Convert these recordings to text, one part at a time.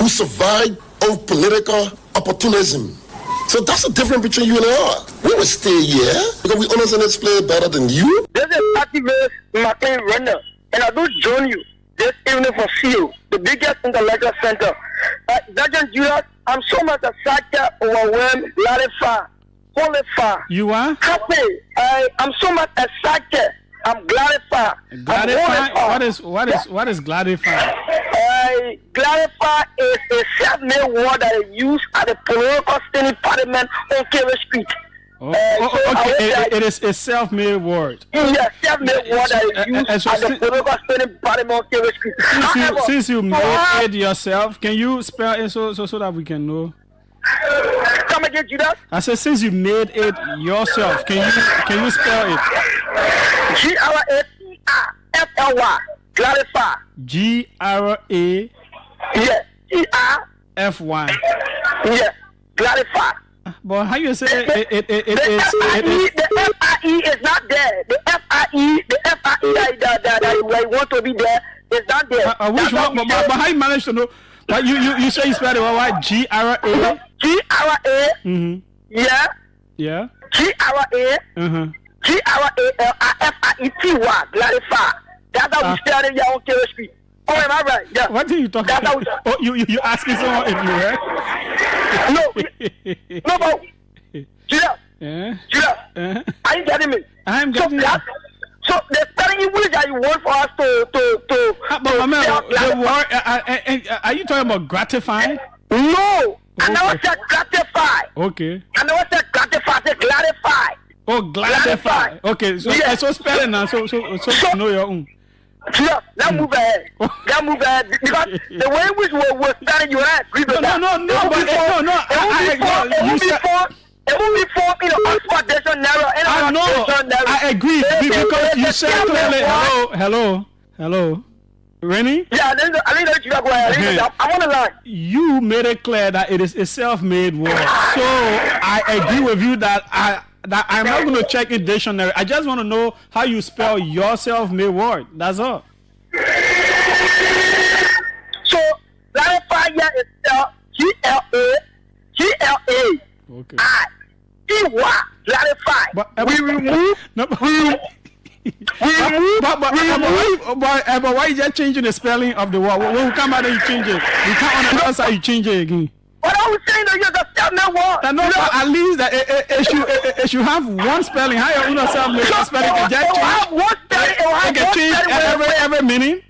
who survived on political opportunism. So that's the difference between you and I. We will stay here because we understand this player better than you. This is activist McLean Renner, and I do join you this evening for CEO, the biggest intellectual center. Sergeant Julius, I'm so much excited, overwhelmed, gratified, qualified. You are? Happy. I'm so much excited. I'm gratified. Gratified? What is gratified? Gratified is a self-made word that is used at the political standing parliament on Kerry Street. Okay. It is a self-made word. Yes, self-made word that is used at the political standing parliament on Kerry Street. Since you made it yourself, can you spell it so that we can know? Come again, Judas? I said, since you made it yourself, can you spell it? Grafly. Clarify. G-R-A. Yes. F-Y. Yes. Clarify. But how you say it is? The F-I-E is not there. The F-I-E that want to be there is not there. Which one? But how you manage to know? But you say you spell it right? G-R-A. G-R-A. Mm-hmm. Yeah. Yeah. G-R-A. Mm-hmm. G-R-A-L-I-F-I-E-T-Y. Clarify. That's how we started here on Kerry Street. Oh, am I right? Yeah. What are you talking about? Oh, you asking someone if you heard? No, but Julia. Yeah. Julia. Are you getting me? I'm getting it. So the spelling English that you want for us to but man, the word, are you talking about gratifying? No. I never said gratify. Okay. I never said gratify. I said clarify. Oh, clarify. Okay, so yes. So spelling now, so know your own. Yeah, let's move ahead. Let's move ahead because the way which we're starting, you and I agree with that. No. It won't be formed in the Oxford Dictionary. I agree because you said clearly. Hello. Rennie? Yeah, I think that you are going. I want to lie. You made it clear that it is a self-made word. So I agree with you that I'm not going to check in dictionary. I just want to know how you spell your self-made word. That's all. So clarify here is spelled G-L-A. Okay. I-T-Y. Clarify. We remove. But why you just changing the spelling of the word? When we come out and you change it, you can't on the other side you change it again. What I was saying that you're the self-made word. No, but at least that it should have one spelling. How you own self-made spelling can just change? It will have one spelling. It can change every meaning.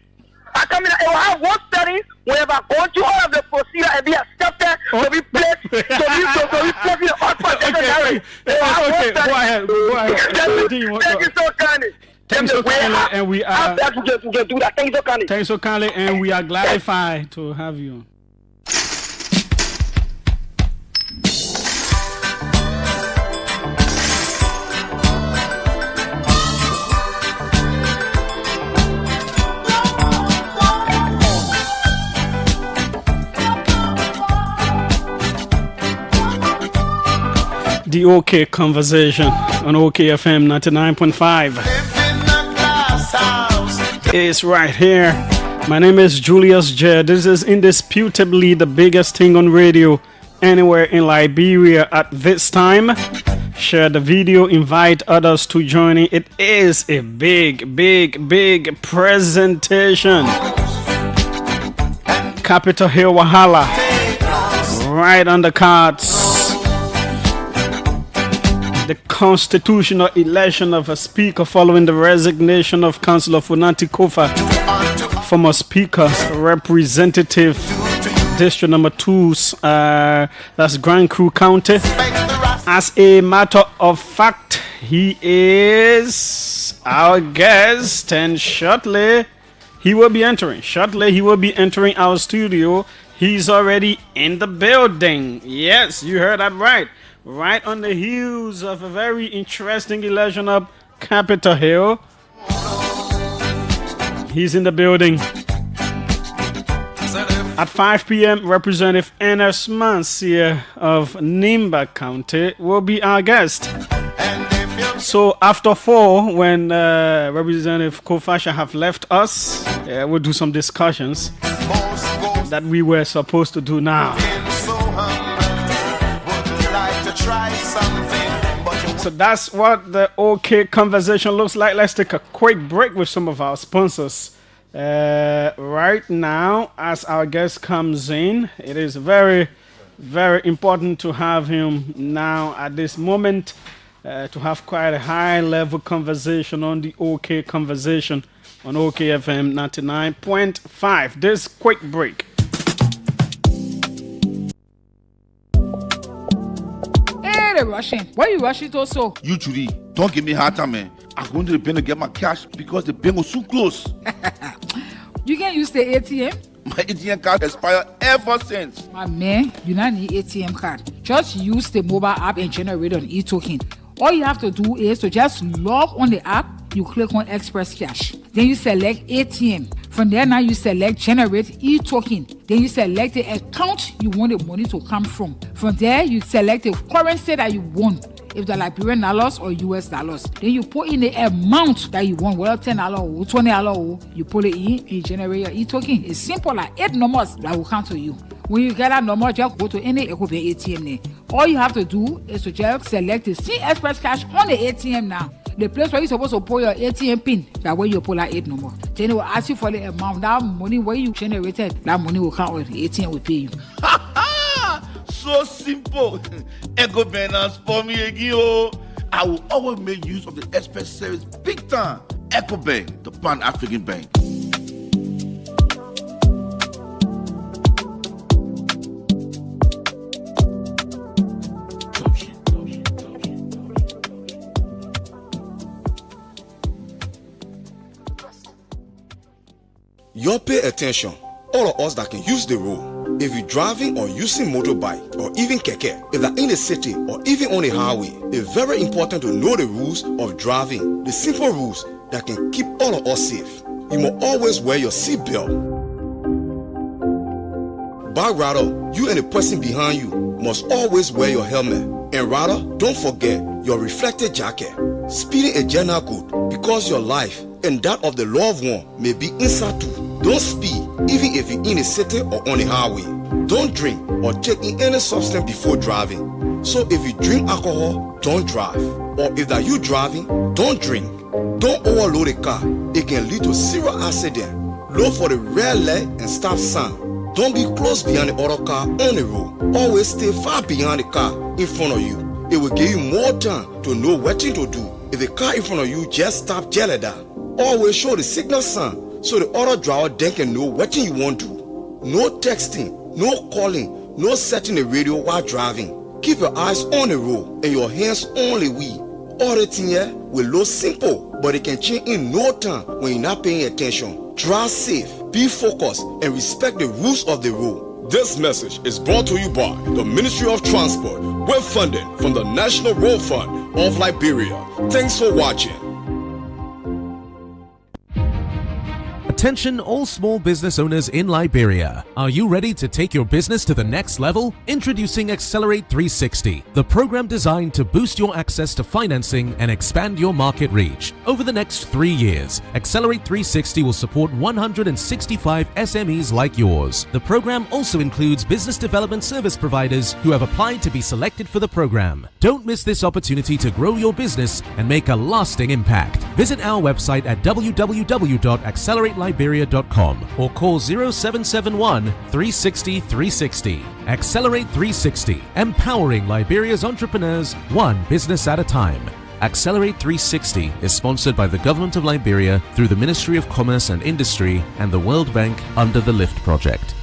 I come in. It will have one spelling whenever I go through all of the procedure and be accepted to be placed in the Oxford Dictionary. Okay, go ahead. Thank you so kindly. Thanks so kindly, and we are. We can do that. Thank you so kindly. Thanks so kindly, and we are gratified to have you. The OK Conversation on OKFM 99.5 is right here. My name is Julius Jeh. This is indisputably the biggest thing on radio anywhere in Liberia at this time. Share the video, invite others to join in. It is a big presentation. Capitol Hill Wahala. Right on the cards. The constitutional election of a speaker following the resignation of Councillor Funanti Kofa, former speaker, representative, district number 2, that's Grand Crew County. As a matter of fact, he is our guest, and shortly he will be entering our studio. He's already in the building. Yes, you heard that right. Right on the heels of a very interesting election up Capitol Hill. He's in the building. At 5 p.m., Representative Enes Mansia of Nimba County will be our guest. So after 4, when Representative Kofasha have left us, we'll do some discussions. that we were supposed to do now. So that's what the OK conversation looks like. Let's take a quick break with some of our sponsors. Right now, as our guest comes in, it is very, very important to have him now at this moment to have quite a high-level conversation on the OK conversation on OKFM 99.5. This quick break. Hey, rushing. Why are you rushing also? You, Judy, don't give me hard time, man. I'm going to the bank to get my cash because the bank was so close. You can use the ATM? My ATM card expired ever since. My man, you don't need ATM card. Just use the mobile app and generate an e-token. All you have to do is to just log on the app. You click on Express Cash. Then you select ATM. From there now you select Generate e-token. Then you select the account you want the money to come from. From there you select the currency that you want. If they're Liberian dollars or US dollars. Then you put in the amount that you want, whether $10 or $20, you put it in and you generate your e-token. It's simple, like 8 numbers that will come to you. When you get that number, just go to any ATM there. All you have to do is to just select the See Express Cash on the ATM now. The place where you're supposed to put your ATM pin, that way you pull that 8 number. Then it will ask you for the amount. That money where you generated, that money will come or the ATM will pay you. So simple. Echo Banners for me again. Oh. I will always make use of the Express service big time. Echo Bank, the Pan-African Bank. You pay attention, all of us that can use the road. If you're driving or using motorbike or even keke, if they're in the city or even on a highway, it's very important to know the rules of driving, the simple rules that can keep all of us safe. You must always wear your seatbelt. But rather, you and the person behind you must always wear your helmet. And rather, don't forget your reflective jacket. Speeding is general good because your life and that of the loved one may be inside too. Don't speed even if you're in a city or on a highway. Don't drink or take in any substance before driving. So if you drink alcohol, don't drive. Or if that you driving, don't drink. Don't overload a car. It can lead to serious accident. Look for the red light and stop sign. Don't be close behind the other car on the road. Always stay far behind the car in front of you. It will give you more time to know what to do. If the car in front of you just stop jelly down. Always show the signal sign so the other driver then can know what you want to do. No texting, no calling, no setting the radio while driving. Keep your eyes on the road and your hands on the wheel. All the thing here will look simple, but it can change in no time when you're not paying attention. Drive safe, be focused, and respect the rules of the road. This message is brought to you by the Ministry of Transport with funding from the National Road Fund of Liberia. Thanks for watching. Attention all small business owners in Liberia. Are you ready to take your business to the next level? Introducing Accelerate 360, the program designed to boost your access to financing and expand your market reach. Over the next 3 years, Accelerate 360 will support 165 SMEs like yours. The program also includes business development service providers who have applied to be selected for the program. Don't miss this opportunity to grow your business and make a lasting impact. Visit our website at www.accelerateliberia.com or call 0771 360 360. Accelerate 360, empowering Liberia's entrepreneurs one business at a time. Accelerate 360 is sponsored by the Government of Liberia through the Ministry of Commerce and Industry and the World Bank under the LIFT project.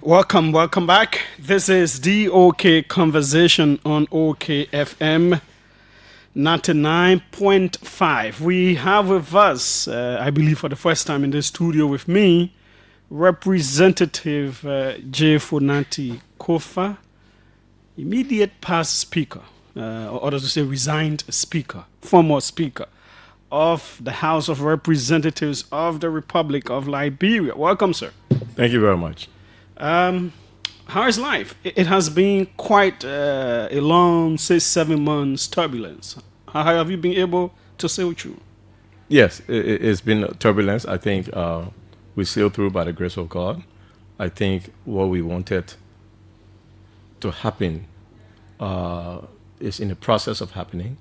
Welcome back. This is the OK Conversation on OKFM 99.5. We have with us, I believe for the first time in the studio with me, Representative Jeh Kofa, immediate past speaker, or others to say resigned speaker, former speaker of the House of Representatives of the Republic of Liberia. Welcome, sir. Thank you very much. How is life? It has been quite a long 6-7 months turbulence. How have you been able to sail through? Yes, it's been turbulence. I think we sailed through by the grace of God. I think what we wanted to happen is in the process of happening,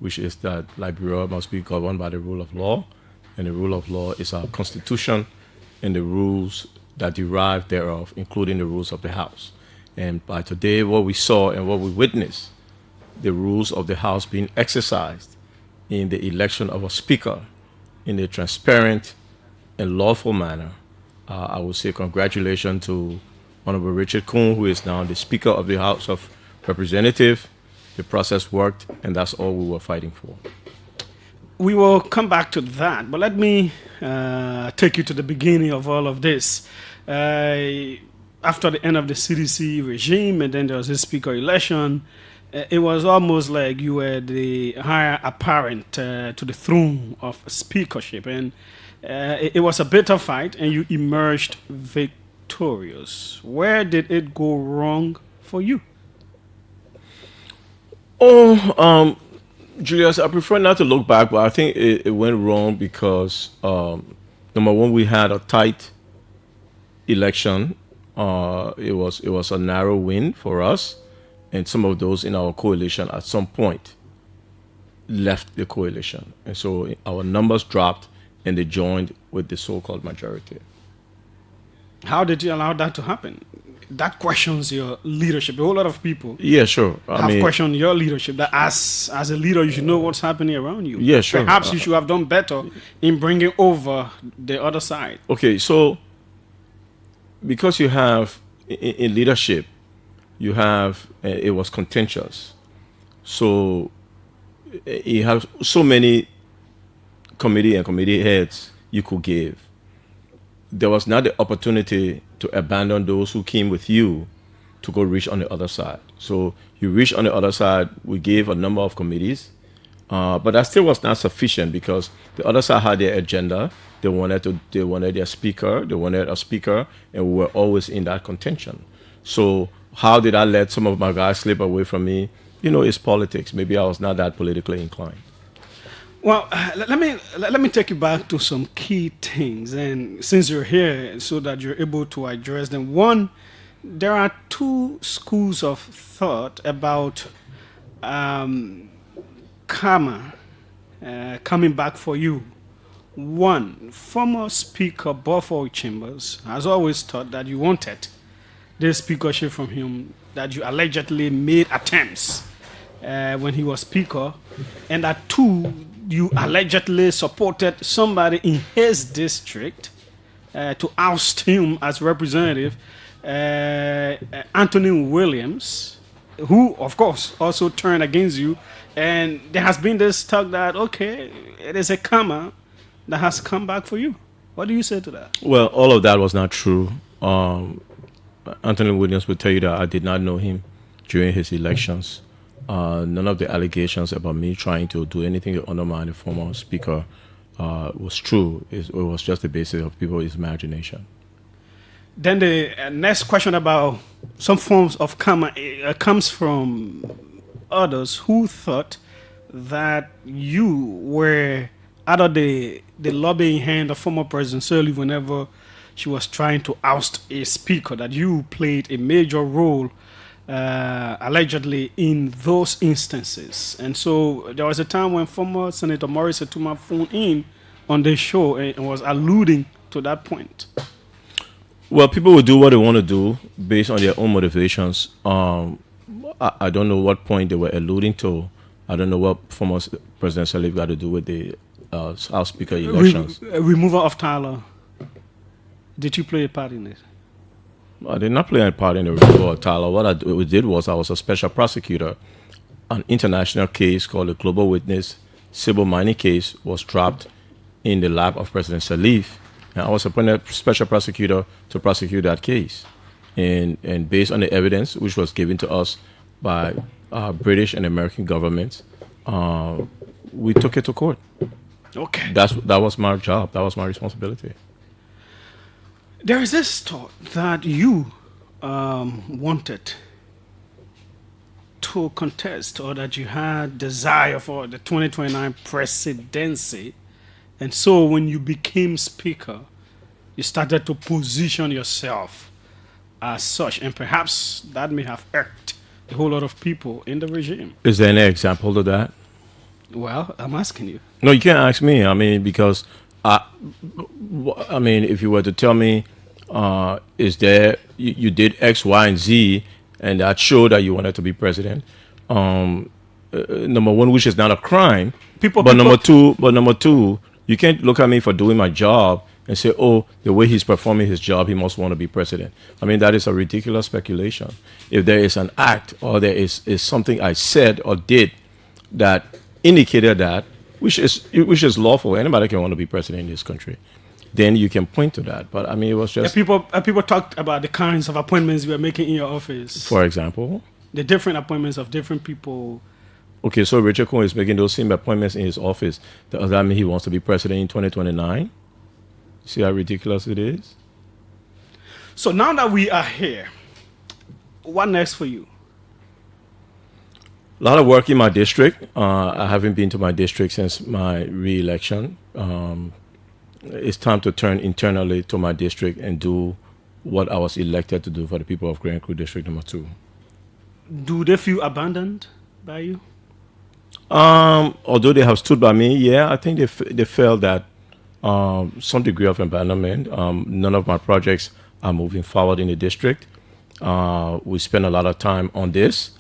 which is that Liberia must be governed by the rule of law, and the rule of law is our constitution and the rules that derive thereof, including the rules of the House. And by today, what we saw and what we witnessed, the rules of the House being exercised in the election of a speaker in a transparent and lawful manner. I would say congratulations to Honorable Richard Kuhn, who is now the Speaker of the House of Representatives. The process worked, and that's all we were fighting for. We will come back to that, but let me take you to the beginning of all of this. After the end of the CDC regime, and then there was this speaker election, it was almost like you were the higher apparent to the throne of speakership, and it was a bitter fight, and you emerged victorious. Where did it go wrong for you? Julius, I prefer not to look back, but I think it went wrong because, number one, we had a tight election. It was a narrow win for us, and some of those in our coalition at some point left the coalition. And so our numbers dropped, and they joined with the so-called majority. How did you allow that to happen? That questions your leadership. A whole lot of people have questioned your leadership, that as a leader, you should know what's happening around you. Yeah, sure. Perhaps you should have done better in bringing over the other side. Okay, so because you have, in leadership, you have, it was contentious. So you have so many committee and committee heads you could give. There was not the opportunity to abandon those who came with you to go reach on the other side. So you reach on the other side, we gave a number of committees, but that still was not sufficient because the other side had their agenda. They wanted their speaker, they wanted a speaker, and we were always in that contention. So how did I let some of my guys slip away from me? You know, it's politics. Maybe I was not that politically inclined. Well, let me take you back to some key things, and since you're here, so that you're able to address them. One, there are two schools of thought about karma coming back for you. One, former Speaker Buford Chambers has always thought that you wanted this speakership from him, that you allegedly made attempts when he was speaker, and that two, you allegedly supported somebody in his district to oust him as representative, Anthony Williams, who, of course, also turned against you. And there has been this talk that, okay, it is a karma that has come back for you. What do you say to that? Well, all of that was not true. Anthony Williams would tell you that I did not know him during his elections. None of the allegations about me trying to do anything to undermine the former speaker was true. It was just the basis of people's imagination. Then the next question about some forms of karma comes from others who thought that you were out of the lobbying hand of former President Sirleaf whenever she was trying to oust a speaker, that you played a major role allegedly in those instances. And so there was a time when former Senator Maurice Etuma phoned in on this show and was alluding to that point. Well, people will do what they want to do based on their own motivations. I don't know what point they were alluding to. I don't know what former President Sirleaf got to do with the House Speaker elections. Removal of Tyler. Did you play a part in this? I did not play any part in the removal of Tyler. What I did was I was a special prosecutor. An international case called the Global Witness civil mining case was dropped in the lap of President Sirleaf. And I was appointed special prosecutor to prosecute that case. And based on the evidence which was given to us by British and American governments, we took it to court. Okay. That was my job. That was my responsibility. There is this thought that you wanted to contest, or that you had desire for the 2029 presidency. And so when you became speaker, you started to position yourself as such, and perhaps that may have irked a whole lot of people in the regime. Is there any example to that? Well, I'm asking you. No, you can't ask me. I mean, because I mean, if you were to tell me, is there you did X, Y, and Z, and that showed that you wanted to be president. Number one, which is not a crime. Number two, you can't look at me for doing my job and say, oh, the way he's performing his job, he must want to be president. I mean, that is a ridiculous speculation. If there is an act or there is something I said or did that indicated that, which is lawful, anybody can want to be president in this country, then you can point to that. But I mean, it was just... People talked about the kinds of appointments you were making in your office. For example? The different appointments of different people. Okay, so Richard Cohen is making those same appointments in his office. Does that mean he wants to be president in 2029? See how ridiculous it is? So now that we are here, what next for you? A lot of work in my district. I haven't been to my district since my re-election. It's time to turn internally to my district and do what I was elected to do for the people of Grand Crew District Number 2. Do they feel abandoned by you? Although they have stood by me, yeah, I think they felt that some degree of abandonment. None of my projects are moving forward in the district. We spend a lot of time on this,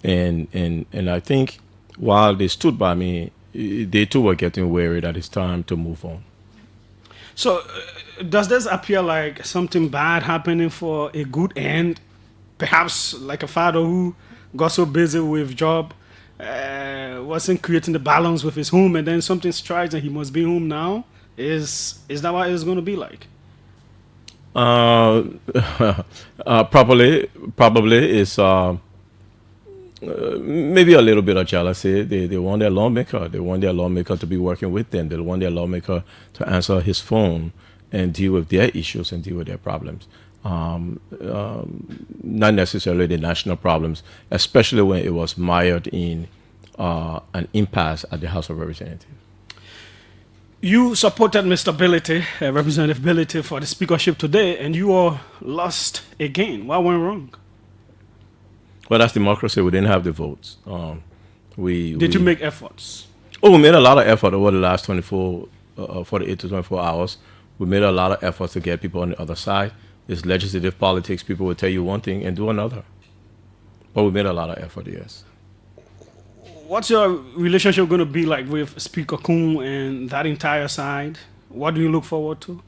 and I think while they stood by me, they too were getting weary that it's time to move on. So, does this appear like something bad happening for a good end? Perhaps like a father who got so busy with job, wasn't creating the balance with his home, and then something strikes and he must be home now? Is that what it's going to be like? Probably is maybe a little bit of jealousy. They want their lawmaker. They want their lawmaker to be working with them. They want their lawmaker to answer his phone and deal with their issues and deal with their problems. Not necessarily the national problems, especially when it was mired in an impasse at the House of Representatives. You supported Mr. Ability, Representative Ability, for the speakership today, and you all lost again. What went wrong? Well, that's democracy. We didn't have the votes. Did you make efforts? Oh, we made a lot of effort over the last 48 to 24 hours. We made a lot of efforts to get people on the other side. It's legislative politics. People will tell you one thing and do another. But we made a lot of effort, yes. What's your relationship going to be like with Speaker Kuhn and that entire side? What do you look forward to?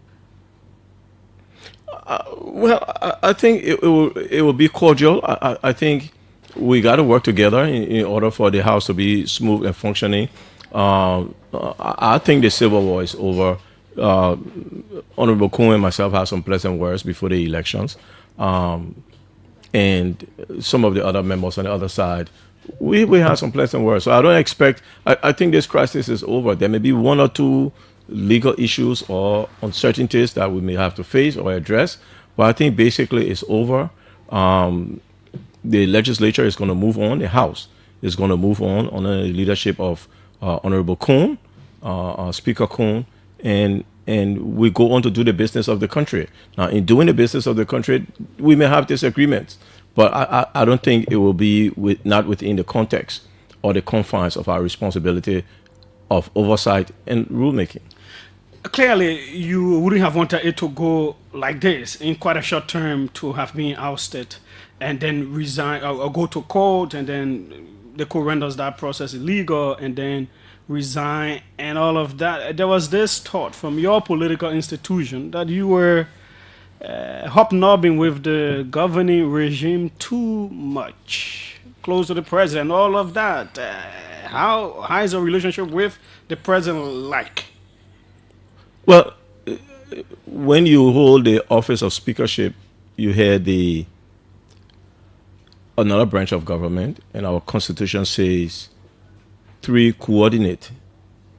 I think it will be cordial. I think we got to work together in order for the House to be smooth and functioning. I think the civil war is over. Honorable Kuhn and myself had some pleasant words before the elections. And some of the other members on the other side, we had some pleasant words. So I don't expect, I think this crisis is over. There may be one or two legal issues or uncertainties that we may have to face or address, but I think basically it's over. The legislature is going to move on. The House is going to move on under the leadership of Honorable Kuhn, Speaker Kuhn, and we go on to do the business of the country. Now, in doing the business of the country, we may have disagreements, but I don't think it will be not within the context or the confines of our responsibility of oversight and rulemaking. Clearly, you wouldn't have wanted it to go like this in quite a short term, to have been ousted and then resign or go to court, and then the court renders that process illegal and then resign and all of that. There was this thought from your political institution that you were hobnobbing with the governing regime too much, close to the president, all of that. How is your relationship with the president like? Well, when you hold the office of speakership, you head another branch of government, and our constitution says 3 coordinate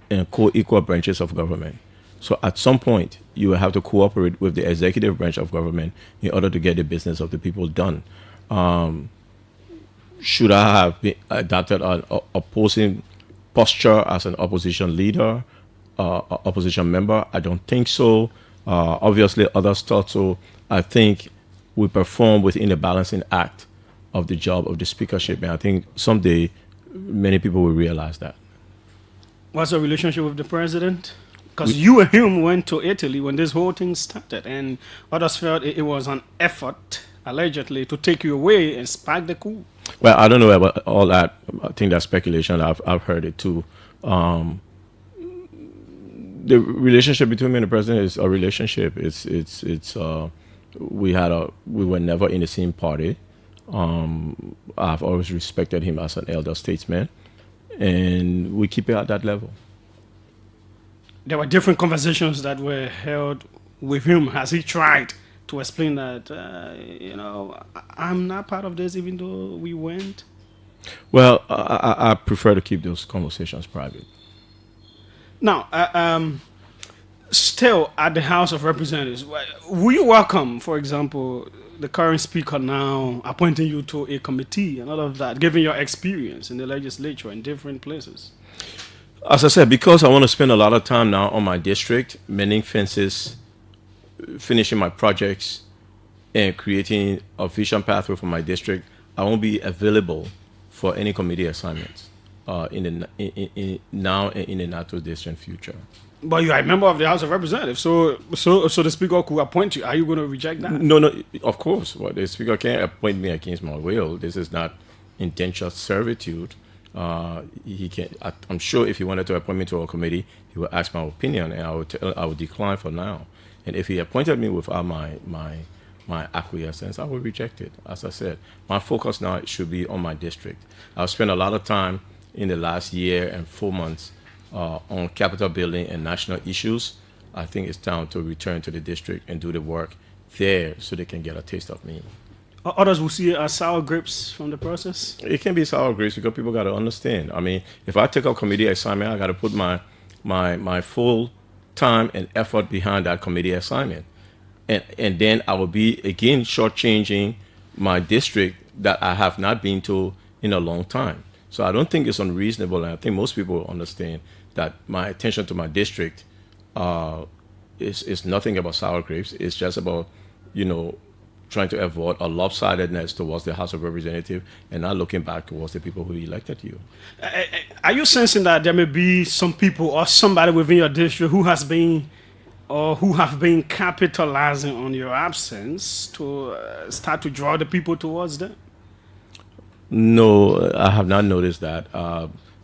and co-equal branches of government. So at some point, you will have to cooperate with the executive branch of government in order to get the business of the people done. Should I have adopted an opposing posture as an opposition leader, opposition member? I don't think so. Obviously, others thought so. I think we perform within the balancing act of the job of the speakership. And I think someday many people will realize that. What's your relationship with the president? Because you and him went to Italy when this whole thing started, and others felt it was an effort, allegedly, to take you away and spark the coup. Well, I don't know about all that. I think that's speculation. I've heard it too. The relationship between me and the president is a relationship. We were never in the same party. I've always respected him as an elder statesman, and we keep it at that level. There were different conversations that were held with him. Has he tried to explain that, I'm not part of this even though we went? Well, I prefer to keep those conversations private. Now, still at the House of Representatives, will you welcome, for example, the current speaker now appointing you to a committee and all of that, given your experience in the legislature in different places? As I said, because I want to spend a lot of time now on my district, mending fences, finishing my projects, and creating a vision pathway for my district, I won't be available for any committee assignments now and in the not too distant future. But you are a member of the House of Representatives, so the speaker could appoint you. Are you going to reject that? No, of course. Well, the speaker can't appoint me against my will. This is not indentured servitude. He can. I'm sure if he wanted to appoint me to a committee, he would ask my opinion, and I would decline for now. And if he appointed me without my acquiescence, I would reject it. As I said, my focus now should be on my district. I've spent a lot of time in the last year and 4 months on capital building and national issues. I think it's time to return to the district and do the work there so they can get a taste of me. Others will see it as sour grapes from the process? It can be sour grapes because people got to understand. I mean, if I take a committee assignment, I got to put my full time and effort behind that committee assignment. And then I will be, again, shortchanging my district that I have not been to in a long time. So I don't think it's unreasonable, and I think most people understand that my attention to my district is nothing about sour grapes. It's just about, trying to avoid a lopsidedness towards the House of Representatives and not looking back towards the people who elected you. Are you sensing that there may be some people or somebody within your district who have been capitalizing on your absence to start to draw the people towards them? No, I have not noticed that.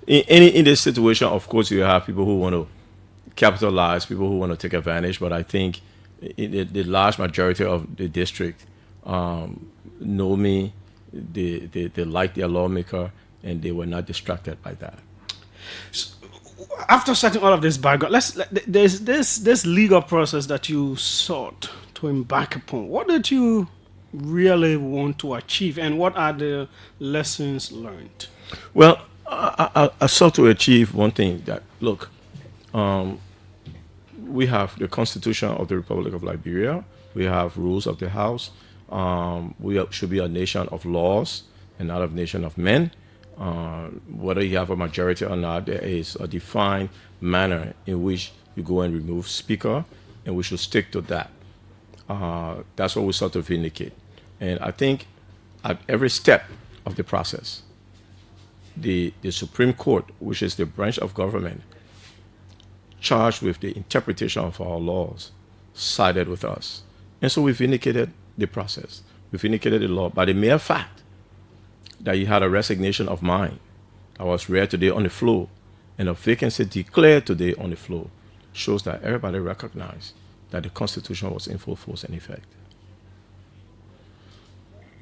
In this situation, of course, you have people who want to capitalize, people who want to take advantage, but I think the large majority of the district know me, they like their lawmaker, and they were not distracted by that. So, after setting all of this background, there's this legal process that you sought to embark upon. What did you really want to achieve, and what are the lessons learned? Well, I sought to achieve one thing, that, look, we have the Constitution of the Republic of Liberia. We have rules of the House. We should be a nation of laws and not a nation of men. Whether you have a majority or not, there is a defined manner in which you go and remove speaker, and we should stick to that. That's what we sought to vindicate. And I think at every step of the process, the Supreme Court, which is the branch of government charged with the interpretation of our laws, sided with us. And so we vindicated the process. We vindicated the law by the mere fact that you had a resignation of mine that was read today on the floor, and a vacancy declared today on the floor, shows that everybody recognized that the Constitution was in full force and effect.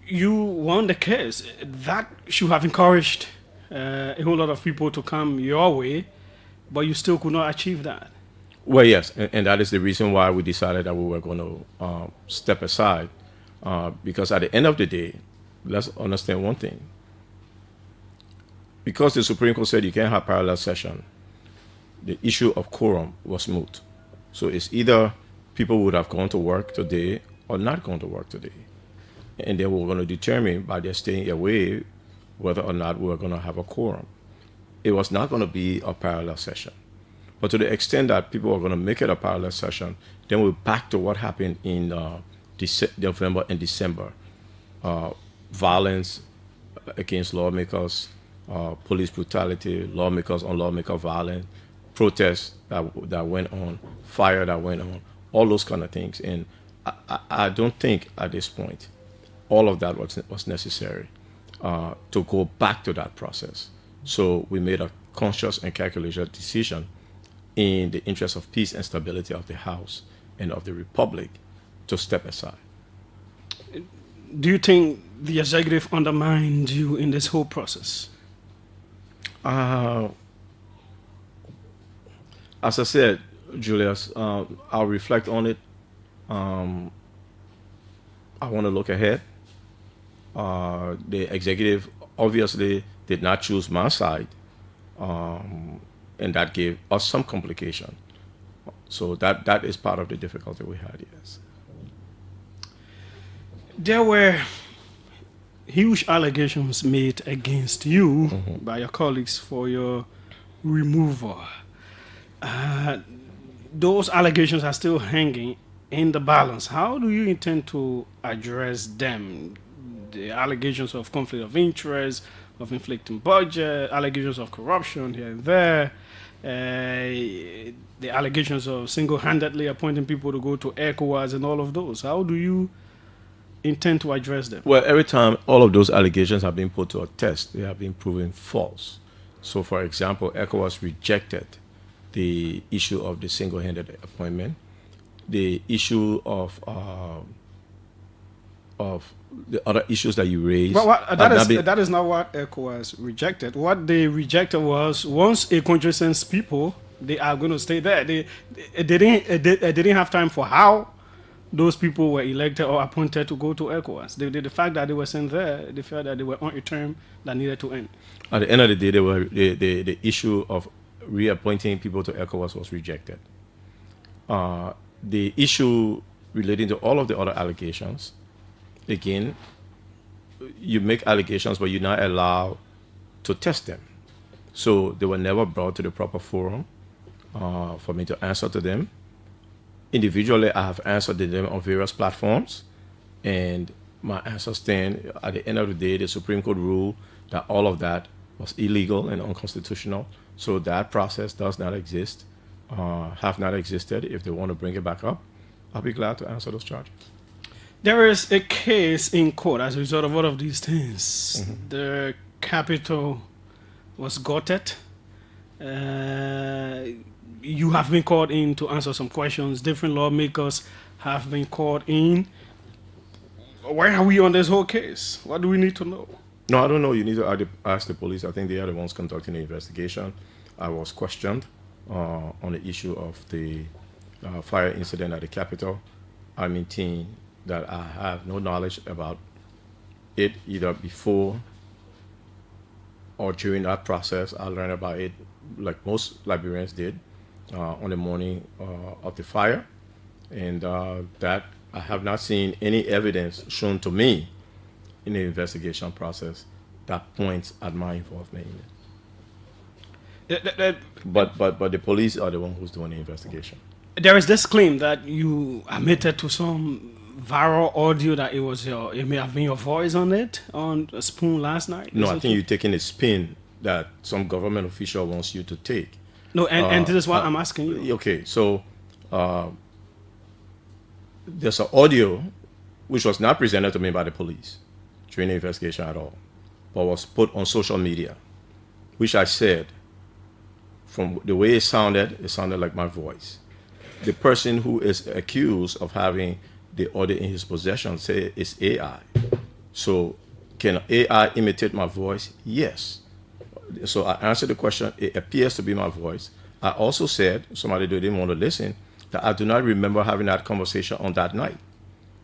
You won the case. That should have encouraged a whole lot of people to come your way, but you still could not achieve that. Well, yes, and that is the reason why we decided that we were going to step aside, because at the end of the day, let's understand one thing. Because the Supreme Court said you can't have parallel session, the issue of quorum was moot. So it's either people would have gone to work today or not gone to work today. And then we're going to determine by their staying away whether or not we're going to have a quorum. It was not going to be a parallel session. But to the extent that people are going to make it a parallel session, then we're back to what happened in November and December. Violence against lawmakers, police brutality, lawmakers on lawmaker violence, protests that went on, fire that went on, all those kind of things. And I don't think at this point all of that was necessary to go back to that process. So we made a conscious and calculated decision in the interest of peace and stability of the House and of the Republic to step aside. Do you think the executive undermined you in this whole process? As I said, Julius, I'll reflect on it. I want to look ahead. The executive obviously did not choose my side, and that gave us some complication. So that is part of the difficulty we had, yes. There were huge allegations made against you by your colleagues for your removal. Those allegations are still hanging in the balance. How do you intend to address them? The allegations of conflict of interest, of inflicting budget, allegations of corruption here and there, the allegations of single-handedly appointing people to go to ECOWAS and all of those. How do you intend to address them? Well, every time all of those allegations have been put to a test, they have been proven false. So, for example, ECOWAS rejected the issue of the single-handed appointment, the issue of the other issues that you raised. But that is not what ECOWAS rejected. What they rejected was once a country sends people, they are going to stay there. They didn't have time for how those people were elected or appointed to go to ECOWAS. The fact that they were sent there, they felt that they were on a term that needed to end. At the end of the day, the issue of reappointing people to ECOWAS was rejected. The issue relating to all of the other allegations, again, you make allegations, but you're not allowed to test them. So they were never brought to the proper forum for me to answer to them. Individually, I have answered to them on various platforms, and my answers stand. At the end of the day, the Supreme Court ruled that all of that was illegal and unconstitutional. So that process does not exist, have not existed. If they want to bring it back up, I'll be glad to answer those charges. There is a case in court as a result of all of these things. The Capitol was gutted. You have been called in to answer some questions. Different lawmakers have been called in. Where are we on this whole case? What do we need to know? No, I don't know. You need to ask the police. I think they are the ones conducting the investigation. I was questioned on the issue of the fire incident at the Capitol. I maintain that I have no knowledge about it either before or during that process. I learned about it like most Liberians did on the morning of the fire, and that I have not seen any evidence shown to me in the investigation process that points at my involvement in it. But the police are the one who's doing the investigation. There is this claim that you admitted to some viral audio that it may have been your voice on it on a spoon last night. No, I think you're taking a spin that some government official wants you to take. No, and this is what I'm asking you. Okay, so there's an audio which was not presented to me by the police during the investigation at all, but was put on social media, which I said, from the way it sounded like my voice. The person who is accused of having the audio in his possession say it's AI. So can AI imitate my voice? Yes. So I answered the question. It appears to be my voice. I also said, somebody didn't want to listen, that I do not remember having that conversation on that night.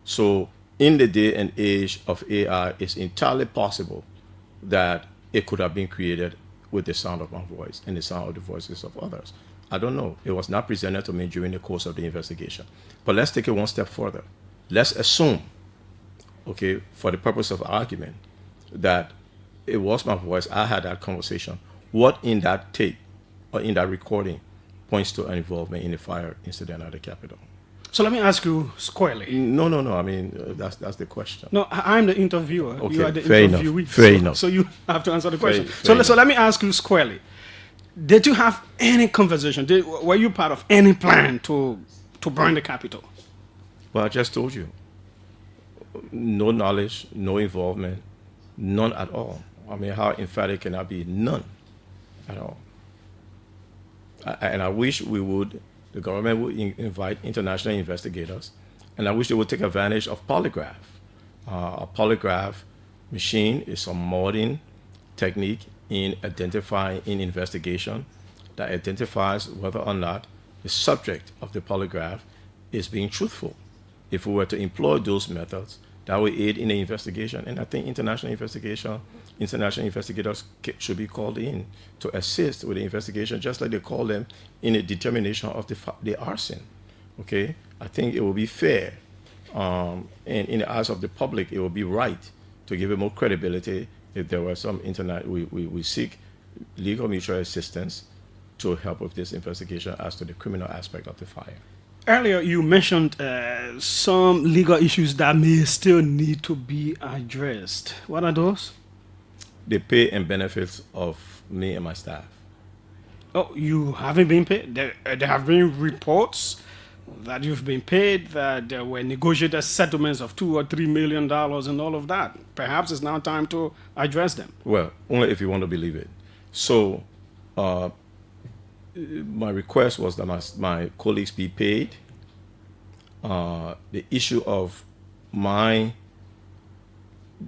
So in the day and age of AI, it's entirely possible that it could have been created with the sound of my voice and the sound of the voices of others. I don't know. It was not presented to me during the course of the investigation. But let's take it one step further. Let's assume, okay, for the purpose of argument, that it was my voice. I had that conversation. What in that tape or in that recording points to an involvement in the fire incident at the Capitol? So let me ask you squarely. No. I mean, that's the question. No, I'm the interviewer. Okay, You are the fair interviewee. enough. Fair enough. So you have to answer the question. Fair So let me ask you squarely. Did you have any conversation? Were you part of any plan to burn the Capitol? Well, I just told you. No knowledge, no involvement, none at all. I mean, how emphatic can I be? None at all. And I wish the government would invite international investigators, and I wish they would take advantage of polygraph. A polygraph machine is a modern technique in identifying in investigation that identifies whether or not the subject of the polygraph is being truthful. If we were to employ those methods, that would aid in the investigation. And I think international investigators should be called in to assist with the investigation, just like they call them in the determination of the arson. Okay? I think it will be fair, and in the eyes of the public, it will be right to give it more credibility if there were some we seek legal mutual assistance to help with this investigation as to the criminal aspect of the fire. Earlier, you mentioned some legal issues that may still need to be addressed. What are those? The pay and benefits of me and my staff. Oh, you haven't been paid? There have been reports that you've been paid, that there were negotiated settlements of $2 or $3 million and all of that. Perhaps it's now time to address them. Well, only if you want to believe it. So, my request was that my colleagues be paid. The issue of the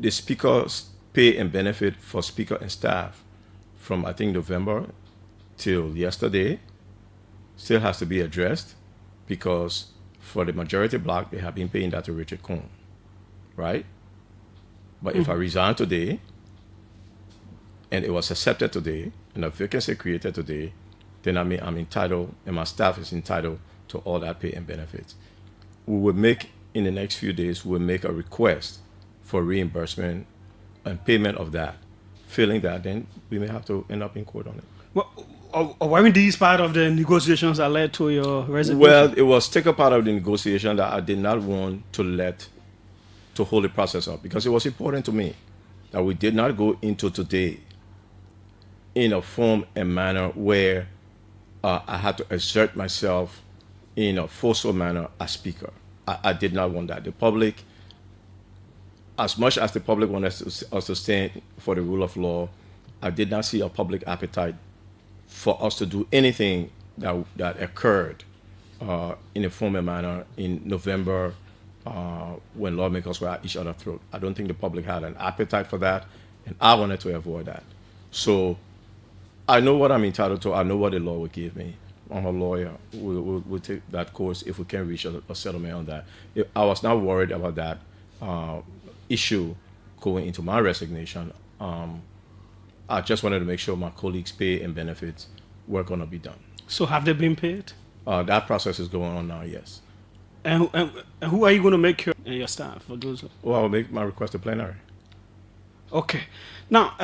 speaker's pay and benefit for speaker and staff from, I think, November till yesterday still has to be addressed, because for the majority block, they have been paying that to Richard Cohn, right? But if I resign today and it was accepted today and a vacancy created today, then I'm entitled, and my staff is entitled to all that pay and benefits. We will make, in the next few days, we'll make a request for reimbursement and payment of that. Failing that, then we may have to end up in court on it. Well, weren't these part of the negotiations that led to your resignation? Well, it was take a part of the negotiation that I did not want to hold the process up, because it was important to me that we did not go into today in a form and manner where I had to exert myself in a forceful manner as speaker. I did not want that. The public, as much as the public wanted us to stand for the rule of law, I did not see a public appetite for us to do anything that occurred in a formal manner in November when lawmakers were at each other's throat. I don't think the public had an appetite for that, and I wanted to avoid that. So I know what I'm entitled to. I know what the law would give me. I'm a lawyer. We'll take that course if we can reach a settlement on that. I was not worried about that issue going into my resignation. I just wanted to make sure my colleagues' pay and benefits were going to be done. So have they been paid? That process is going on now, yes. And who are you going to make your staff for those? Well, I'll make my request to plenary. Okay. Now,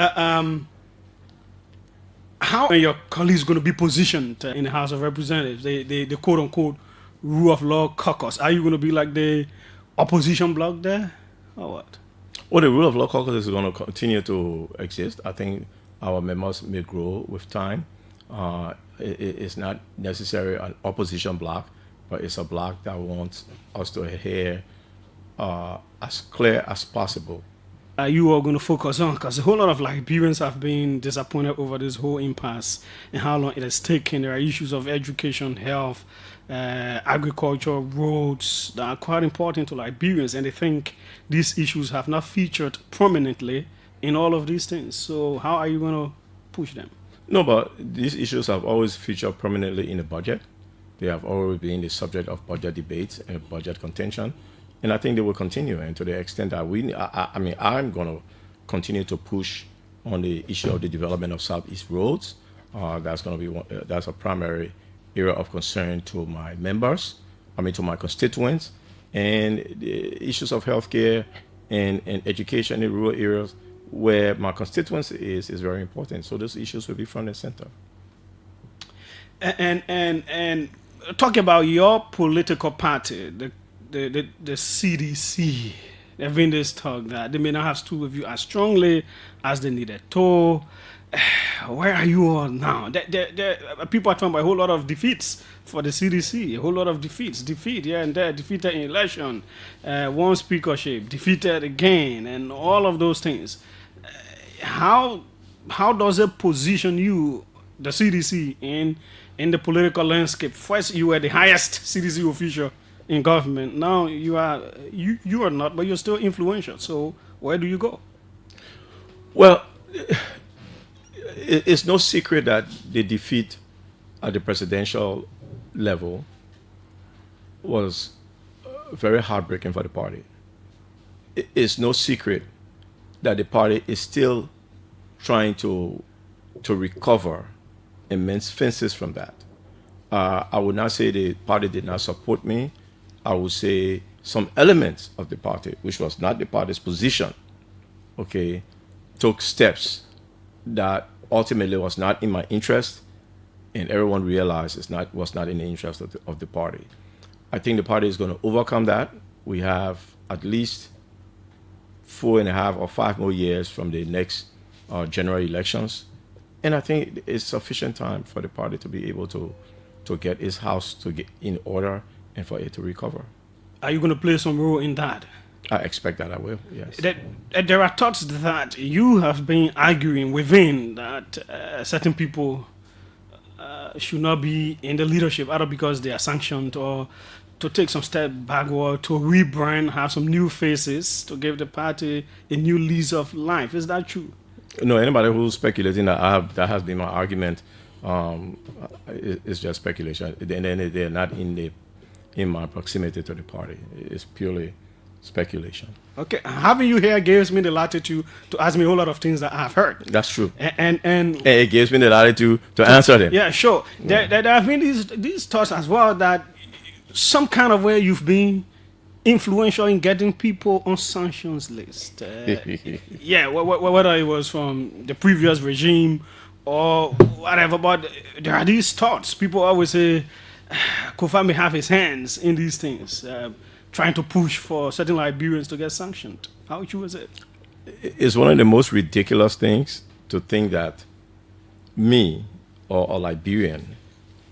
how are your colleagues going to be positioned in the House of Representatives, the quote-unquote rule of law caucus? Are you going to be like the opposition bloc there, or what? Well, the rule of law caucus is going to continue to exist. I think our members may grow with time. It's not necessarily an opposition bloc, but it's a bloc that wants us to adhere as clear as possible. You are going to focus on, because a whole lot of Liberians have been disappointed over this whole impasse and how long it has taken. There are issues of education, health, agriculture, roads that are quite important to Liberians, and they think these issues have not featured prominently in all of these things. So how are you going to push them? No, but these issues have always featured prominently in the budget. They have always been the subject of budget debates and budget contention. And I think they will continue, and to the extent that I'm going to continue to push on the issue of the development of Southeast roads. That's going to be that's a primary area of concern to my members, to my constituents, and the issues of healthcare and education in rural areas where my constituents is very important. So those issues will be front and center. And talk about your political party, the CDC. There's been this talk that they may not have stood with you as strongly as they needed to. Where are you all now? People are talking about a whole lot of defeats for the CDC, a whole lot of defeat here and there, defeated in election, one speakership, defeated again, and all of those things. How does it position you, the CDC, in the political landscape? First, you were the highest CDC official in government. Now you are not, but you're still influential. So where do you go? Well, it's no secret that the defeat at the presidential level was very heartbreaking for the party. It's no secret that the party is still trying to recover immense fences from that. I would not say the party did not support me. I would say some elements of the party, which was not the party's position, okay, took steps that ultimately was not in my interest, and everyone realized was not in the interest of the party. I think the party is going to overcome that. We have at least 4.5 or 5 more years from the next general elections, and I think it's sufficient time for the party to be able to get its house to get in order and for it to recover. Are you going to play some role in that? I expect that I will, yes. There are thoughts that you have been arguing within that certain people should not be in the leadership, either because they are sanctioned or to take some step backward, to rebrand, have some new faces, to give the party a new lease of life. Is that true? No, anybody who's speculating that has been my argument is just speculation. And then they're not in my proximity to the party. It's purely speculation. Okay, having you here gives me the latitude to ask me a whole lot of things that I've heard. That's true. And it gives me the latitude to answer them. Yeah, sure. There have been these thoughts as well that some kind of way you've been influential in getting people on sanctions list. Yeah, whether it was from the previous regime or whatever, but there are these thoughts. People always say Kofa may have his hands in these things, trying to push for certain Liberians to get sanctioned. How true is it? It's one of the most ridiculous things to think that me or a Liberian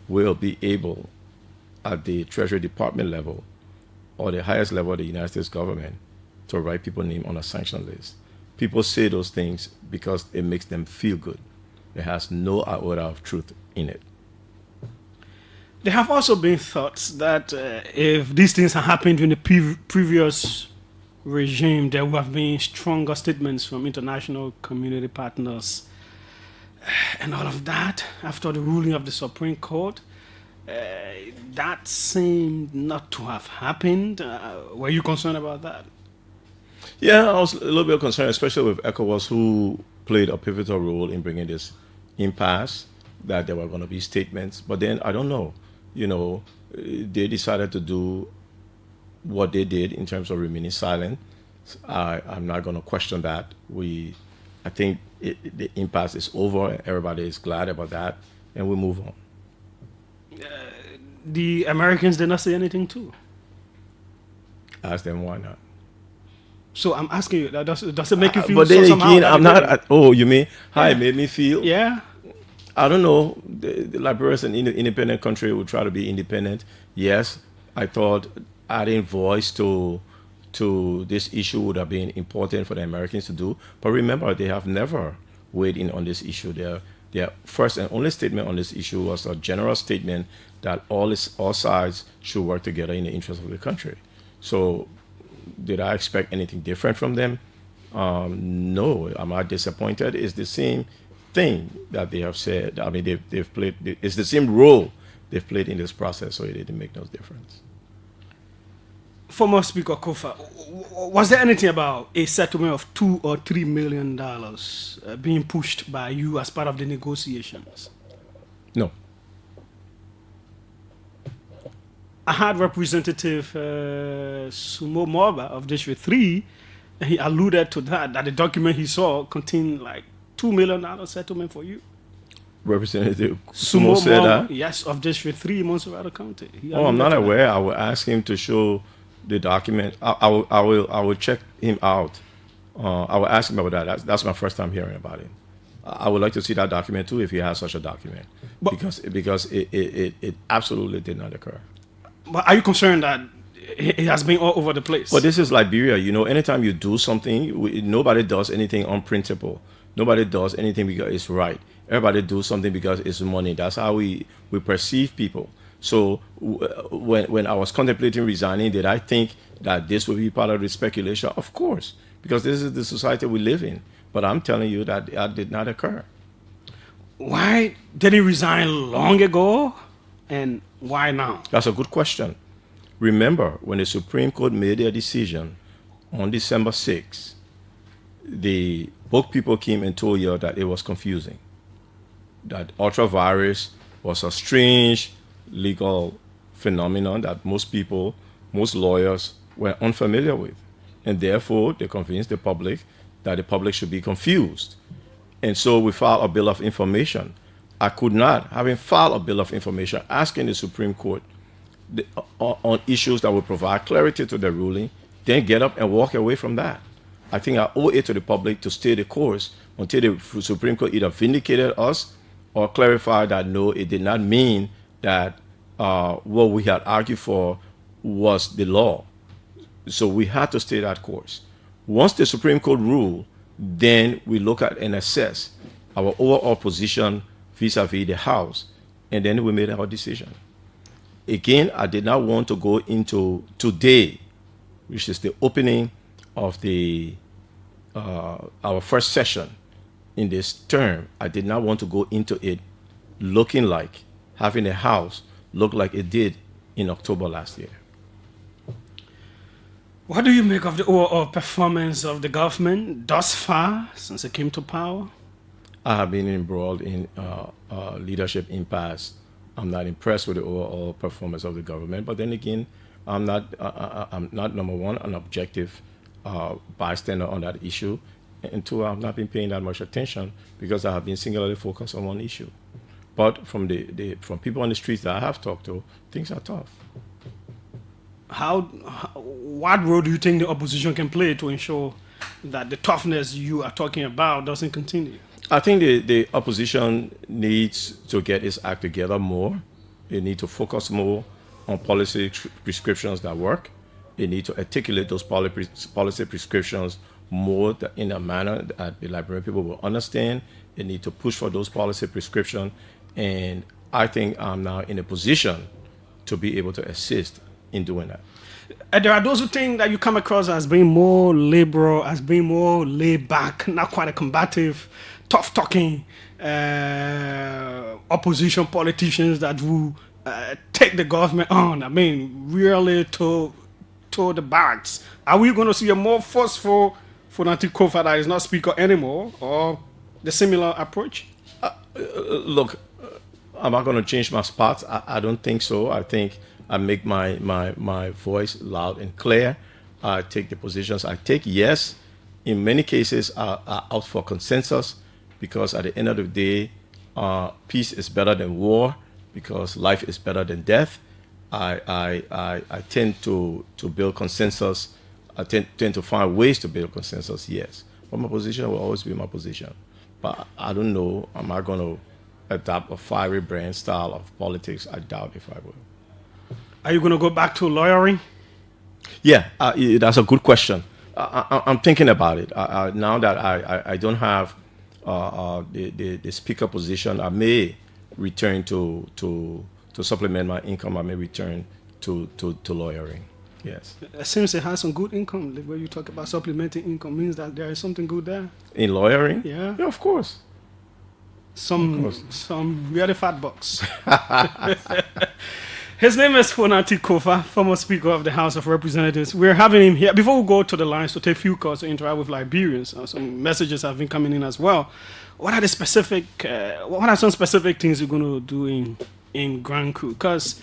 will be able at the Treasury Department level or the highest level of the United States government to write people's name on a sanction list. People say those things because it makes them feel good. It has no iota of truth in it. There have also been thoughts that if these things had happened in the previous regime, there would have been stronger statements from international community partners and all of that. After the ruling of the Supreme Court, that seemed not to have happened. Were you concerned about that? Yeah, I was a little bit concerned, especially with ECOWAS, who played a pivotal role in bringing this impasse, that there were going to be statements. But then, I don't know. You know, they decided to do what they did in terms of remaining silent. I'm not going to question that. I think the impasse is over. Everybody is glad about that, and we move on. The Americans did not say anything too. Ask them why not. So I'm asking you, does it make you feel? But then somehow again, I'm not. Oh, you mean how it made me feel? Yeah. I don't know. The Liberia is an independent country. We try to be independent. Yes, I thought adding voice to this issue would have been important for the Americans to do. But remember, they have never weighed in on this issue. Their first and only statement on this issue was a general statement that all sides should work together in the interest of the country. So, did I expect anything different from them? No. Am I disappointed? It's the same thing that they have said. I mean, they've played. It's the same role they've played in this process, so it didn't make no difference. Former Speaker Kofa, was there anything about a settlement of $2 or $3 million being pushed by you as part of the negotiations? No. I had Representative Sumo Morba of District 3, and he alluded to that the document he saw contained like $2 million settlement for you. Representative Sumo said that? Yes, of District 3, Montserrat County. I'm not aware. I will ask him to show the document. I will check him out. I will ask him about that. That's my first time hearing about it. I would like to see that document too, if he has such a document, because it absolutely did not occur. But are you concerned that it has been all over the place? But this is Liberia. Anytime you do something, nobody does anything on principle. Nobody does anything because it's right. Everybody do something because it's money. That's how we perceive people. So when I was contemplating resigning, did I think that this would be part of the speculation? Of course, because this is the society we live in. But I'm telling you that did not occur. Why did he resign long ago, and why now? That's a good question. Remember, when the Supreme Court made their decision on December 6th, the book people came and told you that it was confusing, that ultra-virus was a strange legal phenomenon that most lawyers were unfamiliar with. And therefore, they convinced the public that the public should be confused. And so we filed a bill of information. I could not, having filed a bill of information, asking the Supreme Court on issues that would provide clarity to the ruling, then get up and walk away from that. I think I owe it to the public to stay the course until the Supreme Court either vindicated us or clarified that no, it did not mean that what we had argued for was the law. So we had to stay that course. Once the Supreme Court ruled, then we look at and assess our overall position vis-a-vis the House, and then we made our decision. Again, I did not want to go into today, which is the opening of our first session in this term. I did not want to go into it looking like, having the House look like it did in October last year. What do you make of the overall performance of the government thus far since it came to power? I have been embroiled in leadership impasse. I'm not impressed with the overall performance of the government, but then again, I'm not number one, an objective bystander on that issue, and two, I've not been paying that much attention because I have been singularly focused on one issue. But from from people on the streets that I have talked to, things are tough. What role do you think the opposition can play to ensure that the toughness you are talking about doesn't continue? I think the opposition needs to get its act together more. They need to focus more on policy prescriptions that work. They need to articulate those policy prescriptions more in a manner that the Liberian people will understand. They need to push for those policy prescriptions. And I think I'm now in a position to be able to assist in doing that. There are those who think that you come across as being more liberal, as being more laid back, not quite a combative, tough-talking opposition politicians that will take the government on. I mean, really to the backs. Are we going to see a more forceful Fonati Kofa that is not speaker anymore, or the similar approach? Look, am I going to change my spots? I don't think so. I think I make my voice loud and clear. I take the positions I take. Yes, in many cases, I out for consensus because at the end of the day, peace is better than war because life is better than death. I tend to build consensus. I tend to find ways to build consensus, yes. But my position will always be my position. But I don't know, am I going to adopt a fiery brand style of politics? I doubt if I will. Are you going to go back to lawyering? Yeah, that's a good question. I'm thinking about it. Now that I don't have the speaker position, I may return to supplement my income. I may return to lawyering. Yes. It seems it has some good income. The way you talk about supplementing income means that there is something good there. In lawyering? Yeah. Yeah, of course. Some really fat bucks. His name is Fonati Kofa, former Speaker of the House of Representatives. We're having him here. Before we go to the lines to take a few calls to interact with Liberians, some messages have been coming in as well. What are some specific things you're going to do in Grand Crew? Because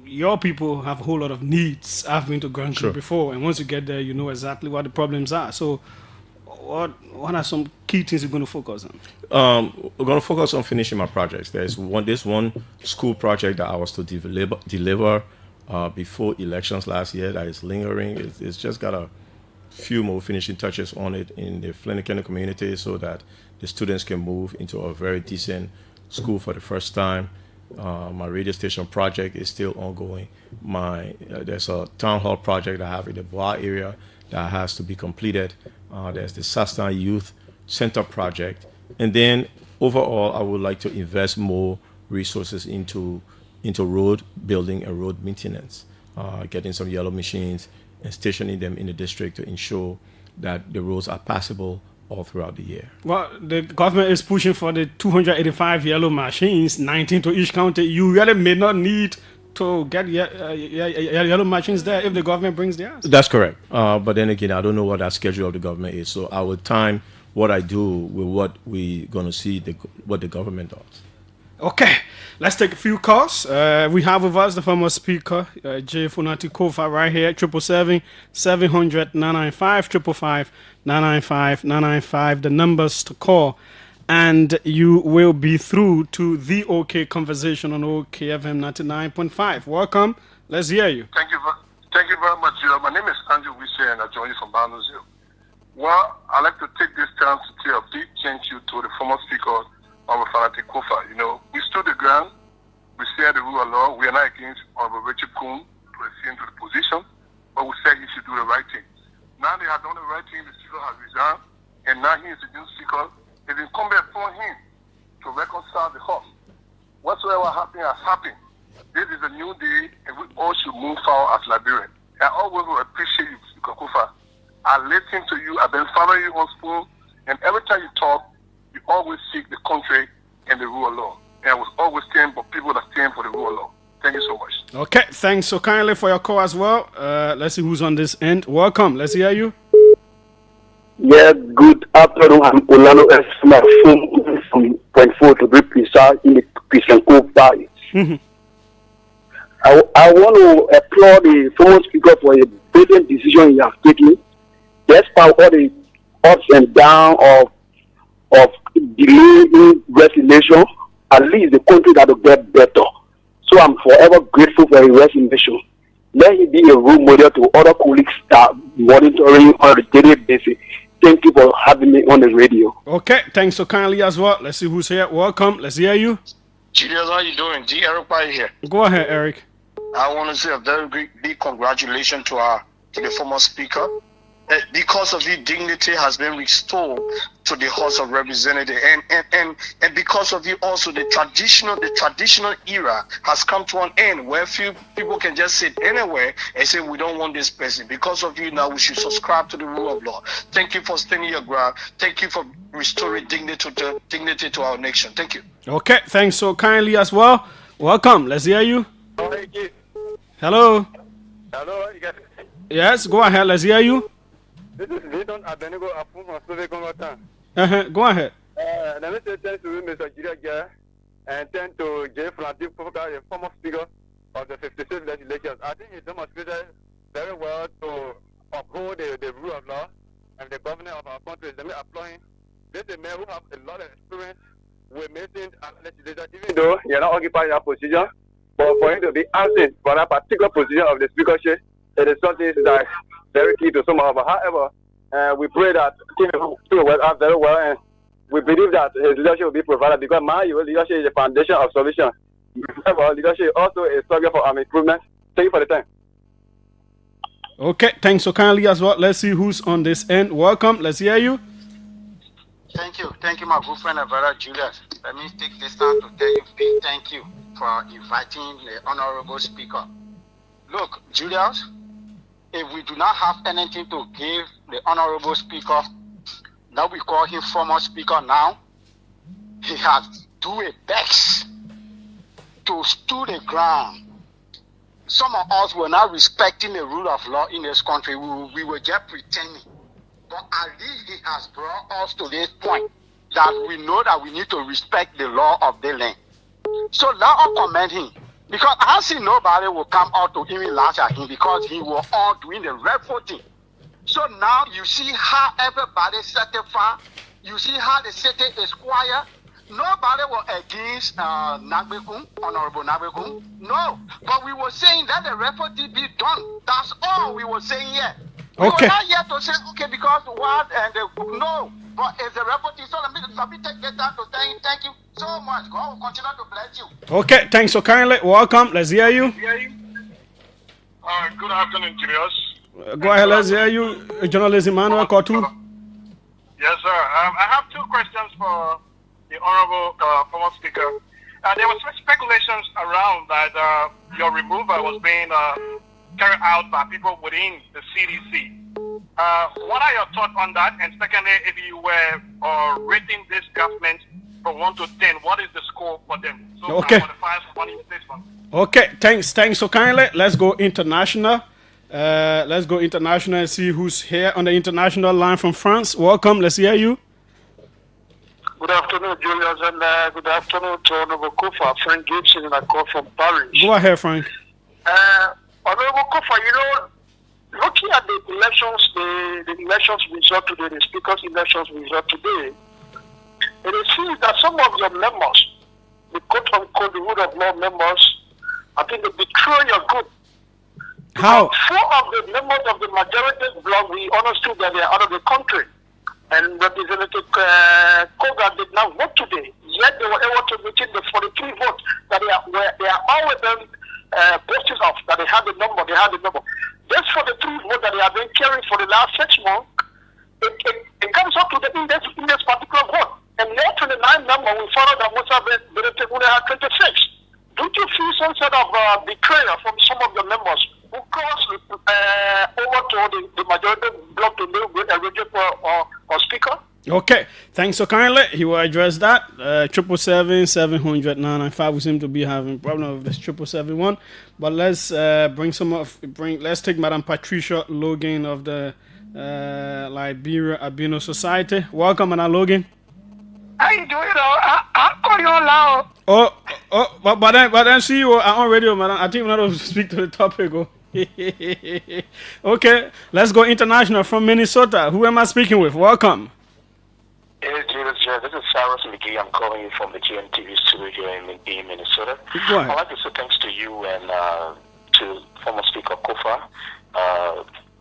your people have a whole lot of needs. I've been to Grand Crew before, and once you get there, you know exactly what the problems are. So what are some key things you're going to focus on? We're going to focus on finishing my projects. There's one school project that I was to deliver before elections last year that is lingering. It's just got a few more finishing touches on it in the Flint County community so that the students can move into a very decent school for the first time. My radio station project is still ongoing. There's a town hall project I have in the Bois area that has to be completed. There's the Sastan Youth Center project. And then overall, I would like to invest more resources into road building and road maintenance, getting some yellow machines and stationing them in the district to ensure that the roads are passable all throughout the year. Well, the government is pushing for the 285 yellow machines, 19 to each county. You really may not need to get yellow machines there if the government brings theirs. That's correct. But then again, I don't know what that schedule of the government is. So I would time what I do with what we're going to see what the government does. Okay, let's take a few calls. We have with us the former speaker, Jeh Funati Kofa, right here, 777-700-995, 555-995, the numbers to call. And you will be through to the OK Conversation on OKFM 99.5. Welcome. Let's hear you. Thank you very much. My name is Andrew Wishe, and I join you from Barnsley. Well, I'd like to take this chance to say a big thank you to the former speaker, Honorable Funati Kofa. We stood the ground. We said the rule of law. We are not against Honorable Richard Kuhn to ascend to the position, but we said he should do the right thing. Now they have done the right thing. The speaker has resigned, and now he is the new speaker. It's incumbent upon him to reconcile the house. Whatsoever happened has happened. This is a new day, and we all should move forward as Liberians. I always will appreciate you, Speaker Kofa. I listen to you. I've been following you on school, and every time you talk, you always seek the country and the rule of law. And I was always stand for people that stand for the rule of law. Thank you so much. Okay, thanks so kindly for your call as well. Let's see who's on this end. Welcome. Let's hear you. Yeah, good afternoon. I'm Olano S. My phone from Point 4 to be precise in the Christian Cove Valley. I want to applaud the former speaker for a brilliant decision he has taken. Despite all the ups and downs of delaying resignation, at least the country got to get better. So I'm forever grateful for his resignation. Let him be a role model to other colleagues that monitoring on a daily basis. Thank you for having me on the radio. Okay, thanks so kindly as well. Let's see who's here. Welcome. Let's hear you. Julius, how you doing? G. Eric Pai here. Go ahead, Eric. I want to say a very big congratulations to the former speaker. Because of you, dignity has been restored to the House of Representatives, and because of you, also the traditional era has come to an end where few people can just sit anywhere and say we don't want this person. Because of you, now we should subscribe to the rule of law. Thank you for standing your ground. Thank you for restoring dignity to our nation. Thank you. Okay, thanks so kindly as well. Welcome. Let's hear you. Hello. Hello. Yes, go ahead. Let's hear you. This is Lidon Abenigo Apun from Slovak Congratan. Go ahead. Let me say thanks to Mr. Julius Jeh and thanks to Jeh Funati Kofa, the former speaker of the 56 legislatures. I think he demonstrated very well to uphold the rule of law and the governance of our country. Let me applaud him. This is a man who has a lot of experience with making legislation, even though he has not occupied that position. But for him to be absent for that particular position of the speakership, it is something that is very key to some of us. However, we pray that he will work out very well, and we believe that his leadership will be provided because my leadership is the foundation of solution. However, leadership also is subject for improvement. Thank you for the time. Okay, thanks so kindly as well. Let's see who's on this end. Welcome. Let's hear you. Thank you, my good friend and brother Julius. Let me take this time to tell you big thank you for inviting the honorable speaker. Look, Julius, if we do not have anything to give the honorable speaker, now we call him former speaker now, he has do a best to stood the ground. Some of us were not respecting the rule of law in this country. We were just pretending. But at least he has brought us to this point that we know that we need to respect the law of the land. So let us commend him. Because I see nobody will come out to even laugh at him because he was all doing the rightful thing. So now you see how everybody certify You see how the city is quiet? Nobody was against Nagbekun, Honorable Nagbekun. No. But we were saying that the refugee be done. That's all we were saying here. We were not here to say, okay, because what and no. But it's a refugee. So let me take the time to thank you so much. God will continue to bless you. Okay, thanks so kindly. Welcome. Let's hear you. Good afternoon, Julius. Go ahead, let's hear you. Journalist Emmanuel Kotu. Yes, sir. I have two questions for the Honorable former Speaker. There was speculations around that your removal was being carried out by people within the CDC. What are your thoughts on that? And secondly, if you were rating this government from 1 to 10, what is the score for them? So okay. Okay, thanks so kindly. Let's go international. Let's go international and see who's here on the international line from France. Welcome. Let's hear you. Good afternoon, Julius, and good afternoon to Honorable Kofa. Frank Gibson, and I call from Paris. Go ahead, Frank. Honorable Kofa, you know, looking at the elections, the elections result today, the speaker's elections result today, it seems that some of your members, the quote-unquote rule of law members, I think they betray your group. How? 4 of the members of the majority bloc, we understood that they are out of the country. And Representative Koga did not vote today. Yet they were able to retain the 43 votes that they are all with them boasting of, that they had the number, Just for the 3 votes that they have been carrying for the last 6 months, it comes up to the in this particular vote. And now 29 number, we found out that most of the only had 26. Don't you feel some sort of betrayal from some of your members who crossed over to the majority bloc to live a region or speaker? Okay, thanks so kindly. He will address that. 777-700-995. We seem to be having problem with this 777-1. But let's let's take Madam Patricia Logan of the Liberia Albino Society. Welcome, Madam Logan. How you doing? I'll call you on loud. But then see you on radio, madam. I think we're not going to speak to the topic. Okay, let's go international from Minnesota. Who am I speaking with? Welcome. Hey, Julius Jeh. This is Cyrus McGee. I'm calling you from the GMTV studio here in Minnesota. Go ahead. I'd like to say thanks to you and to former Speaker Kofa.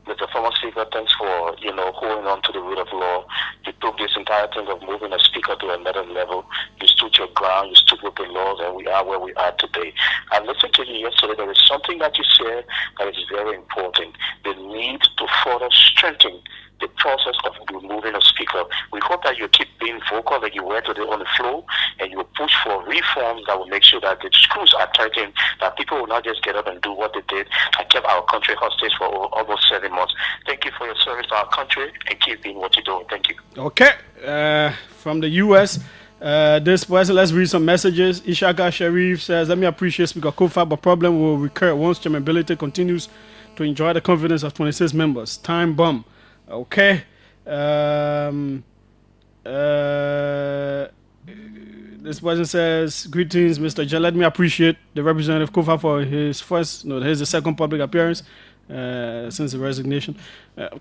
Mr. Former Speaker, thanks for, holding on to the rule of law. You took this entire thing of moving a speaker to another level. You stood your ground, you stood with the laws, and we are where we are today. I listened to you yesterday. There is something that you said that is very important. The need to further strengthen the process of removing a speaker. We hope that you keep being vocal like you were today on the floor, and you will push for reforms that will make sure that the screws are tightened, that people will not just get up and do what they did and kept our country hostage for almost 7 months. Thank you for your service to our country, and keep doing what you're doing. Thank you. Okay. From the U.S., this person, let's read some messages. Ishaka Sharif says, let me appreciate Speaker Kofa, but problem will recur once chairmanability continues to enjoy the confidence of 26 members. Time bomb. Okay. This person says, greetings, Mr. Jeh. Let me appreciate the Representative Kofa for his the second public appearance since the resignation.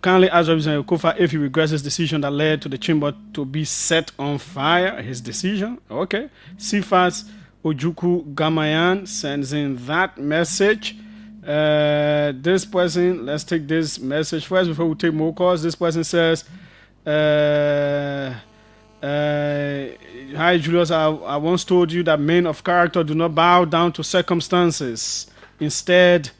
Kindly ask Representative Kofa if he regrets his decision that led to the chamber to be set on fire. His decision? Okay. Sifas Ojuku Gamayan sends in that message. This person, let's take this message first before we take more calls. This person says, hi Julius, I once told you that men of character do not bow down to circumstances. Instead,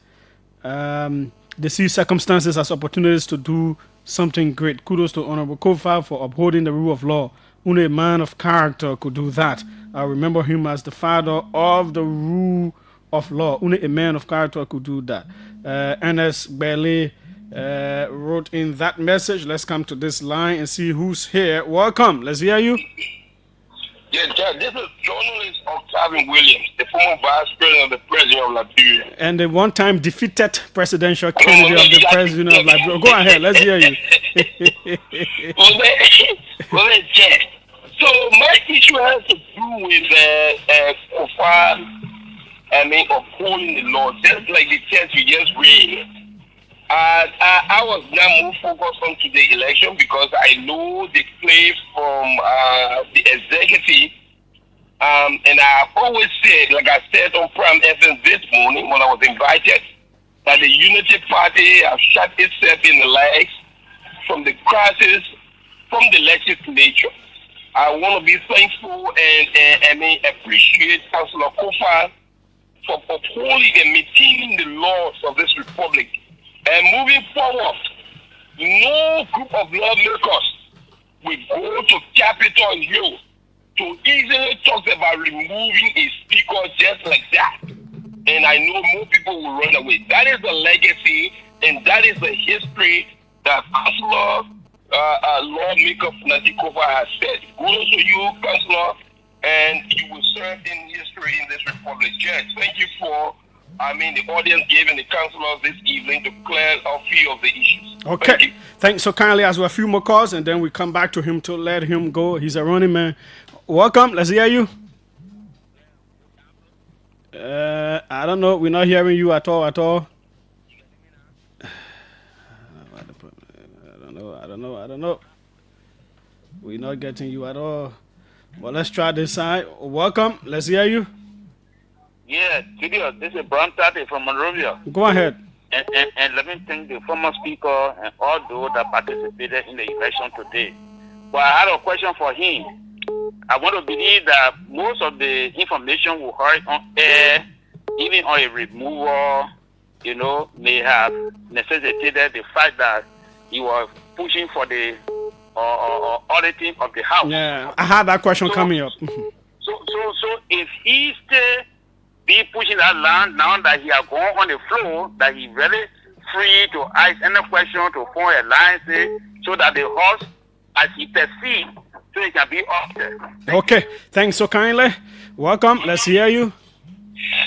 they see circumstances as opportunities to do something great. Kudos to Honorable Kofa for upholding the rule of law. Only a man of character could do that. I remember him as the father of the rule of law. Only a man of character could do that. Ernest Bailey wrote in that message. Let's come to this line and see who's here. Welcome. Let's hear you. Yes, this is journalist Octavian Williams, the former vice president of the president of Liberia. And the one-time defeated presidential candidate of the president of Liberia. Go ahead. Let's hear you. So my issue has to do with Kofa, upholding the law, just like the text you just read. I was now more focused on the election because I know the play from the executive. And I've always said, like I said on Prime FM this morning when I was invited, that the Unity Party has shot itself in the legs from the crisis, from the legislature. I want to be thankful and appreciate Councillor Kofa for upholding and maintaining the laws of this republic. And moving forward, no group of lawmakers will go to Capitol Hill to easily talk about removing a speaker just like that. And I know more people will run away. That is the legacy and that is the history that Councillor lawmaker Fanatic Kofa has said. Kudos to you, Councillor, and you will serve in history in this republic. Judge, thank you for the audience giving the councillors this evening to clear a few of the issues. Okay. Thanks so kindly. As well, a few more calls, and then we come back to him to let him go. He's a running man. Welcome. Let's hear you. I don't know. We're not hearing you at all. I don't know. We're not getting you at all. Well, let's try this side. Welcome. Let's hear you. Yeah, Julius, this is Brown Tati from Monrovia. Go ahead. And let me thank the former speaker and all those that participated in the election today. But I had a question for him. I want to believe that most of the information we heard on air, even on a removal, may have necessitated the fact that he was pushing for the auditing of the house. Yeah, I had that question coming up. So if he still be pushing that line now that he has gone on the floor, that he really free to ask any question, to form a line, so that the horse, as he perceives, so it can be up there. Okay, thanks so kindly. Welcome. Let's hear you.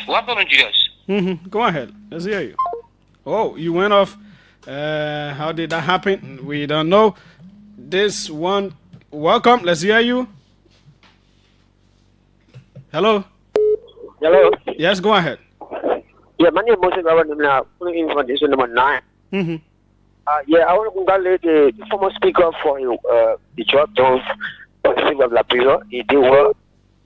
Welcome, Julius. Go ahead. Let's hear you. Oh, you went off. How did that happen? We don't know. This one. Welcome. Let's hear you. Hello. Hello. Yes, go ahead. Yeah, my name is Moses. I'm putting in for this number 9. Yeah, I want to congratulate the former speaker for the job done for the city of Liberia. He did well.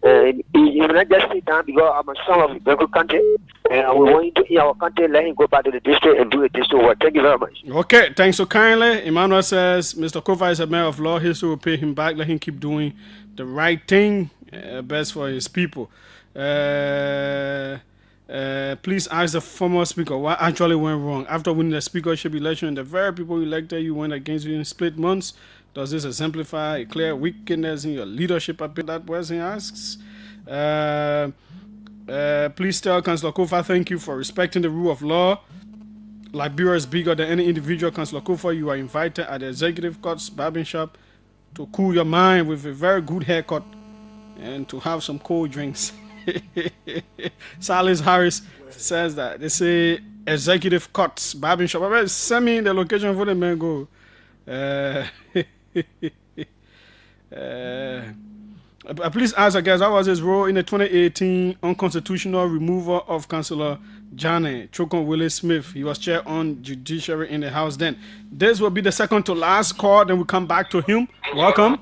He will not just sit down because I'm a son of a very good country. And we want him to in our country, let him go back to the district and do the district work. Thank you very much. Okay, thanks so kindly. Emmanuel says Mr. Kofa is a man of law. History will pay him back. Let him keep doing the right thing, best for his people. Please ask the former speaker what actually went wrong. After winning the speakership election, the very people who elected you went against you in split months. Does this exemplify a clear weakness in your leadership? That person asks. Please tell Councillor Kofa thank you for respecting the rule of law. Liberia is bigger than any individual. Councillor Kofa, you are invited at the Executive Court's barbing shop to cool your mind with a very good haircut and to have some cold drinks. Silas Harris says that they say Executive Court's barbing shop. Send me the location for the man go. Please ask, guys, how was his role in the 2018 unconstitutional removal of Councillor Jeh Chokon Willis Smith? He was chair on judiciary in the House then. This will be the second to last call, then we'll come back to him. Welcome.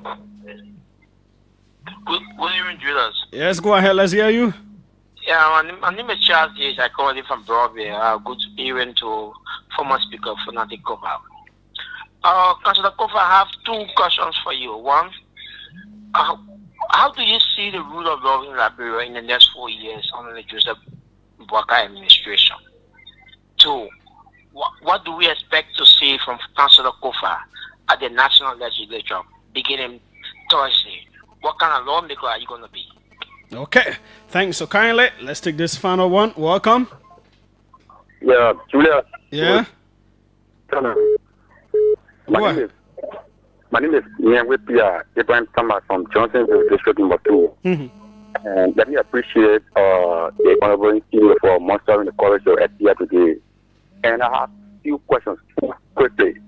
Good evening, Julius. Yes, go ahead. Let's hear you. Yeah, my name is Charles Jeh. I call it from Broadway. Good evening to former Speaker Fanatic Kofa. Councillor Kofa, I have 2 questions for you. One, how do you see the rule of law in Liberia in the next 4 years under the Joseph Boakai administration? 2, what do we expect to see from Councillor Kofa at the National Legislature beginning Thursday? What kind of lawmaker are you going to be? Okay, thanks so kindly. Let's take this final one. Welcome. Yeah, Julia. Yeah. My name is Ian Whipia, Abraham Thomas from Johnsonville, District Number 2. And let me appreciate the Honorable CEO for monitoring the college of FDR today. And I have a few questions quickly.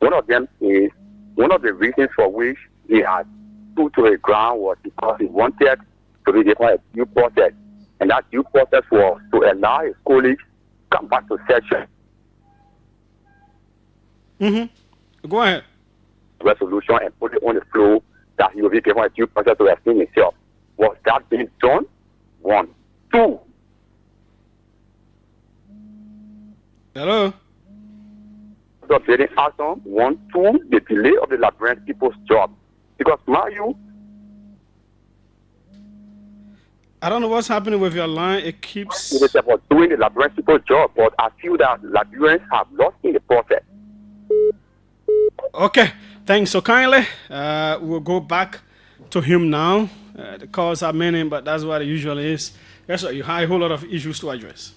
One of them is, one of the reasons for which he had put to the ground was because he wanted to be given a due process. And that due process was to allow his colleagues come back to session. Go ahead. Resolution and put it on the floor that he will be given a due process to explain himself. Was that being done? 1. 2. Hello. The bidding action. 1. 2. The delay of the Liberian people's job. Because now I don't know what's happening with your line. It keeps. It is about doing the Liberian people's job, but I feel that Liberians have lost in the process. Okay, thanks so kindly. We'll go back to him now. The calls are many, but that's what it usually is. Yes, sir, you have a whole lot of issues to address.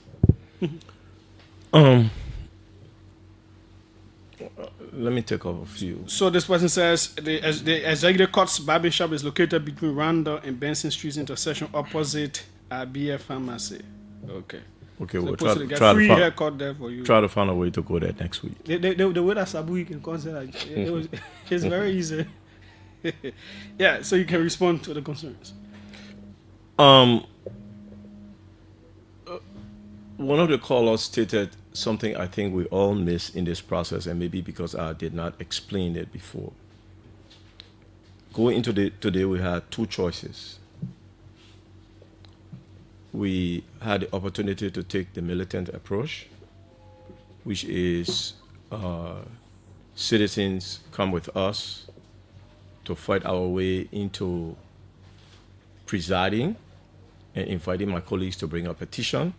Let me take off a few. So this person says the Executive Court's barbershop is located between Randall and Benson Streets intersection opposite BF Pharmacy. Okay. Okay, so we'll try to try haircut there for you. Try to find a way to go there next week. The way that Sabu can consider it's very easy. Yeah, so you can respond to the concerns. One of the callers stated something I think we all miss in this process, and maybe because I did not explain it before. Going into today, we had 2 choices. We had the opportunity to take the militant approach, which is citizens come with us to fight our way into presiding and inviting my colleagues to bring a petition,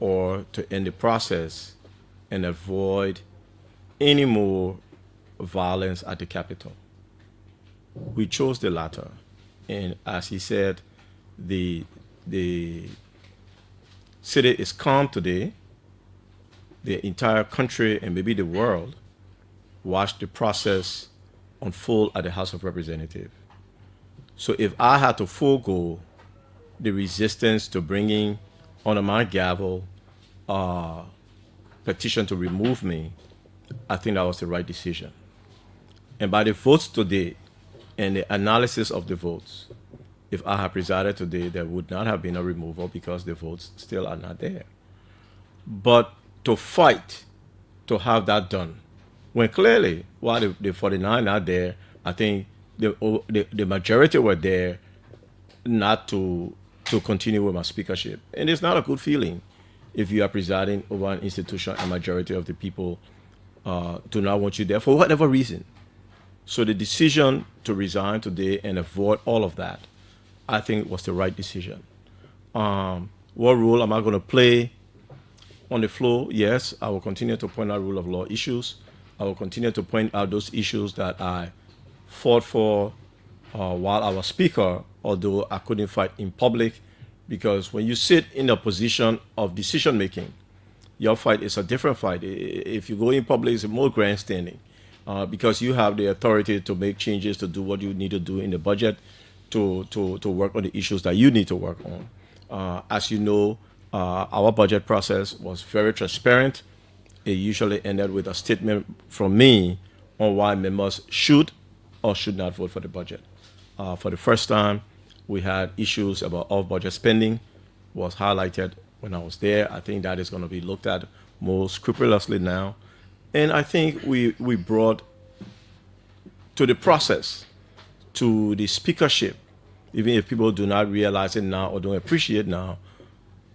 or to end the process and avoid any more violence at the Capitol. We chose the latter. And as he said, the city is calm today. The entire country and maybe the world watched the process unfold at the House of Representatives. So if I had to forego the resistance to bringing under my gavel petition to remove me, I think that was the right decision. And by the votes today and the analysis of the votes, if I had presided today, there would not have been a removal because the votes still are not there. But to fight to have that done, when clearly, while the 49 are there, I think the majority were there not to continue with my speakership. And it's not a good feeling if you are presiding over an institution and majority of the people do not want you there for whatever reason. So the decision to resign today and avoid all of that, I think was the right decision. What role am I going to play on the floor? Yes, I will continue to point out rule of law issues. I will continue to point out those issues that I fought for while I was speaker, although I couldn't fight in public, because when you sit in a position of decision making, your fight is a different fight. If you go in public, it's more grandstanding because you have the authority to make changes, to do what you need to do in the budget, to work on the issues that you need to work on. As you know, our budget process was very transparent. It usually ended with a statement from me on why members should or should not vote for the budget. For the first time, we had issues about off-budget spending was highlighted when I was there. I think that is going to be looked at more scrupulously now. And I think we brought to the process, to the speakership, even if people do not realize it now or don't appreciate it now,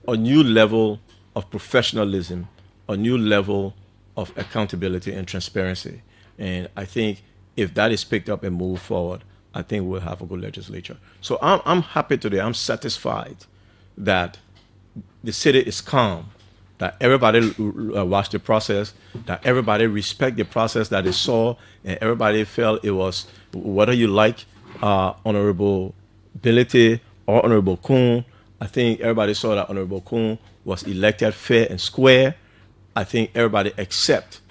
a new level of professionalism, a new level of accountability and transparency. And I think if that is picked up and moved forward, I think we'll have a good legislature. So I'm happy today. I'm satisfied that the city is calm, that everybody watched the process, that everybody respect the process that they saw, and everybody felt it was, whether you like Honorable Bility or Honorable Kuhn, I think everybody saw that Honorable Kuhn was elected fair and square. I think everybody accept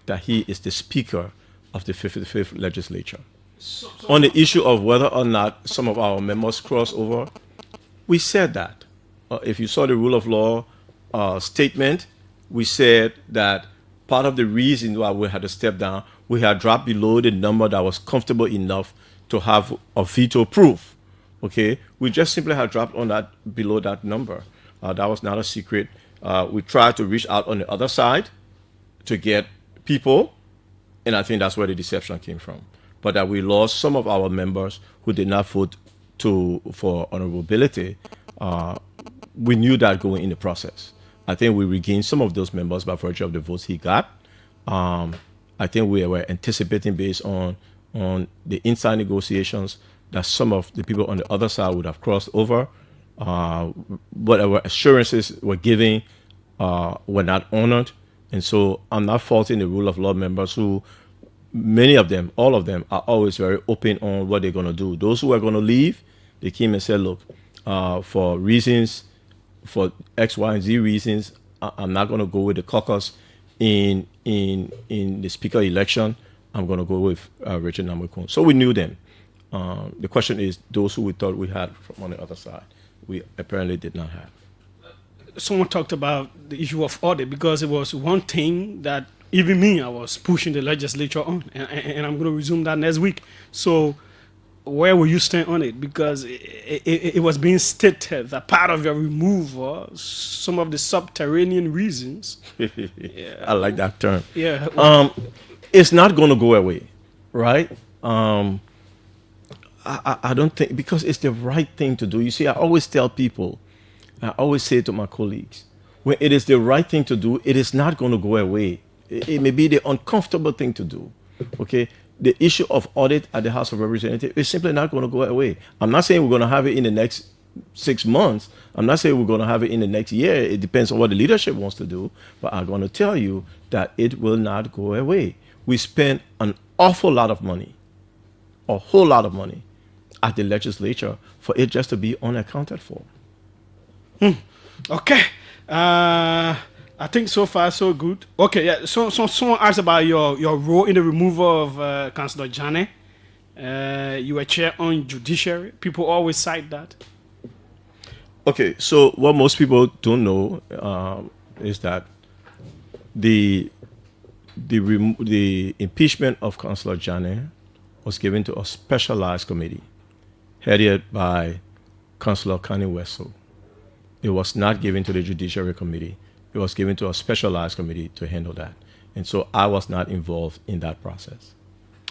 that he is the Speaker of the 55th legislature. On the issue of whether or not some of our members cross over, we said that. If you saw the rule of law statement, we said that part of the reason why we had to step down, we had dropped below the number that was comfortable enough to have a veto proof. Okay, we just simply had dropped on that below that number. That was not a secret. We tried to reach out on the other side to get people And I think that's where the deception came from. But that we lost some of our members who did not vote for honorability, we knew that going in the process. I think we regained some of those members by virtue of the votes he got. I think we were anticipating based on the inside negotiations that some of the people on the other side would have crossed over. Whatever assurances were giving were not honored. And so I'm not faulting the rule of law members who, many of them, all of them, are always very open on what they're going to do. Those who are going to leave, they came and said, look, for reasons, for X, Y, and Z reasons, I'm not going to go with the caucus in the speaker election. I'm going to go with Richard Namakun. So we knew them. The question is, those who we thought we had from on the other side, we apparently did not have. Someone talked about the issue of audit, because it was one thing that even me, I was pushing the legislature on, and I'm going to resume that next week. So where will you stand on it? Because it was being stated that part of your removal, some of the subterranean reasons. Yeah. I like that term. Yeah. It's not going to go away, right? I don't think, because it's the right thing to do. You see, I always tell people, I always say to my colleagues, when it is the right thing to do, it is not going to go away. It may be the uncomfortable thing to do, okay? The issue of audit at the House of Representatives is simply not going to go away. I'm not saying we're going to have it in the next 6 months. I'm not saying we're going to have it in the next year. It depends on what the leadership wants to do. But I'm going to tell you that it will not go away. We spend an awful lot of money, a whole lot of money, at the legislature for it just to be unaccounted for. Okay. I think so far so good. Okay, yeah. So someone asked about your role in the removal of Councillor Jeh. You were chair on judiciary. People always cite that. Okay, so what most people don't know is that the impeachment of Councillor Jeh was given to a specialized committee headed by Councillor Kanye Wessel. It was not given to the Judiciary Committee. It was given to a specialized committee to handle that. And so I was not involved in that process.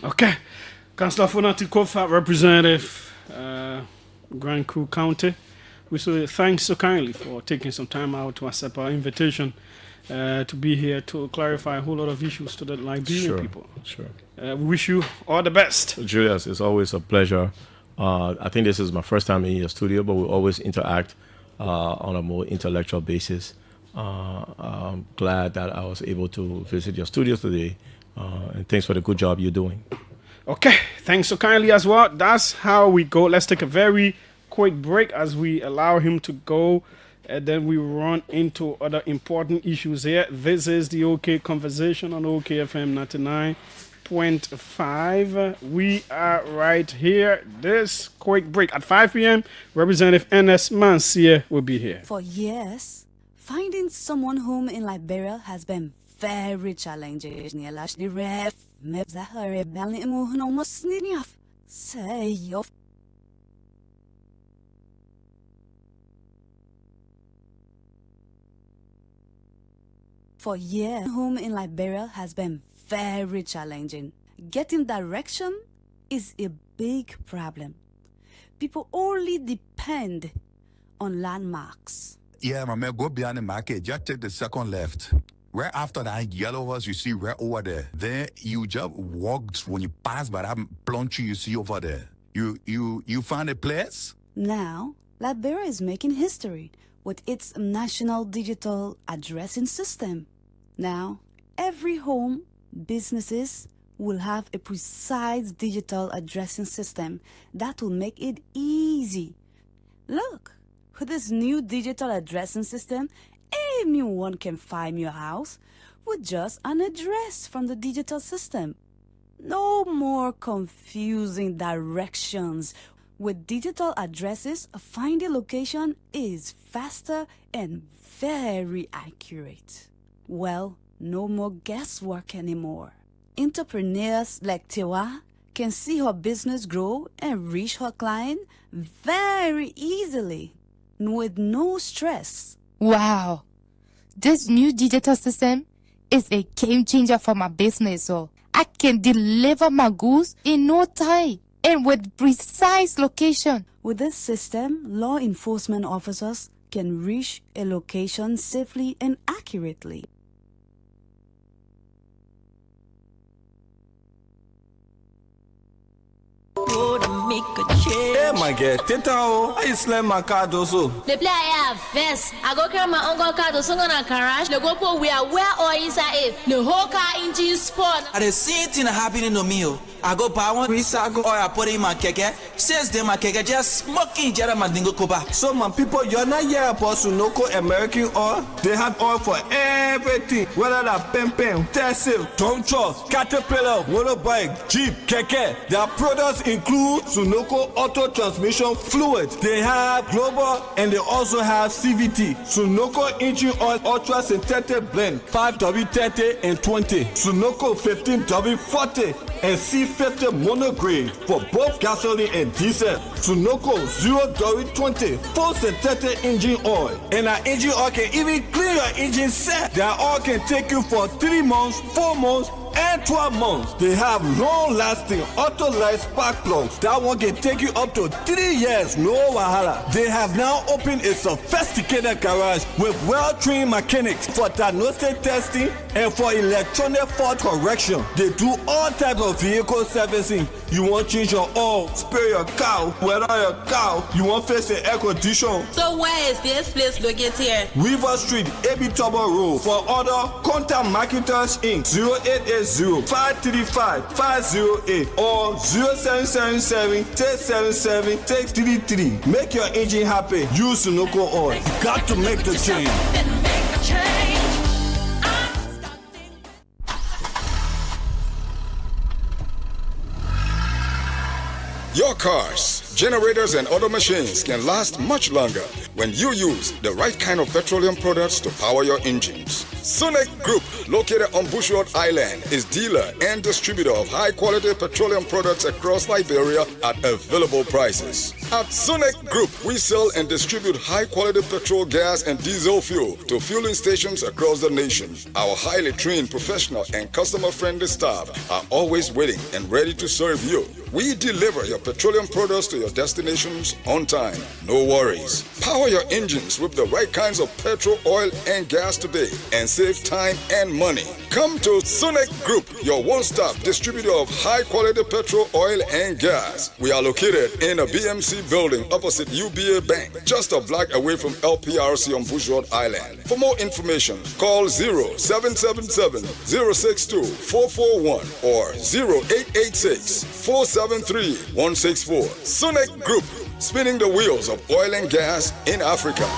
Okay. Councillor Fonati Kofa, Representative Grand Coup County. We say thanks so kindly for taking some time out to accept our invitation to be here to clarify a whole lot of issues to the Liberian people. Sure. We wish you all the best. Julius, it's always a pleasure. I think this is my first time in your studio, but we always interact on a more intellectual basis. I'm glad that I was able to visit your studio today, and thanks for the good job you're doing. Okay, thanks so kindly as well. That's how we go. Let's take a very quick break as we allow him to go, and then we run into other important issues here. This is the OK Conversation on OKFM 99.5. We are right here. This quick break at 5 p.m. Representative Ernest Mansier will be here. For years, finding someone home in Liberia has been very challenging. For years, home in Liberia has been very challenging. Getting direction is a big problem. People only depend on landmarks. Yeah, my man, go beyond the market. Just take the second left. Right after that yellow house, you see right over there. Then you just walk when you pass by that plunge you see over there. You find a place? Now, Liberia is making history with its national digital addressing system. Now, every home, businesses will have a precise digital addressing system that will make it easy. Look, with this new digital addressing system, anyone can find your house with just an address from the digital system. No more confusing directions. With digital addresses, finding location is faster and very accurate. Well, no more guesswork anymore. Entrepreneurs like Tewa can see her business grow and reach her client very easily with no stress. Wow, this new digital system is a game changer for my business. So I can deliver my goods in no time and with precise location. With this system, law enforcement officers can reach a location safely and accurately. Hey, my girl, Teta, I slam my card also. The player I have first. I go carry my uncle car to Songo and Karash. The GoPro we are where or inside it. The whole car engine spot. And the same thing happening to me. I go buy one recycle or I put it in my keke. Since then my keke just smoking Jera Mandingo Koba. So my people, you're not here for Sunoco American oil. They have oil for everything. Whether that pen, Tesla, Tom Truck, Caterpillar, motorbike, Jeep, keke. Their products include Sunoco Auto Transmission Fluid. They have Global and they also have CVT. Sunoco Engine Oil Ultra Synthetic Blend 5W30 and 20. Sunoco 15W40 and C50 monograde for both gasoline and diesel. Sunoco 0W20 full synthetic engine oil. And our engine oil can even clean your engine set. Their oil can take you for 3 months, 4 months, and 12 months. They have long-lasting auto-light spark plugs. That one can take you up to 3 years, no wahala. They have now opened a sophisticated garage with well-trained mechanics for diagnostic testing and for electronic fault correction. They do all types of vehicle servicing. You want to change your oil, spare your car, weather your car, you want to fix the air condition. So where is this place located? River Street, AB Tubber Road. For order, contact Marketers Inc. 0880-535-508 or 0777-677-633. Make your engine happy. Use Sunoco oil. You got to make the change. Your cars, generators, and other machines can last much longer when you use the right kind of petroleum products to power your engines. Sunek Group, located on Bushwood Island, is dealer and distributor of high-quality petroleum products across Liberia at available prices. At Sunek Group, we sell and distribute high-quality petrol, gas, and diesel fuel to fueling stations across the nation. Our highly trained, professional, and customer-friendly staff are always waiting and ready to serve you. We deliver your petroleum products to your destinations on time. No worries. Power your engines with the right kinds of petrol, oil, and gas today and save time and money. Come to Sunek Group, your one-stop distributor of high-quality petrol, oil, and gas. We are located in a BMC building opposite UBA Bank, just a block away from LPRC on Bushwood Island. For more information, call 0777-062-441 or 0886-473-164. Sunek Group, spinning the wheels of oil and gas in Africa.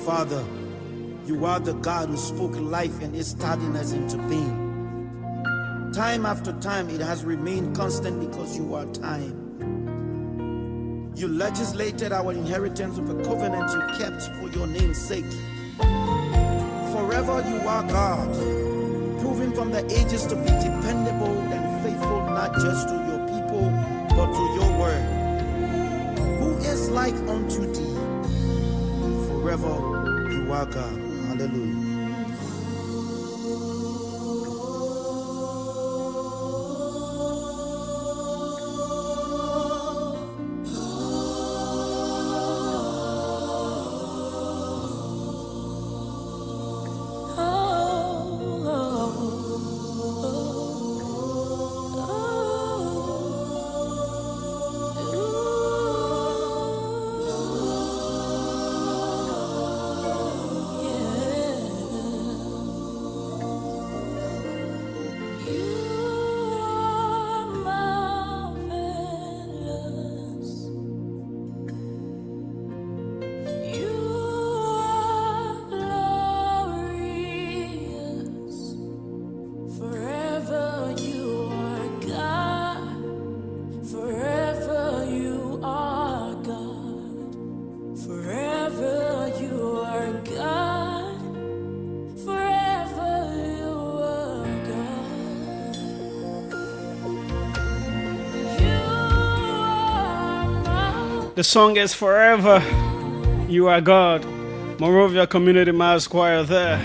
Father, you are the God who spoke life and its tardiness into being. Time after time, it has remained constant because you are time. You legislated our inheritance with a covenant you kept for your name's sake. Forever you are God, proven from the ages to be dependable and faithful not just to your people, but to your word. Who is like unto thee? Forever you are God. Hallelujah. The song is Forever You Are God. Morovia Community Mass Choir there.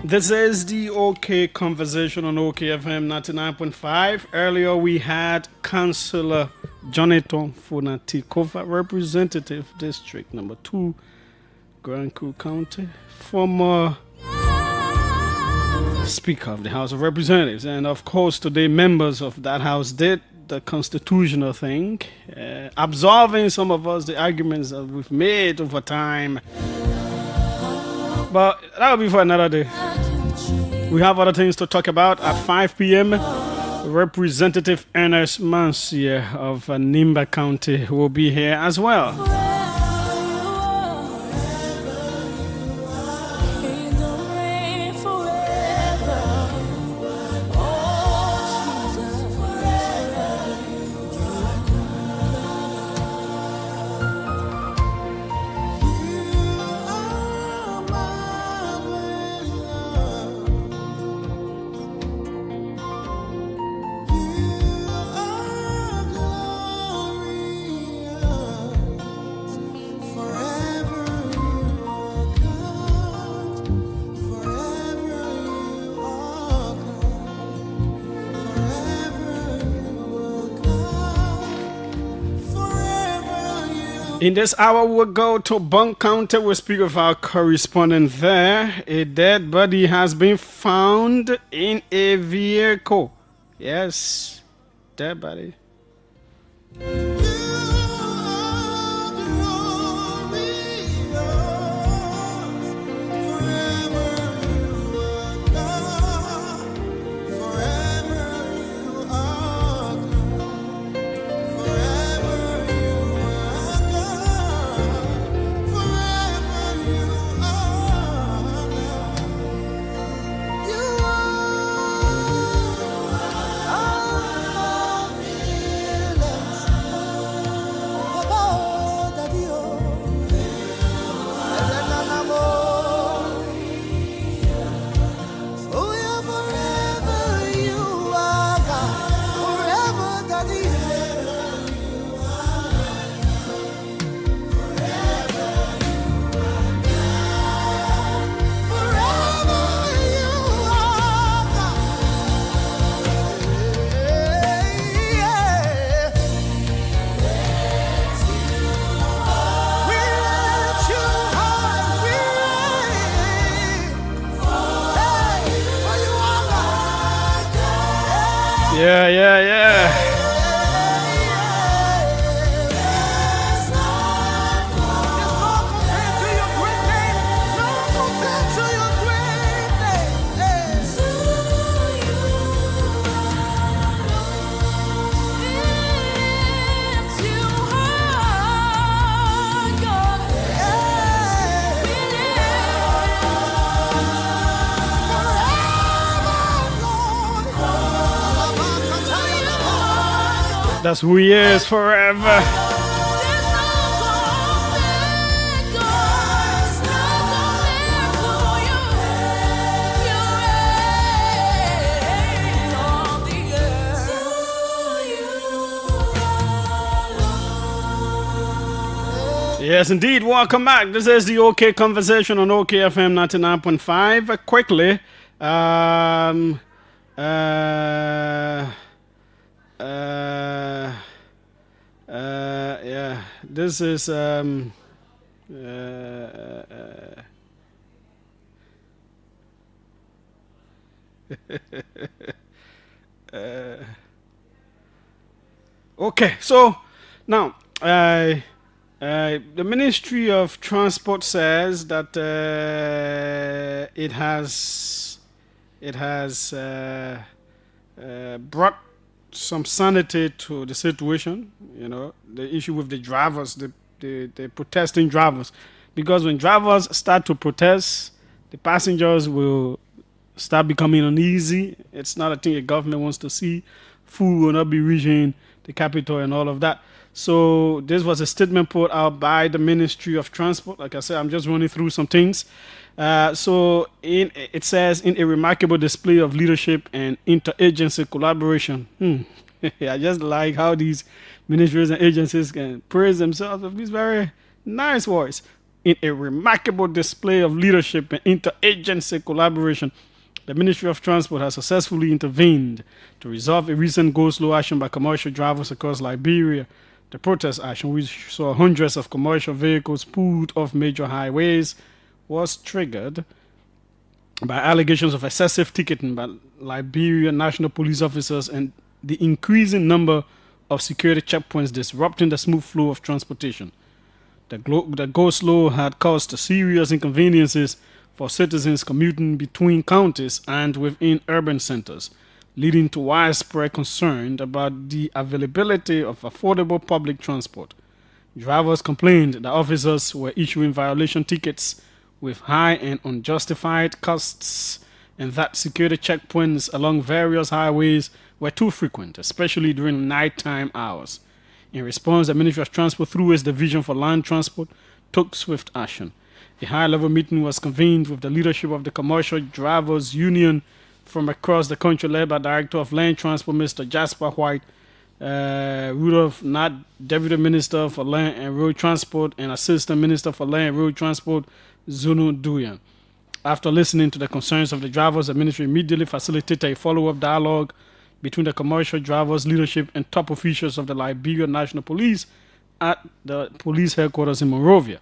This is the OK Conversation on OKFM 99.5. Earlier we had Councillor Jonathan Funatikova, Representative District number 2, Grand Coup County, former Speaker of the House of Representatives. And of course today members of that house did the constitutional thing, absolving some of us the arguments that we've made over time. But that'll be for another day. We have other things to talk about at 5 p.m. Representative Ernest Mansia of Nimba County will be here as well. In this hour, we'll go to Bunk County. We'll speak of our correspondent there. A dead body has been found in a vehicle. Yes, dead body. Yeah. That's who he is forever. Yes, indeed. Welcome back. This is the OK Conversation on OKFM 99.5. Quickly, yeah, this is okay, so now the Ministry of Transport says that it has brought some sanity to the situation. You know, the issue with the drivers, the protesting drivers, because when drivers start to protest, the passengers will start becoming uneasy. It's not a thing the government wants to see. Food will not be reaching the capital and all of that. So this was a statement put out by the Ministry of Transport. Like I said, I'm just running through some things. So it says, in a remarkable display of leadership and interagency collaboration. I just like how these Ministries and agencies can praise themselves with these very nice words. In a remarkable display of leadership and interagency collaboration, the Ministry of Transport has successfully intervened to resolve a recent go-slow action by commercial drivers across Liberia. The protest action, which saw hundreds of commercial vehicles pulled off major highways, was triggered by allegations of excessive ticketing by Liberian National Police officers and the increasing number of security checkpoints disrupting the smooth flow of transportation. The go-slow had caused serious inconveniences for citizens commuting between counties and within urban centers, leading to widespread concern about the availability of affordable public transport. Drivers complained that officers were issuing violation tickets with high and unjustified costs, and that security checkpoints along various highways were too frequent, especially during nighttime hours. In response, the Ministry of Transport, through its Division for Land Transport, took swift action. A high-level meeting was convened with the leadership of the Commercial Drivers Union from across the country, led by Director of Land Transport, Mr. Jasper White, Rudolph Nat, Deputy Minister for Land and Road Transport, and Assistant Minister for Land and Road Transport, Zunu Duyan. After listening to the concerns of the drivers, the ministry immediately facilitated a follow-up dialogue between the commercial drivers' leadership and top officials of the Liberian National Police at the police headquarters in Monrovia.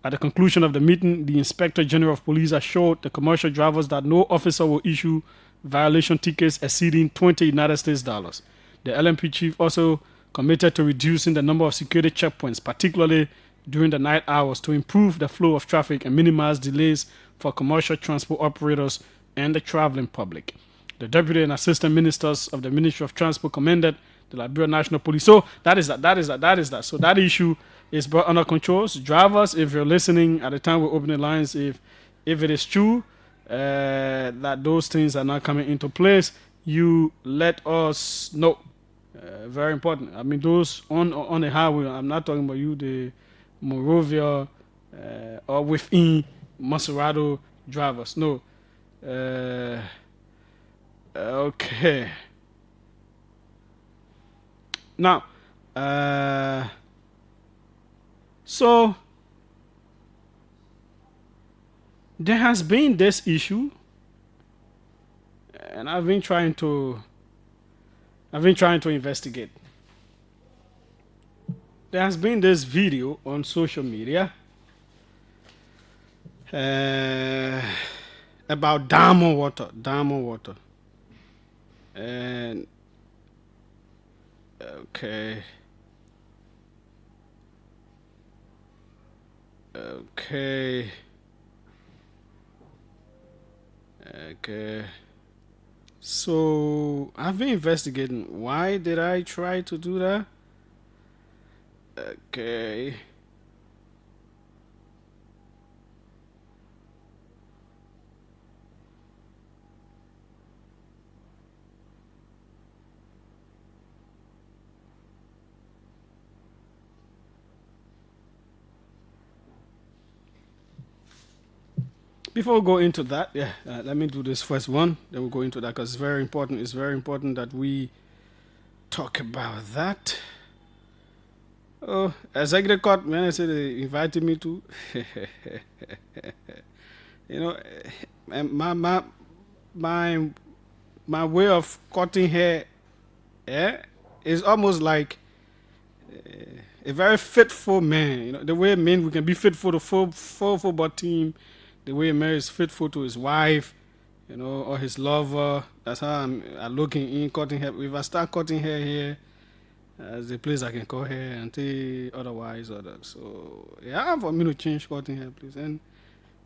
At the conclusion of the meeting, the Inspector General of Police assured the commercial drivers that no officer will issue violation tickets exceeding $20 United States. The LMP chief also committed to reducing the number of security checkpoints, particularly during the night hours, to improve the flow of traffic and minimize delays for commercial transport operators and the traveling public. The deputy and assistant ministers of the Ministry of Transport commended the Liberian National Police. So that is that. So that issue is brought under control. So drivers, if you're listening at the time we open the lines, if it is true that those things are not coming into place, you let us know. Very important. I mean, those on the highway, I'm not talking about you, the Morovia or within Maserado drivers. No. Okay. Now, so there has been this issue, and I've been trying to investigate. There has been this video on social media about diamond water. And okay. So I've been investigating. Why did I try to do that? Okay. Before we go into that, let me do this first one. Then we'll go into that because it's very important. It's very important that we talk about that. Oh, executive court, man, I said they invited me to. You know, my way of cutting hair, is almost like a very faithful man. You know, the way men we can be faithful to full football team. The way a man is faithful to his wife, you know, or his lover. That's how I'm looking in cutting hair. If I start cutting hair here, there's a place I can cut hair until otherwise. So, yeah, for me to change cutting hair, please. And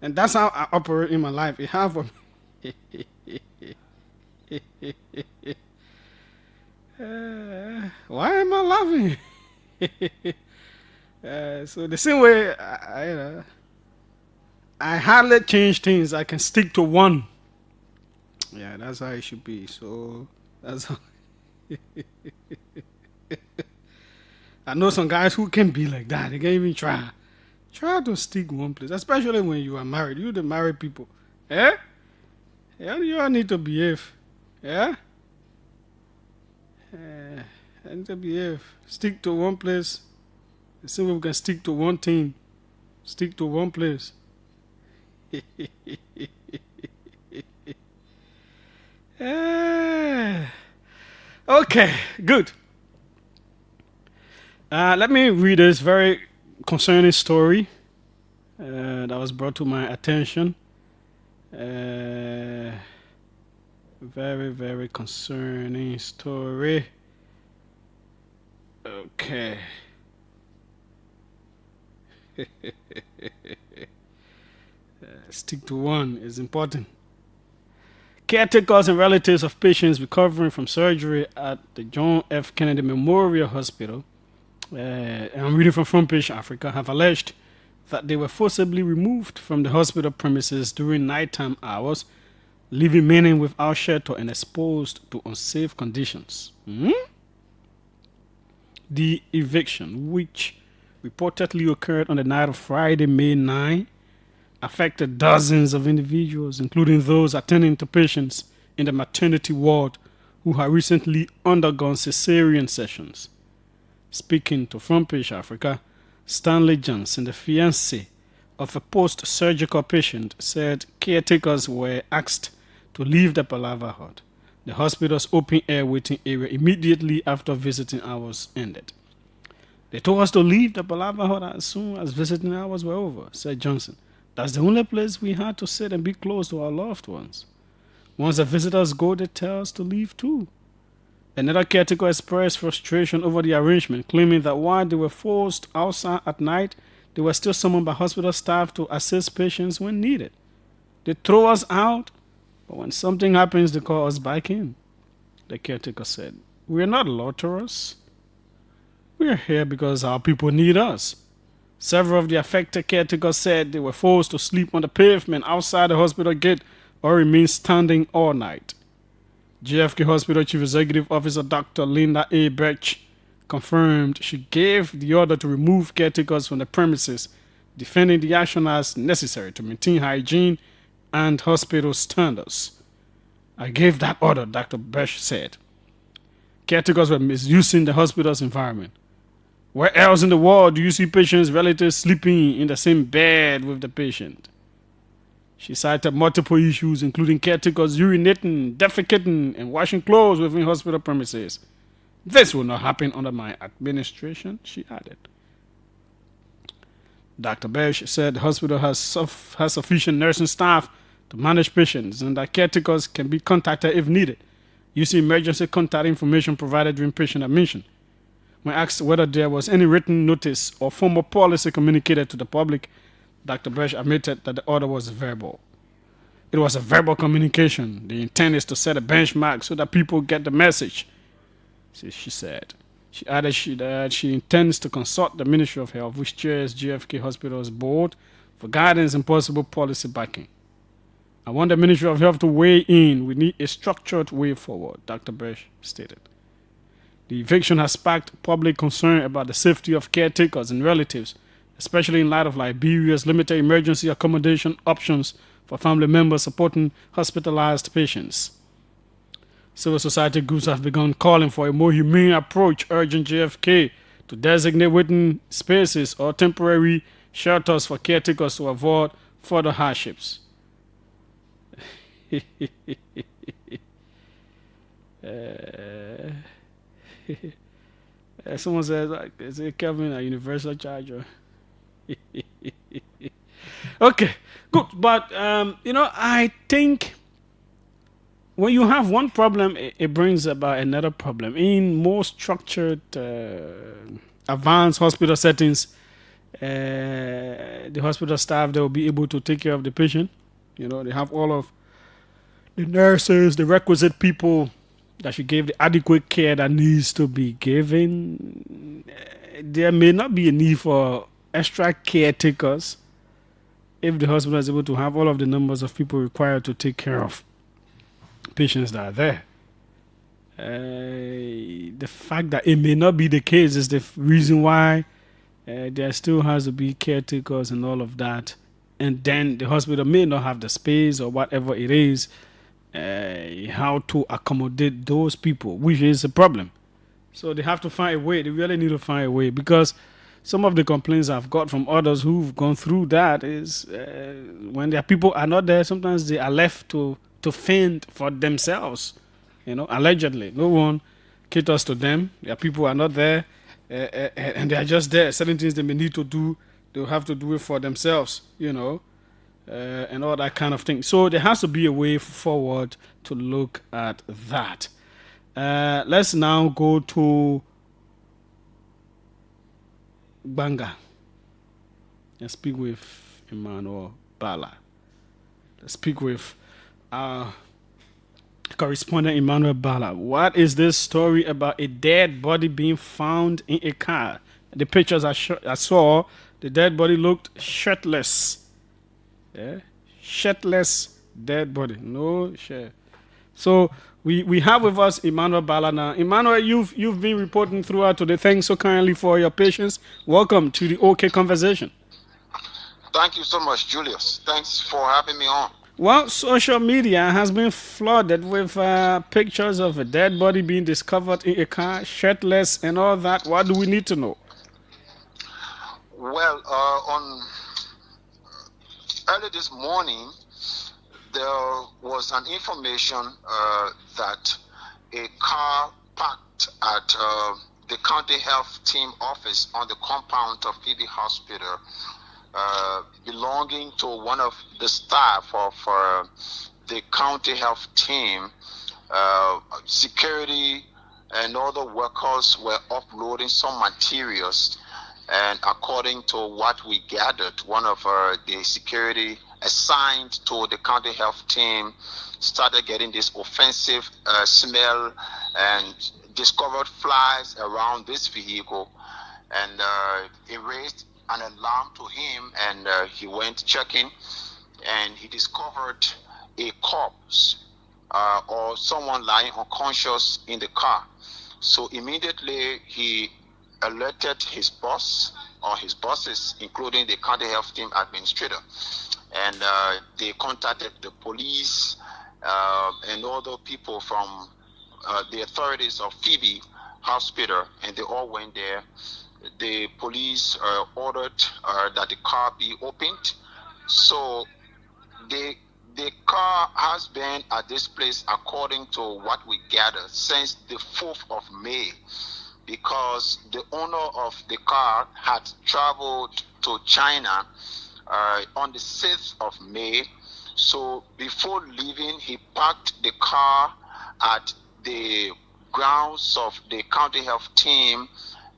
that's how I operate in my life. It have for me. Why am I laughing? So the same way, I hardly change things. I can stick to one. Yeah, that's how it should be. So that's how. I know some guys who can be like that. They can't even try. Try to stick one place, especially when you are married. You the married people, Yeah, you all need to behave. Yeah. And to behave. Stick to one place. The same way we can stick to one team. Stick to one place. Okay, good. Let me read this very concerning story that was brought to my attention. Very, very concerning story. Okay. Stick to one is important. Caretakers and relatives of patients recovering from surgery at the John F. Kennedy Memorial Hospital, and I'm reading from Front Page Africa, have alleged that they were forcibly removed from the hospital premises during nighttime hours, leaving many without shelter and exposed to unsafe conditions. The eviction, which reportedly occurred on the night of Friday, May 9, affected dozens of individuals, including those attending to patients in the maternity ward who had recently undergone cesarean sections. Speaking to Front Page Africa, Stanley Johnson, the fiancé of a post-surgical patient, said caretakers were asked to leave the Palava Hut, the hospital's open-air waiting area, immediately after visiting hours ended. They told us to leave the Palava Hut as soon as visiting hours were over, said Johnson. That's the only place we had to sit and be close to our loved ones. Once the visitors go, they tell us to leave too. Another caretaker expressed frustration over the arrangement, claiming that while they were forced outside at night, they were still summoned by hospital staff to assist patients when needed. They throw us out, but when something happens, they call us back in. The caretaker said, "We're not loiterers. We're here because our people need us." Several of the affected caretakers said they were forced to sleep on the pavement outside the hospital gate or remain standing all night. JFK Hospital Chief Executive Officer Dr. Linda A. Birch confirmed she gave the order to remove caretakers from the premises, defending the action as necessary to maintain hygiene and hospital standards. "I gave that order," Dr. Birch said. Caretakers were misusing the hospital's environment. Where else in the world do you see patients' relatives sleeping in the same bed with the patient? She cited multiple issues, including caretakers urinating, defecating, and washing clothes within hospital premises. "This will not happen under my administration," she added. Dr. Birch said the hospital has sufficient nursing staff to manage patients and that caretakers can be contacted if needed, using emergency contact information provided during patient admission. When asked whether there was any written notice or formal policy communicated to the public, Dr. Birch admitted that the order was verbal. "It was a verbal communication. The intent is to set a benchmark so that people get the message," she said. She added that she intends to consult the Ministry of Health, which chairs JFK Hospital's board, for guidance and possible policy backing. "I want the Ministry of Health to weigh in. We need a structured way forward," Dr. Birch stated. The eviction has sparked public concern about the safety of caretakers and relatives, especially in light of Liberia's limited emergency accommodation options for family members supporting hospitalized patients. Civil society groups have begun calling for a more humane approach, urging JFK to designate waiting spaces or temporary shelters for caretakers to avoid further hardships. Someone says, "Is it Kevin a universal charger?" Okay, good. But, I think when you have one problem, it brings about another problem. In more structured, advanced hospital settings, the hospital staff, they will be able to take care of the patient. They have all of the nurses, the requisite people that should give the adequate care that needs to be given. There may not be a need for extra caretakers if the hospital is able to have all of the numbers of people required to take care of patients that are there. The fact that it may not be the case is the reason why there still has to be caretakers and all of that. And then the hospital may not have the space or whatever it is, how to accommodate those people, which is a problem. So they have to find a way. They really need to find a way, because some of the complaints I've got from others who've gone through that is when their people are not there, sometimes they are left to fend for themselves. Allegedly. No one caters to them. Their people are not there, and they are just there. Certain things they may need to do, they'll have to do it for themselves, and all that kind of thing. So there has to be a way forward to look at that. Let's now go to Banga and speak with Emmanuel Bala. Let's speak with our correspondent Emmanuel Bala. What is this story about a dead body being found in a car? The pictures I saw, the dead body looked shirtless. Yeah? Shirtless dead body. No shirt. So we have with us Emmanuel Bala now. Emmanuel, you've been reporting throughout today. Thanks so kindly for your patience. Welcome to the OK Conversation. Thank you so much, Julius. Thanks for having me on. Well, social media has been flooded with pictures of a dead body being discovered in a car, shirtless and all that. What do we need to know? Well, on early this morning, there was an information that a car parked at the county health team office on the compound of PB Hospital, belonging to one of the staff of the county health team. Security and other workers were uploading some materials, and according to what we gathered, one of the security assigned to the county health team started getting this offensive smell and discovered flies around this vehicle, and it raised an alarm to him, and he went checking, and he discovered a corpse or someone lying unconscious in the car. So immediately he alerted his boss or his bosses, including the county health team administrator, and they contacted the police and other people from the authorities of Phoebe Hospital, and they all went there. The police ordered that the car be opened. So the car has been at this place, according to what we gathered, since the 4th of May, because the owner of the car had traveled to China on the 6th of May. So before leaving, he parked the car at the grounds of the county health team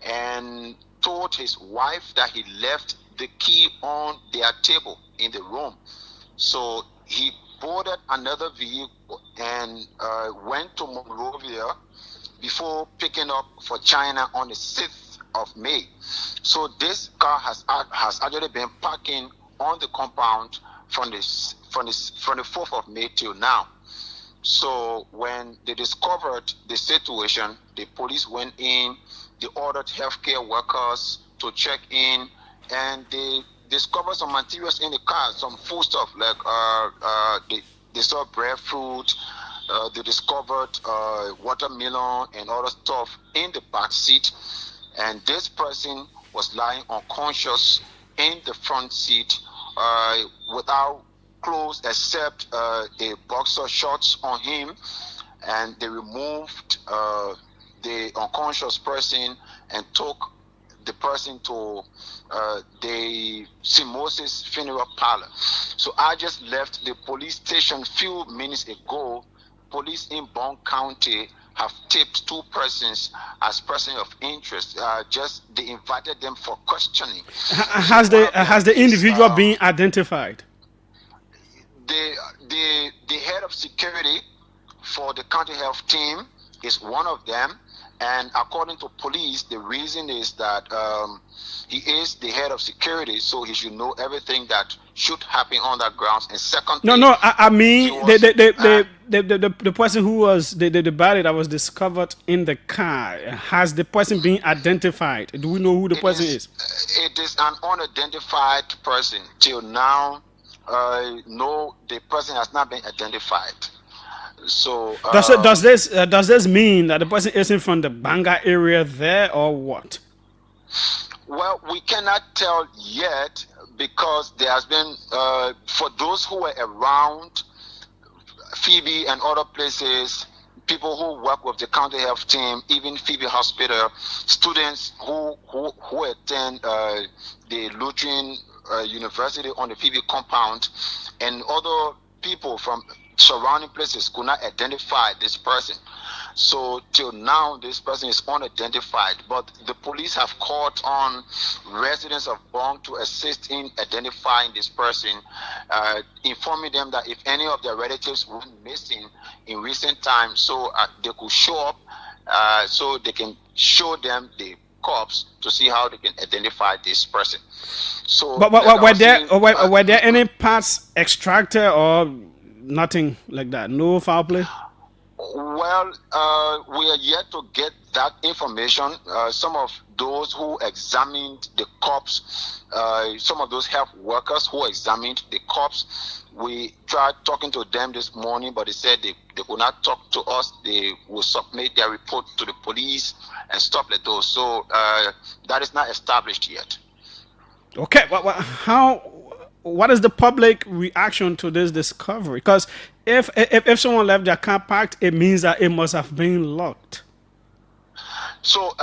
and told his wife that he left the key on their table in the room. So he boarded another vehicle and went to Monrovia before picking up for China on the 6th of May. So this car has actually been parking on the compound from the 4th of May till now. So when they discovered the situation, the police went in, they ordered healthcare workers to check in, and they discovered some materials in the car, some food stuff, like they saw breadfruit, they discovered watermelon and other stuff in the back seat, and this person was lying unconscious in the front seat without clothes except a boxer shorts on him, and they removed the unconscious person and took the person to the Simosis funeral parlor. So I just left the police station a few minutes ago. Police in Bond County have tipped 2 persons as persons of interest. They invited them for questioning. Has the individual been identified? The head of security for the county health team is one of them, and according to police, the reason is that he is the head of security, so he should know everything that should happen on that grounds. And secondly, I mean the person who was the body that was discovered in the car. Has the person been identified? Do we know who the person is? It is an unidentified person till now. No, the person has not been identified. So does this mean that the person isn't from the Banga area there, or what? well, we cannot tell yet because there has been for those who were around Phoebe and other places, people who work with the county health team, even Phoebe Hospital, students who attend the Lutheran University on the Phoebe compound, and other people from surrounding places could not identify this person. So till now, this person is unidentified, but the police have called on residents of Bong to assist in identifying this person, informing them that if any of their relatives went missing in recent times, so they could show up, so they can show them the corpse to see how they can identify this person. So, but were there any parts extracted or nothing like that? No foul play? Well, we are yet to get that information. Some of those who examined the corpse, some of those health workers who examined the corpse, we tried talking to them this morning, but they said they could not talk to us. They will submit their report to the police and stuff like those. So that is not established yet. Okay, what is the public reaction to this discovery? Because if someone left their car parked, it means that it must have been locked. So,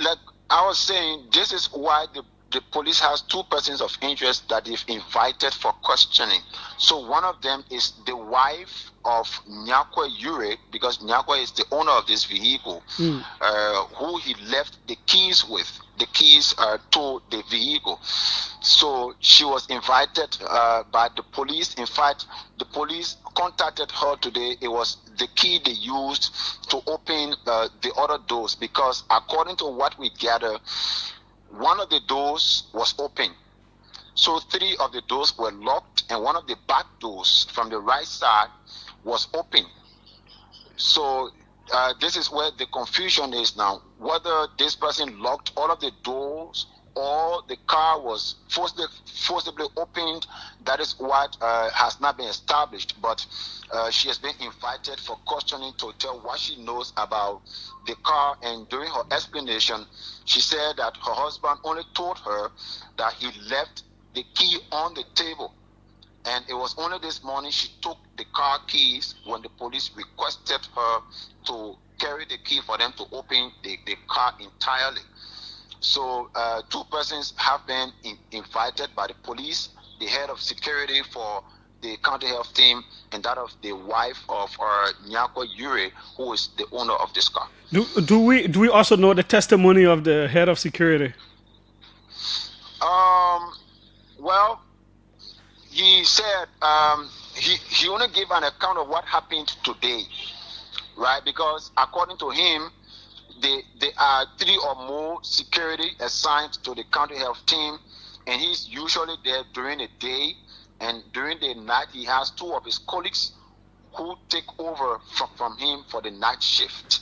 like I was saying, this is why the police has two persons of interest that they've invited for questioning. So one of them is the wife of Nyakwe Yure, because Nyakwe is the owner of this vehicle, who he left the keys with, the keys to the vehicle. So she was invited by the police. In fact, the police contacted her today. It was the key they used to open the other doors, because according to what we gather, one of the doors was open. So 3 of the doors were locked, and one of the back doors from the right side was open. So this is where the confusion is now, whether this person locked all of the doors or the car was forcibly opened. That is what has not been established, but she has been invited for questioning to tell what she knows about the car. And during her explanation, she said that her husband only told her that he left the key on the table, and it was only this morning she took the car keys when the police requested her to carry the key for them to open the car entirely. So 2 persons have been invited by the police, the head of security for the county health team, and that of the wife of Nyakwe Yure, who is the owner of this car. Do we also know the testimony of the head of security? Well, he said he only gave an account of what happened today, right? Because according to him, there are 3 or more security assigned to the county health team, and he's usually there during the day, and during the night he has 2 of his colleagues who take over from him for the night shift.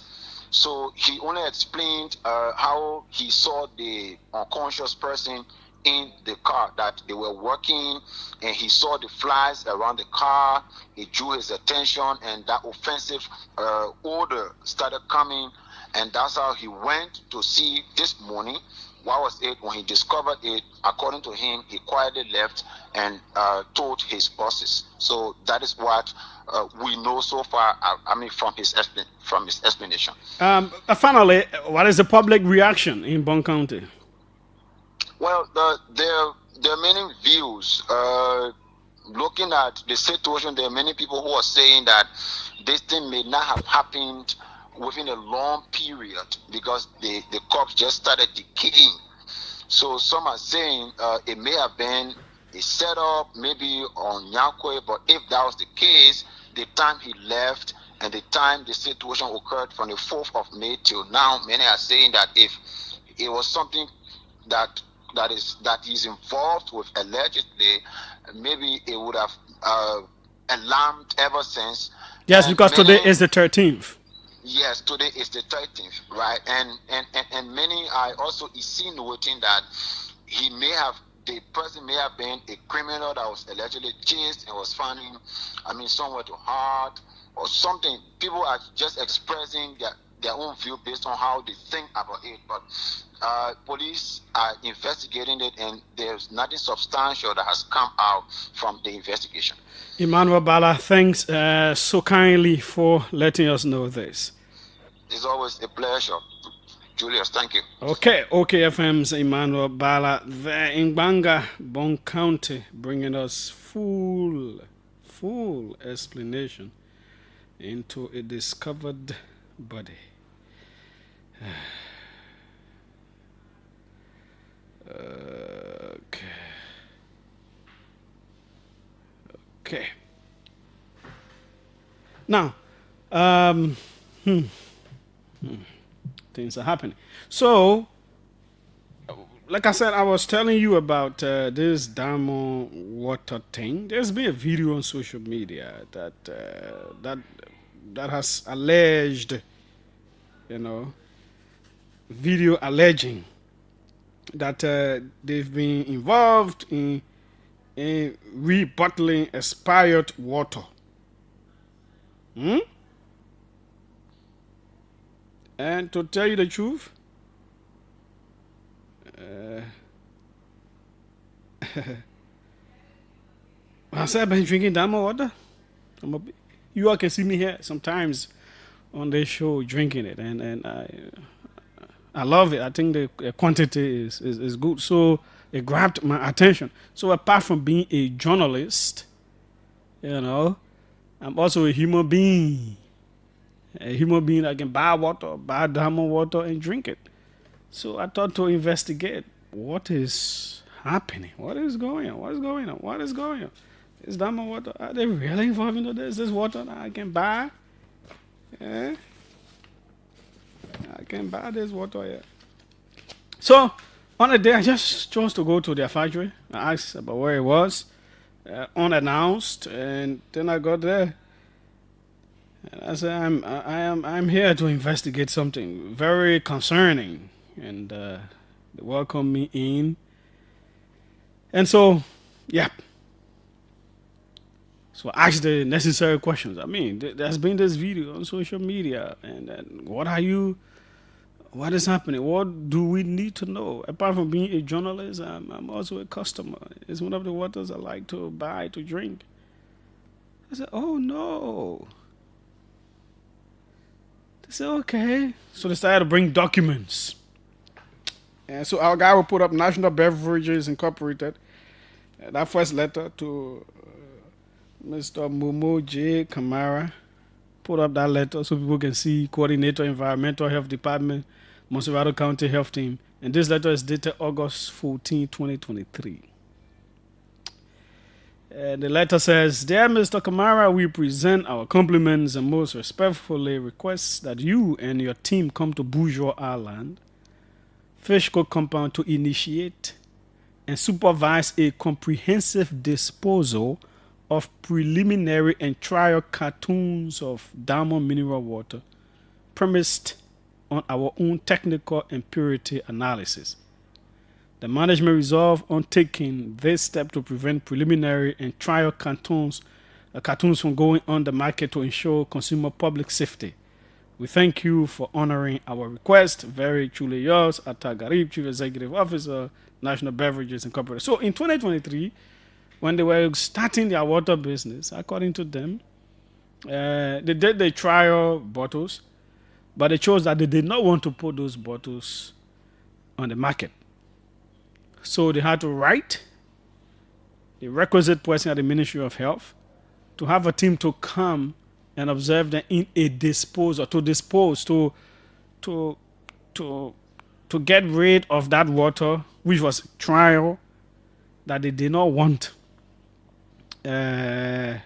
So he only explained how he saw the unconscious person in the car, that they were working, and he saw the flies around the car. It drew his attention, and that offensive odor started coming, and that's how he went to see this morning. What was it? When he discovered it, according to him, he quietly left and told his bosses. So that is what we know so far. I mean, from his explanation. Finally, what is the public reaction in Bong County? Well, there are many views. Looking at the situation, there are many people who are saying that this thing may not have happened within a long period because the corpse just started decaying. So some are saying it may have been a setup, maybe on Nyakwe, but if that was the case, the time he left and the time the situation occurred from the 4th of May till now, many are saying that if it was something that he's involved with allegedly, maybe it would have alarmed ever since. Yes, because today is the 13th. Yes, today is the 13th, right? And many are also insinuating that the person may have been a criminal that was allegedly chased and was found somewhere to hide, or something. People are just expressing their own view based on how they think about it. But police are investigating it, and there's nothing substantial that has come out from the investigation. Emmanuel Bala, thanks so kindly for letting us know this. It's always a pleasure. Julius, thank you. Okay, OKFM's Emmanuel Bala there in Banga, Bon County, bringing us full explanation into a discovered body. Okay. Now, things are happening. So, like I said, I was telling you about this diamond water thing. There's been a video on social media that has alleged, video alleging that they've been involved in rebottling expired water. And to tell you the truth, I said I've been drinking diamond water. You all can see me here sometimes on this show drinking it, and I love it. I think the quantity is good, so it grabbed my attention. So apart from being a journalist, I'm also a human being. A human being that can buy water, buy diamond water, and drink it. So I thought to investigate what is happening. What is going on? What is going on? What is going on? Is diamond water, are they really involved in this? Is this water that I can buy? Yeah. I can buy this water here. So on a day, I just chose to go to their factory. I asked about where it was, unannounced, and then I got there. And I said, I'm here to investigate something very concerning, and they welcomed me in. And so, yeah. So I asked the necessary questions. I mean, there's been this video on social media, and what is happening? What do we need to know? Apart from being a journalist, I'm also a customer. It's one of the waters I like to buy to drink. I said, oh no. They said, okay. So they started to bring documents. And so our guy will put up National Beverages Incorporated. That first letter to Mr. Julius Jeh Kamara. Put up that letter so people can see Coordinator Environmental Health Department, Monserrado County Health Team. And this letter is dated August 14, 2023. The letter says, Dear Mr. Kamara, we present our compliments and most respectfully request that you and your team come to Bourgeois Island, Fishco Compound to initiate and supervise a comprehensive disposal of preliminary and trial cartons of diamond mineral water premised on our own technical and purity analysis. The management resolved on taking this step to prevent preliminary and trial cartons from going on the market to ensure consumer public safety. We thank you for honoring our request. Very truly yours, Atta Garib, Chief Executive Officer, National Beverages Incorporated. So in 2023, when they were starting their water business, according to them, they did the trial bottles, but they chose that they did not want to put those bottles on the market. So they had to write the requisite person at the Ministry of Health to have a team to come and observe them in a disposal, to get rid of that water, which was trial, that they did not want to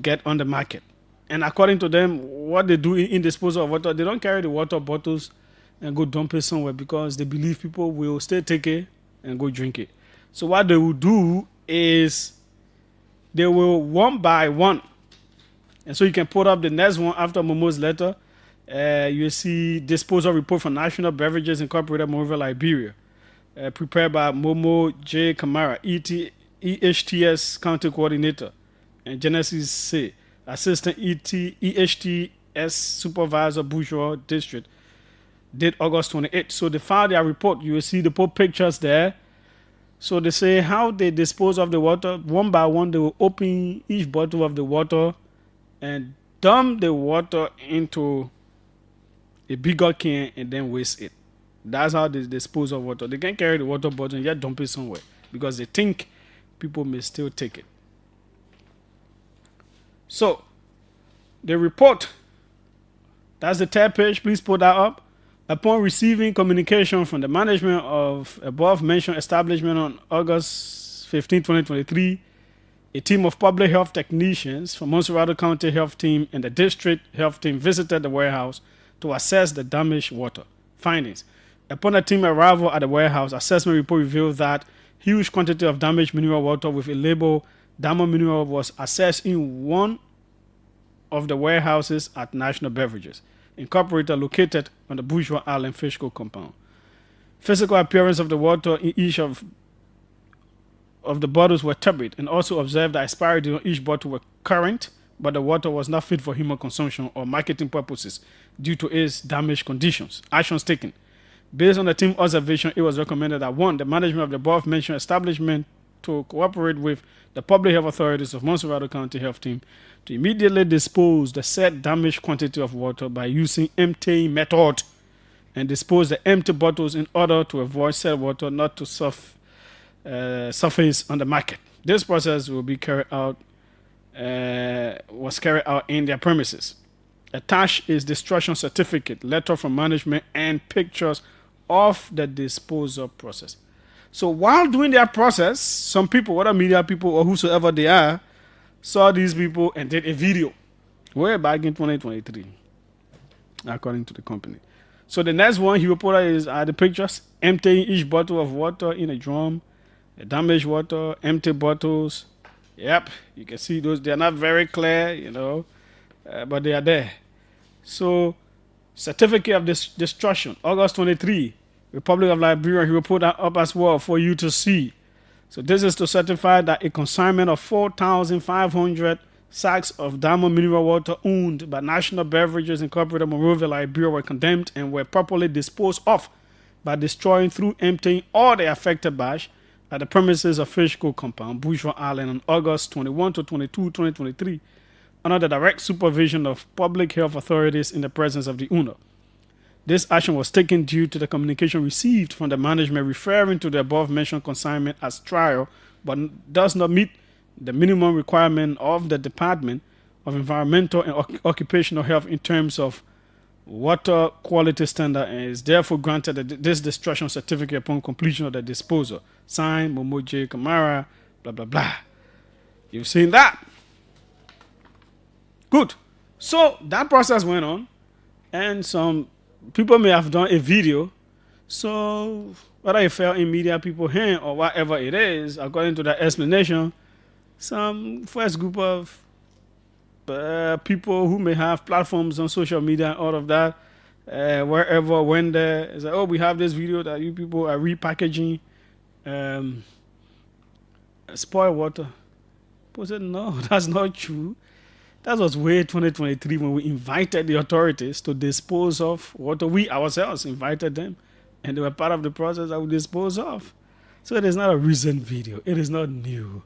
get on the market. And according to them, what they do in disposal of water, they don't carry the water bottles and go dump it somewhere because they believe people will still take it and go drink it. So what they will do is they will one by one. And so you can put up the next one after Momo's letter. You see disposal report from National Beverages Incorporated, Monrovia, Liberia. Prepared by Momo J. Kamara, EHTS County Coordinator. And Genesis say, Assistant EHTS Supervisor, Bourgeois District, did August 28th. So they filed their report. You will see the pictures there. So they say how they dispose of the water. One by one, they will open each bottle of the water and dump the water into a bigger can and then waste it. That's how they dispose of water. They can't carry the water bottle and yet dump it somewhere because they think people may still take it. So, the report, that's the third page. Please put that up. Upon receiving communication from the management of above-mentioned establishment on August 15, 2023, a team of public health technicians from Montserrat County Health Team and the District Health Team visited the warehouse to assess the damaged water. Findings. Upon the team arrival at the warehouse, assessment report revealed that huge quantity of damaged mineral water with a label Diamond Mineral was assessed in one of the warehouses at National Beverages Incorporated, located on the Bourgeois Island Fiscal Compound. Physical appearance of the water in each of the bottles were turbid, and also observed that expiry date on each bottle were current, but the water was not fit for human consumption or marketing purposes due to its damaged conditions. Actions taken. Based on the team observation, it was recommended that 1. The management of the above-mentioned establishment to cooperate with the public health authorities of Montserrat County Health Team to immediately dispose the said damaged quantity of water by using emptying method and dispose the empty bottles in order to avoid said water not to surface on the market. This process will be was carried out in their premises. Attached is destruction certificate, letter from management, and pictures of the disposal process. So while doing their process, some people, whether media people or whosoever they are, saw these people and did a video way back in 2023, according to the company. So the next one he reported is the pictures, emptying each bottle of water in a drum, the damaged water, empty bottles. Yep, you can see those. They're not very clear, but they are there. So, certificate of destruction, August 23, Republic of Liberia, he will put that up as well for you to see. So this is to certify that a consignment of 4,500 sacks of Diamond Mineral Water owned by National Beverages Incorporated, Monrovia, Liberia, were condemned and were properly disposed of by destroying through emptying all the affected batch at the premises of Fishco Compound, Bourgeois Island, on August 21 to 22, 2023, under the direct supervision of public health authorities in the presence of the owner. This action was taken due to the communication received from the management referring to the above-mentioned consignment as trial, but does not meet the minimum requirement of the Department of Environmental and Occupational Health in terms of water quality standard, and is therefore granted this destruction certificate upon completion of the disposal. Signed, Momo J. Kamara, blah, blah, blah. You've seen that. Good. So that process went on, and some people may have done a video. So whether it fell in media people hand or whatever it is, according to that explanation, some first group of people who may have platforms on social media and all of that, wherever, when there, it's like, oh, we have this video that you people are repackaging spoiled water. People said, no, that's not true. That was way 2023 when we invited the authorities to dispose of water. We ourselves invited them, and they were part of the process that we dispose of. So it is not a recent video. It is not new.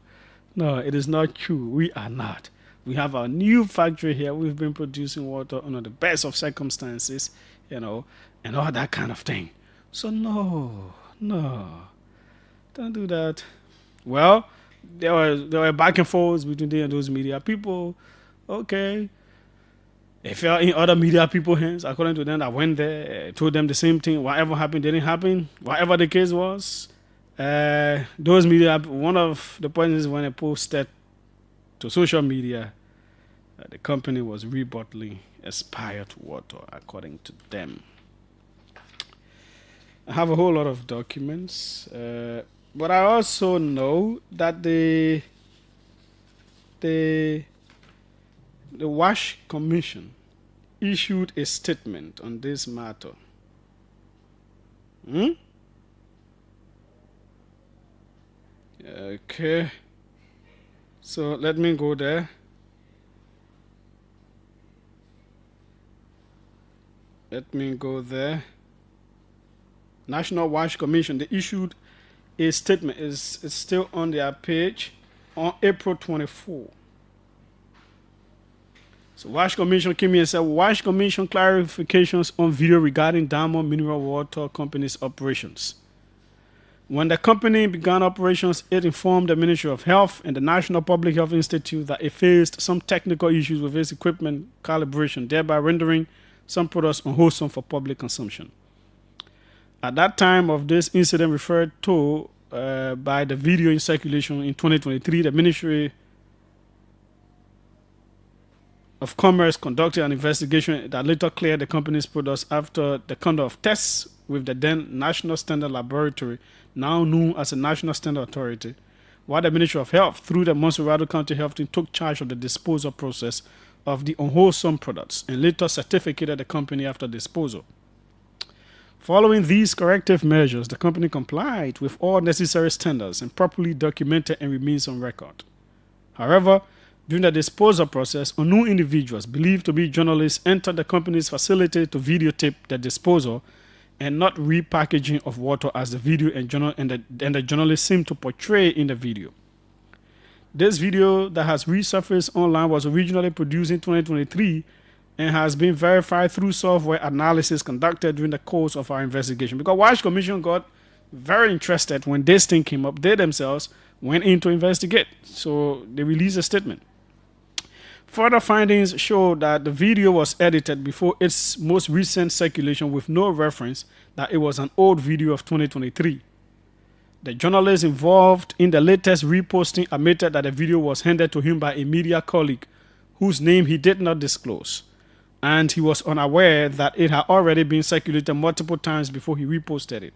No, it is not true. We are not. We have our new factory here. We've been producing water under the best of circumstances, and all that kind of thing. So no, don't do that. Well, there were back and forths between them and those media people. Okay, it fell in other media people's hands, according to them, that went there, told them the same thing. Whatever happened didn't happen. Whatever the case was, those media, one of the points is when they posted to social media, the company was rebottling expired water, according to them. I have a whole lot of documents, but I also know that the WASH Commission issued a statement on this matter. Okay. So let me go there. Let me go there. National Wash Commission, they issued a statement. It's still on their page on April 24. So Wash Commission came in and said, Wash Commission clarifications on video regarding Diamond Mineral Water Company's operations. When the company began operations, it informed the Ministry of Health and the National Public Health Institute that it faced some technical issues with its equipment calibration, thereby rendering some products unwholesome for public consumption. At that time of this incident referred to by the video in circulation in 2023, the Ministry of Commerce conducted an investigation that later cleared the company's products after the conduct of tests with the then National Standard Laboratory, now known as the National Standard Authority, while the Ministry of Health, through the Montserrado County Health Team, took charge of the disposal process of the unwholesome products and later certificated the company after disposal. Following these corrective measures, the company complied with all necessary standards and properly documented and remains on record. However, during the disposal process, unknown individuals believed to be journalists entered the company's facility to videotape the disposal and not repackaging of water as the video and the journalists seemed to portray in the video. This video that has resurfaced online was originally produced in 2023 and has been verified through software analysis conducted during the course of our investigation. Because Wash Commission got very interested when this thing came up. They themselves went in to investigate. So they released a statement. Further findings show that the video was edited before its most recent circulation with no reference that it was an old video of 2023. The journalist involved in the latest reposting admitted that the video was handed to him by a media colleague whose name he did not disclose, and he was unaware that it had already been circulated multiple times before he reposted it.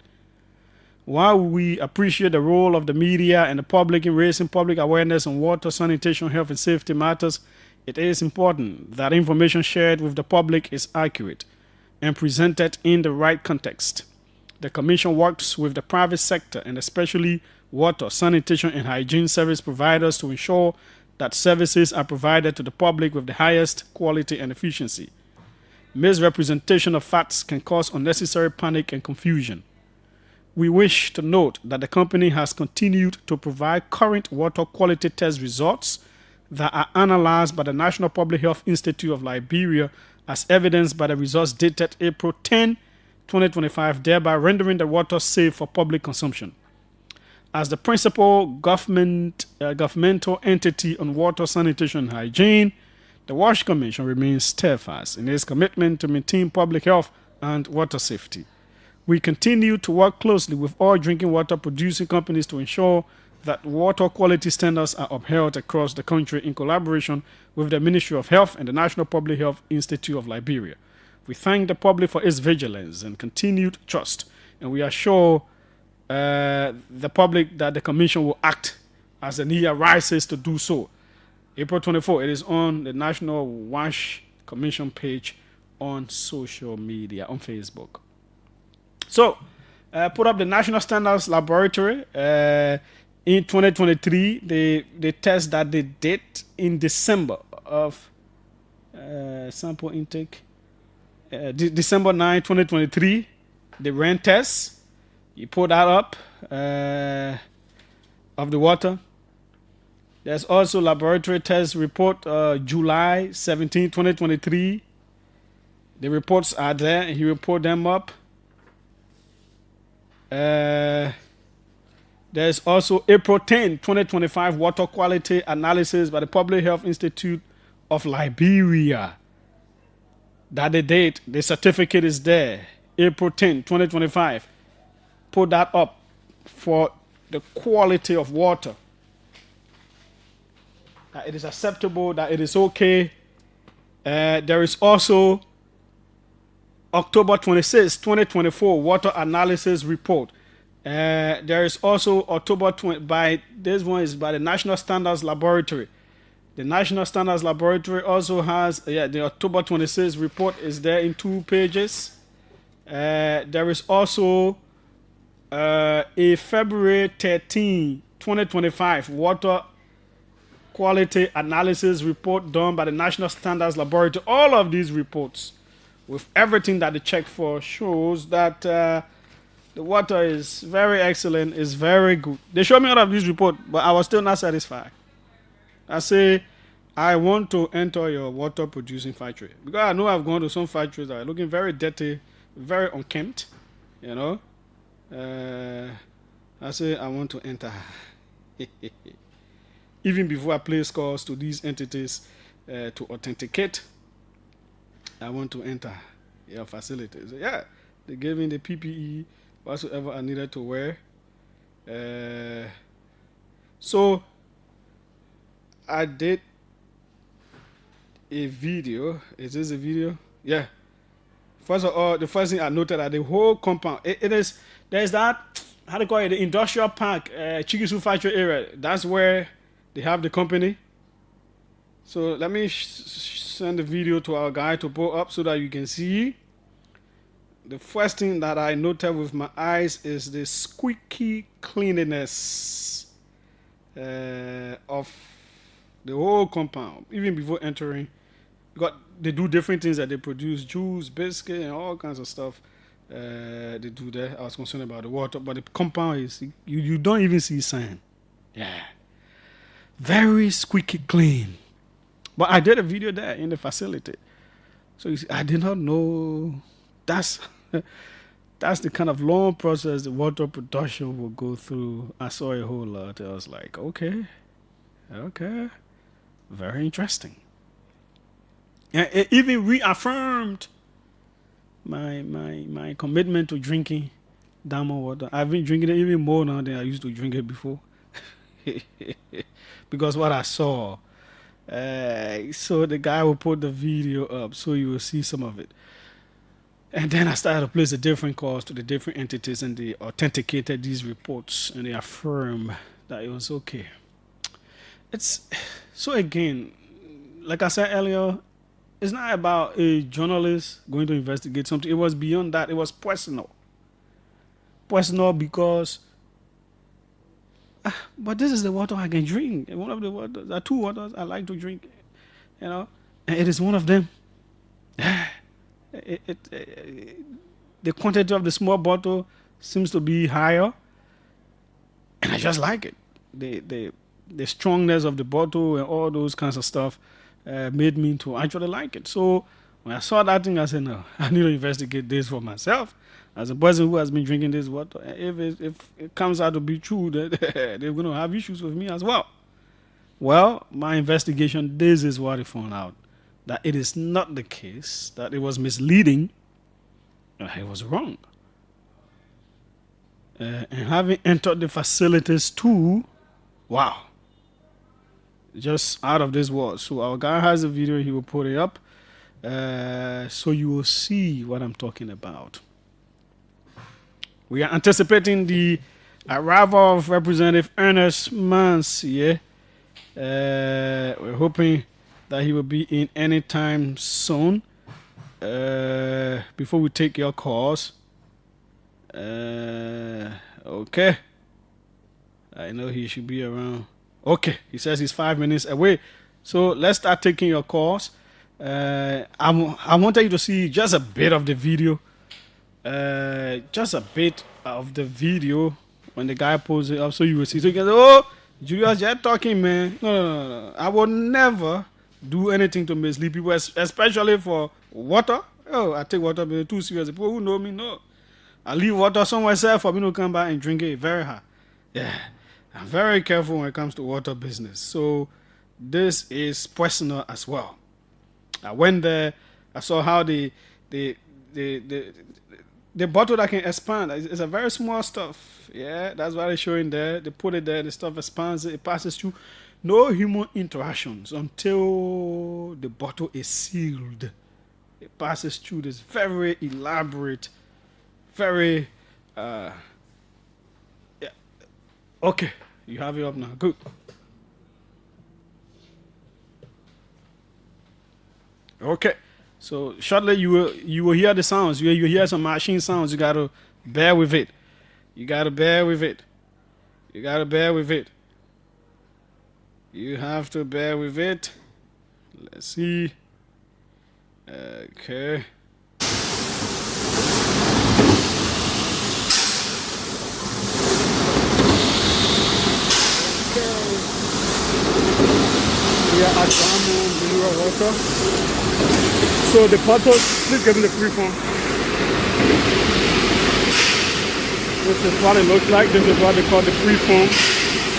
While we appreciate the role of the media and the public in raising public awareness on water, sanitation, health, and safety matters, it is important that information shared with the public is accurate and presented in the right context. The Commission works with the private sector and especially water, sanitation, and hygiene service providers to ensure that services are provided to the public with the highest quality and efficiency. Misrepresentation of facts can cause unnecessary panic and confusion. We wish to note that the company has continued to provide current water quality test results that are analyzed by the National Public Health Institute of Liberia as evidenced by the results dated April 10, 2025, thereby rendering the water safe for public consumption. As the principal governmental entity on water, sanitation, and hygiene, the Wash Commission remains steadfast in its commitment to maintain public health and water safety. We continue to work closely with all drinking water producing companies to ensure that water quality standards are upheld across the country in collaboration with the Ministry of Health and the National Public Health Institute of Liberia. We thank the public for its vigilance and continued trust, and we assure the public that the Commission will act as the need arises to do so. April 24, it is on the National Wash Commission page on social media, on Facebook. So, put up the National Standards Laboratory. In 2023, the test that they did in December of sample intake, December 9, 2023, they ran tests. You put that up of the water. There's also laboratory test report July 17, 2023. The reports are there, and he report them up. There's also April 10, 2025 water quality analysis by the Public Health Institute of Liberia. That the date, the certificate is there. April 10, 2025. Put that up for the quality of water. That it is acceptable, that it is okay. There is also October 26, 2024 water analysis report. There is also October 20 by this one is by the National Standards Laboratory. The National Standards Laboratory also has the October 26 report is there in 2 pages. There is also a February 13, 2025 water quality analysis report done by the National Standards Laboratory. All of these reports with everything that they check for, shows that the water is very excellent, is very good. They showed me out of this report, but I was still not satisfied. I say, I want to enter your water producing factory because I know I've gone to some factories that are looking very dirty, very unkempt, you know. I say I want to enter. Even before I place calls to these entities to authenticate, I want to enter your facilities. Yeah, they gave me the PPE, whatsoever I needed to wear. So I did a video. Is this a video? Yeah. First of all, the first thing I noted that the whole compound, there's that, how do you call it, the industrial park, Chigisu factory area. That's where they have the company. So let me send the video to our guy to pull up so that you can see. The first thing that I noted with my eyes is the squeaky cleanliness of the whole compound. Even before entering, they do different things that they produce, juice, biscuit, and all kinds of stuff. They do there. I was concerned about the water, but the compound is, you don't even see sand. Yeah. Very squeaky clean. But I did a video there in the facility. So you see, I did not know that's the kind of long process the water production will go through. I saw a whole lot. I was like, okay. Very interesting. And it even reaffirmed my commitment to drinking diamond water. I've been drinking it even more now than I used to drink it before. Because what I saw. So the guy will put the video up so you will see some of it. And then I started to place the different calls to the different entities, and they authenticated these reports and they affirmed that it was okay. So again, like I said earlier, it's not about a journalist going to investigate something. It was beyond that. It was personal. Personal because, but this is the water I can drink. One of the waters, there are two waters I like to drink, you know, and it is one of them. The quantity of the small bottle seems to be higher, and I just like it. The strongness of the bottle and all those kinds of stuff made me to actually like it. So when I saw that thing, I said, no, I need to investigate this for myself. As a person who has been drinking this water, if it comes out to be true, that they're going to have issues with me as well. Well, my investigation, this is what I found out. That it is not the case, that it was misleading, it was wrong. And having entered the facilities too, wow. Just out of this world. So our guy has a video, he will put it up. So you will see what I'm talking about. We are anticipating the arrival of Representative Ernest Mans. Yeah. We're hoping that he will be in any time soon. Before we take your calls. Okay. I know he should be around. Okay, he says he's 5 minutes away. So let's start taking your calls. I wanted you to see just a bit of the video. Just a bit of the video when the guy pulls it up so you will see. So you can say, oh, Julius Jeh talking, man. No. I will never do anything to mislead people, especially for water. Oh, I take water too seriously. People who know me know. I leave water somewhere safe for me to come back and drink it. Very hard. Yeah. I'm very careful when it comes to water business. So this is personal as well. I went there. I saw how the bottle that can expand. It's a very small stuff. Yeah, that's what they're showing there. They put it there. The stuff expands. It passes through. No human interactions until the bottle is sealed. It passes through this very elaborate, very yeah. Okay, you have it up now. Good. Okay, so shortly you will hear the sounds. You will hear some machine sounds. You gotta bear with it. You have to bear with it. Let's see. Okay. here at Damo Mineral Water. So the bottles, please give me the free form. This is what it looks like. This is what they call the free form.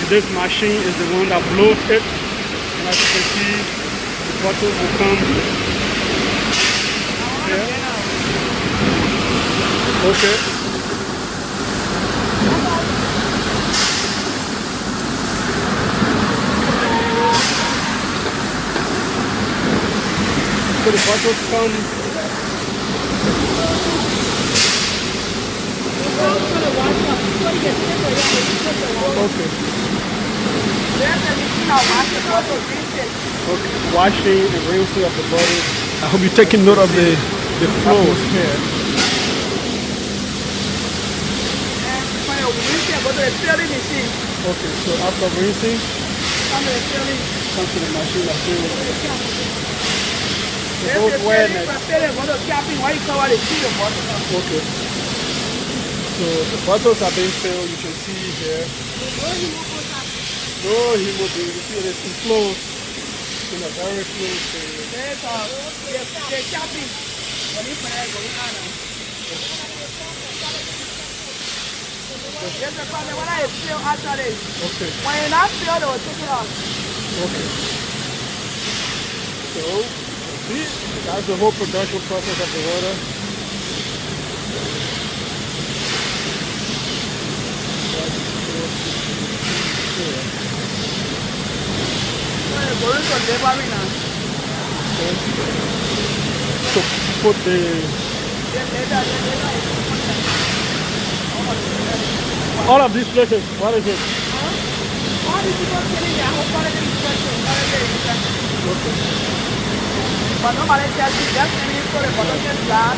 This machine is the one that blows it. And as you can see, the bottle will come here. Okay. So the bottles come. Okay. Okay. Washing and rinsing of the bottle. I hope you're taking note of the flows here. Okay, so after rinsing, come to the machine that fills. Both awareness. Okay. So the bottles are being filled, you can see here. No hemoglobin, you see this flows in a very slow state. Okay. When you're not filled, they will take it off. Okay. So, see, that's the whole production process of the water. So put the all of these places, what is it? All these people killing their whole quality inspection. But nobody tells you just any sort of production lab.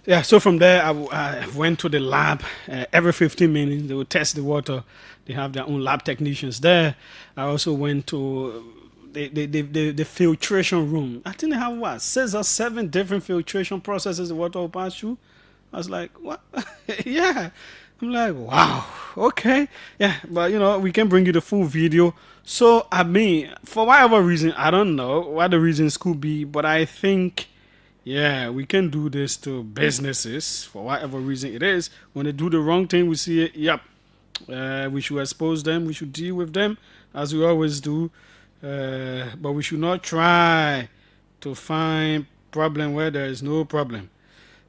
Yeah, so from there I went to the lab. Every 15 minutes they will test the water. They have their own lab technicians there. I also went to the filtration room. I think they have what, 6 or 7 different filtration processes the water will pass through. I was like, what? Yeah. I'm like, wow, okay. Yeah, but you know, we can bring you the full video. So, I mean, for whatever reason, I don't know what the reasons could be, but I think, yeah, we can do this to businesses for whatever reason it is. When they do the wrong thing, we see it, yep. We should expose them, we should deal with them, as we always do. But we should not try to find problem where there is no problem.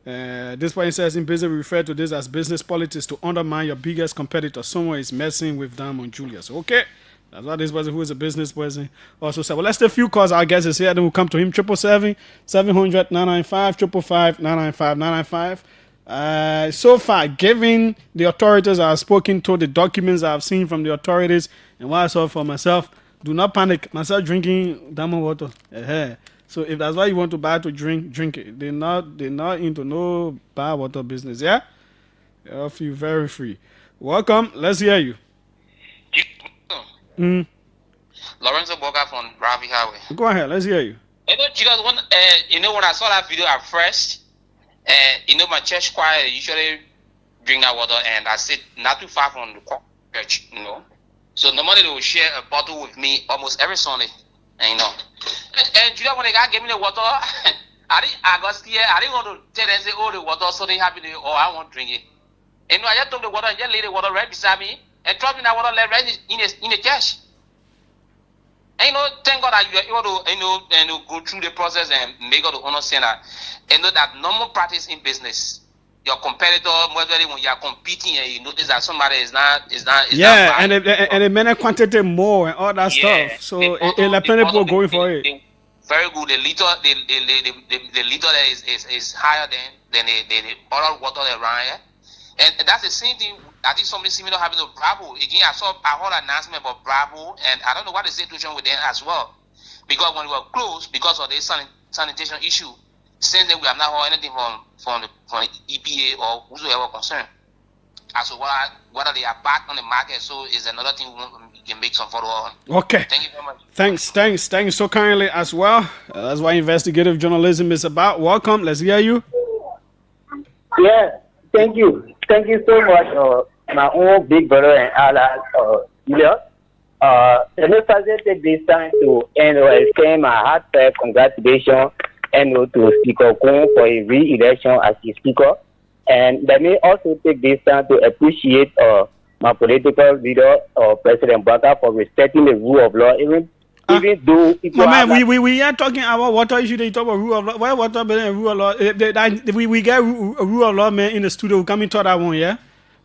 This point says in business, we refer to this as business politics, to undermine your biggest competitor. Someone is messing with them on Julius. Okay, that's what this person who is a business person also said. Well, let's take a few calls. Our guest is here. Then we'll come to him. 777-700-995, 555-995. So far, given the authorities I have spoken to, the documents I have seen from the authorities, and what I saw for myself, do not panic. Myself drinking diamond water. So if that's why you want to buy to drink, drink it. They're not into no bar water business, yeah? I feel very free. Welcome. Let's hear you. Lorenzo Boga from Ravi Highway. Go ahead. Let's hear you. You know, when I saw that video at first, my church choir usually drink that water, and I sit not too far from the church, So normally they will share a bottle with me almost every Sunday. And Julia, when the guy gave me the water, I got scared. I didn't want to tell them, say, oh, the water, so they happy, I want to drink it. And I just took the water and just laid the water right beside me and dropped me that water left right in the church. And thank God that you are able to, go through the process and make all the understand that, that normal practice in business. Your competitor, whether when you are competing and you notice that somebody is not yeah, and the many quantity more and all that stuff. So a plenty people going for it. Very good. The liter there is higher than the other water around here, and that's the same thing. I think something similar happened to Bravo. Again, I heard an announcement about Bravo, and I don't know what the situation with them as well, because when we were closed because of the sanitation issue. Since then, we have not heard anything from the EPA or whosoever concerned. As to whether they are back on the market, so is another thing we can make some follow on. Okay. Thank you very much. Thanks so kindly as well. That's what investigative journalism is about. Welcome. Let's hear you. Yeah. Thank you so much. My own big brother and ally, Julius. Let me first take this time to extend my heartfelt congratulations to Speaker Kun for his re-election as the Speaker. And let me also take this time to appreciate my political leader, President Baka, for respecting the rule of law, even though people we are talking about water issue. They talk about rule of law. Why water better than rule of law? We get a rule of law man in the studio. Come into that one, yeah.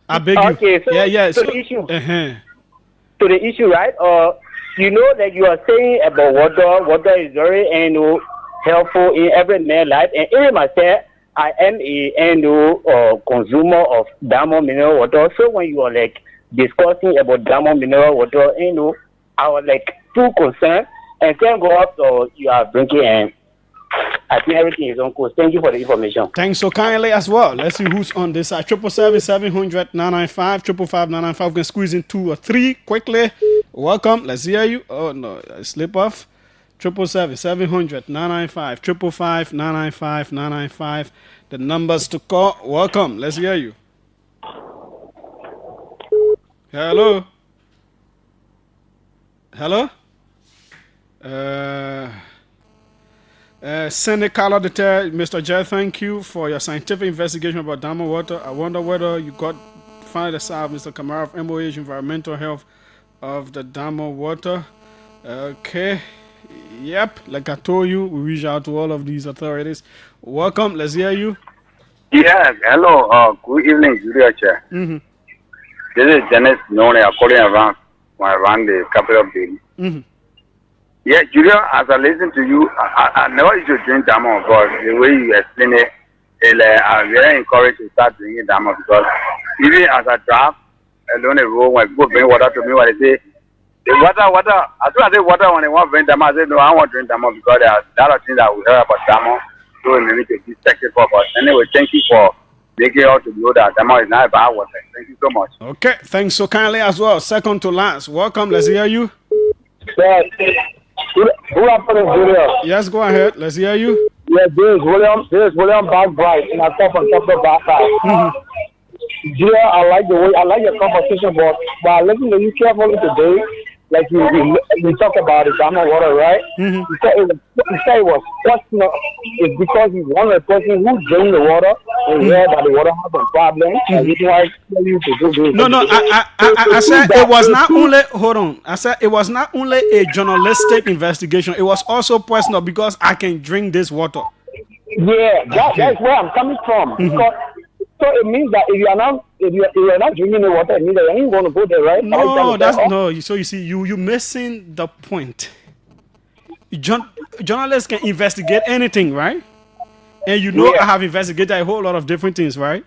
I beg you. Okay, so yeah. So the issue. To the issue, right? You know that you are saying about water. Water is very helpful in every man's life, and even myself, I am a consumer of diamond mineral water. So when you are like discussing about diamond mineral water, I was like too concerned. And thank God you are drinking, and I think everything is on course. Thank you for the information. Thanks so kindly as well. Let's see who's on this side. 777-700-995, 555-995. We can squeeze in 2 or 3 quickly. Welcome. Let's hear you. Oh no, I slip off. 777-700-995, 555-995, the numbers to call. Welcome. Let's hear you. Hello. Seneca Deter, Mr. Jeh, thank you for your scientific investigation about diamond water. I wonder whether you got finally the side of Mr. Kamara of MOH Environmental Health of the diamond water. Okay. Yep, like I told you, we reach out to all of these authorities. Welcome, let's hear you. Yes, hello, good evening, Julius Jeh. Mm-hmm. This is Dennis None, calling around the capital building. Mm-hmm. Yeah, Julius, as I listen to you, I never used to drink diamond, but the way you explain it, I'm very encouraged to start drinking diamond because even as I drive along the road, when people bring water to me, what they say, the water, as soon as I say water, when they want to drink diamond, I say, no, I want to drink diamond because there are a lot of things that we heard about diamond, so we need to be technical. But anyway, thank you for making it out to know that diamond is not a bad water. Thank you so much. Okay, thanks so kindly as well. Second to last, welcome, let's hear you. Good afternoon, Julius. Yes, go ahead, let's hear you. Yeah, this is William Backbright, and I come from Dr. Backbright. Julia, I like your conversation, but while listening to you carefully today, like you talk about the diamond water, right? Mm-hmm. You said it was personal. It's because he's one of the person who drank the water and heard that the water has a problem, and he why tell you to do this. No, I said it was not only, hold on, I said it was not only a journalistic investigation, it was also personal because I can drink this water. Yeah, that's where I'm coming from. Mm-hmm. Because, so it means that if you are not drinking the water, it means that you ain't going to go there, right? No, so you see, you missing the point. Journalists can investigate anything, right? And I have investigated a whole lot of different things, right?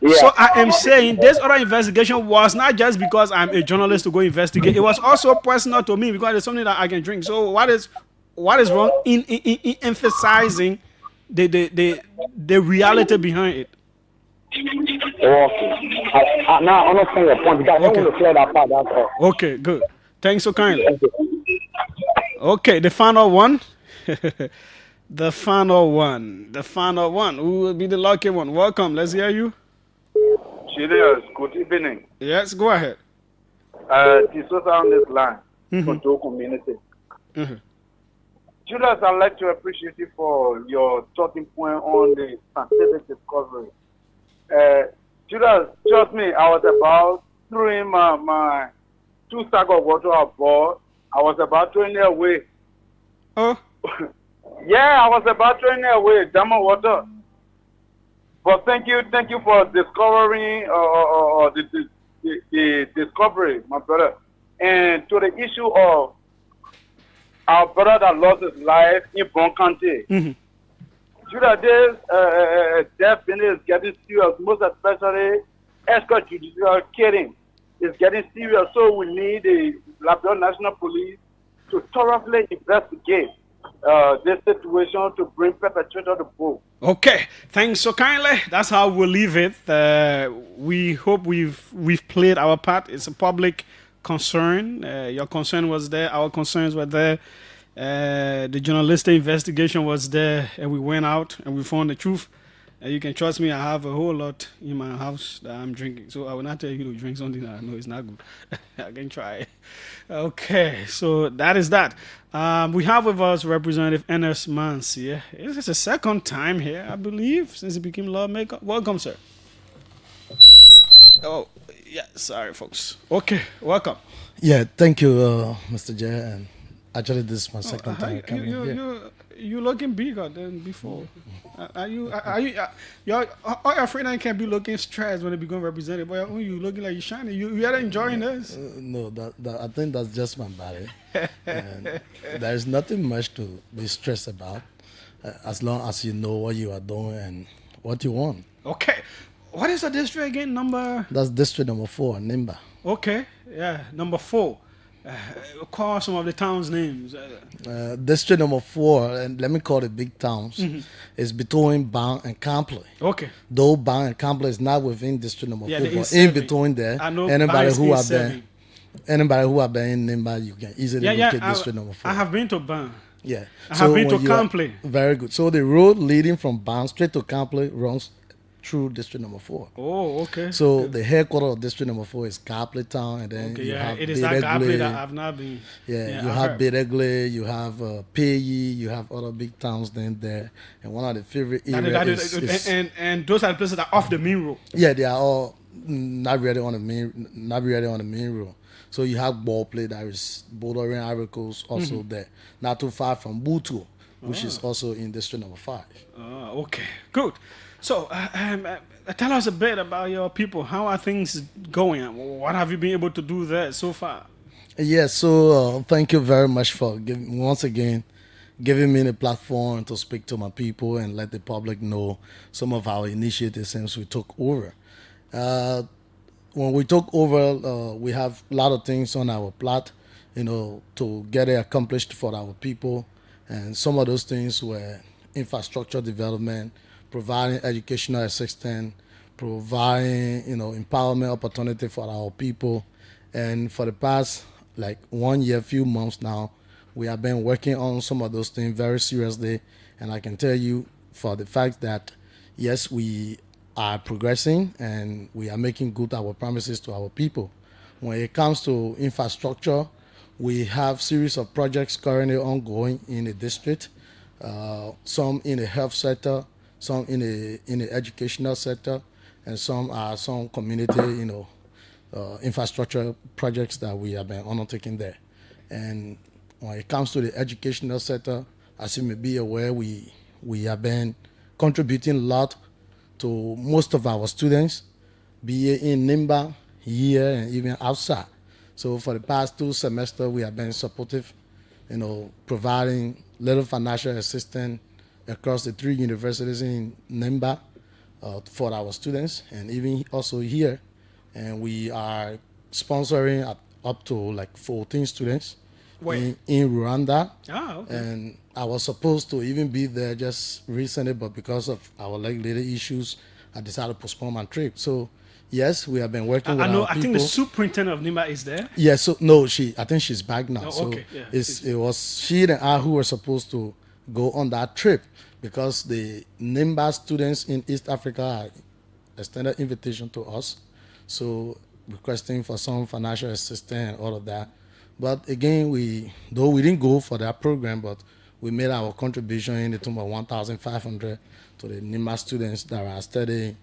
Yeah. So I am saying this other investigation was not just because I'm a journalist to go investigate. It was also personal to me because it's something that I can drink. So what is wrong in emphasizing the reality behind it? Okay. Now I understand your point because I want to clear that part. That's all. Okay, good. Thanks so kindly. Okay, the final one. The final one. Who will be the lucky one? Welcome. Let's hear you. Julius, good evening. Yes, go ahead. This was on this line for the community. Mm-hmm. Julius, I'd like to appreciate you for your talking point on the scientific discovery. Julius, trust me, I was about throwing my 2 sacks of water aboard. I was about throwing it away. Oh? Yeah, I was about throwing it away, diamond water. But thank you for discovering the discovery, my brother. And to the issue of our brother that lost his life in Bon County. Mm-hmm. This death penalty is getting serious, most especially extrajudicial killing is getting serious. So we need the Liberia National Police to thoroughly investigate this situation to bring perpetrator to book. Okay, thanks so kindly. That's how we'll leave it. We hope we've played our part. It's a public concern. Your concern was there. Our concerns were there. The journalistic investigation was there, and we went out and we found the truth. You can trust me, I have a whole lot in my house that I'm drinking. So I will not tell you to drink something that I know is not good. I can try. Okay, so that is that. We have with us Representative Ernest Mans here. This is the second time here, I believe, since he became lawmaker. Welcome, sir. Oh, yeah, sorry, folks. Okay, welcome. Yeah, thank you, Mr. Jeh. And actually, this is my second time coming here. You looking bigger than before. Are you are afraid I can't be looking stressed when it become representative? But when you looking like you're shining, you are enjoying this. No, that I think that's just my body. And there's nothing much to be stressed about, as long as you know what you are doing and what you want. Okay, what is the district again? Number? That's district number 4, Nimba. Okay, yeah, number 4. Call some of the towns' names. District number 4, and let me call it big towns, is between Bang and Kampley. Okay. Though Bang and Kampley is not within district number 4, but in between there, I know anybody who have been in Nimba, you can easily locate district number 4. I have been to Bang. Yeah. I have been to Kampley. Very good. So the road leading from Bang straight to Kampley runs through district number 4. Oh, okay. So the headquarters of district number 4 is Kampley Town, and then you have it is that Kampley that I've not been. Yeah, you have Bedegle, you have Peyi, you have other big towns then there, and one of the favorite areas is and those are the places that are off the main road. Yeah, they are all not really on the main road. So you have Ballplay that is bordering Ivory Coast also there, not too far from Butu, which is also in district number 5. Okay, good. So, tell us a bit about your people. How are things going? What have you been able to do there so far? Yes, so thank you very much for once again giving me the platform to speak to my people and let the public know some of our initiatives since we took over. When we took over, we have a lot of things on our plate, to get it accomplished for our people. And some of those things were infrastructure development, providing educational assistance, providing, empowerment opportunity for our people. And for the past, 1 year, few months now, we have been working on some of those things very seriously. And I can tell you for the fact that, yes, we are progressing and we are making good our promises to our people. When it comes to infrastructure, we have series of projects currently ongoing in the district, some in the health sector, some in the educational sector, and some community, infrastructure projects that we have been undertaking there. And when it comes to the educational sector, as you may be aware, we have been contributing a lot to most of our students, be it in Nimba, here, and even outside. So for the past 2 semesters, we have been supportive, providing little financial assistance across the 3 universities in Nimba for our students, and even also here. And we are sponsoring up to 14 students in Rwanda. Okay. And I was supposed to even be there just recently, but because of our later issues, I decided to postpone my trip. So yes, we have been working with our people. I think the superintendent of Nimba is there. Yeah, so no, I think she's back now. Oh, okay. So it was she and I who were supposed to go on that trip, because the Nimba students in East Africa extended invitation to us, so requesting for some financial assistance and all of that. But again, though we didn't go for that program, but we made our contribution in the term of 1,500 to the Nimba students that are studying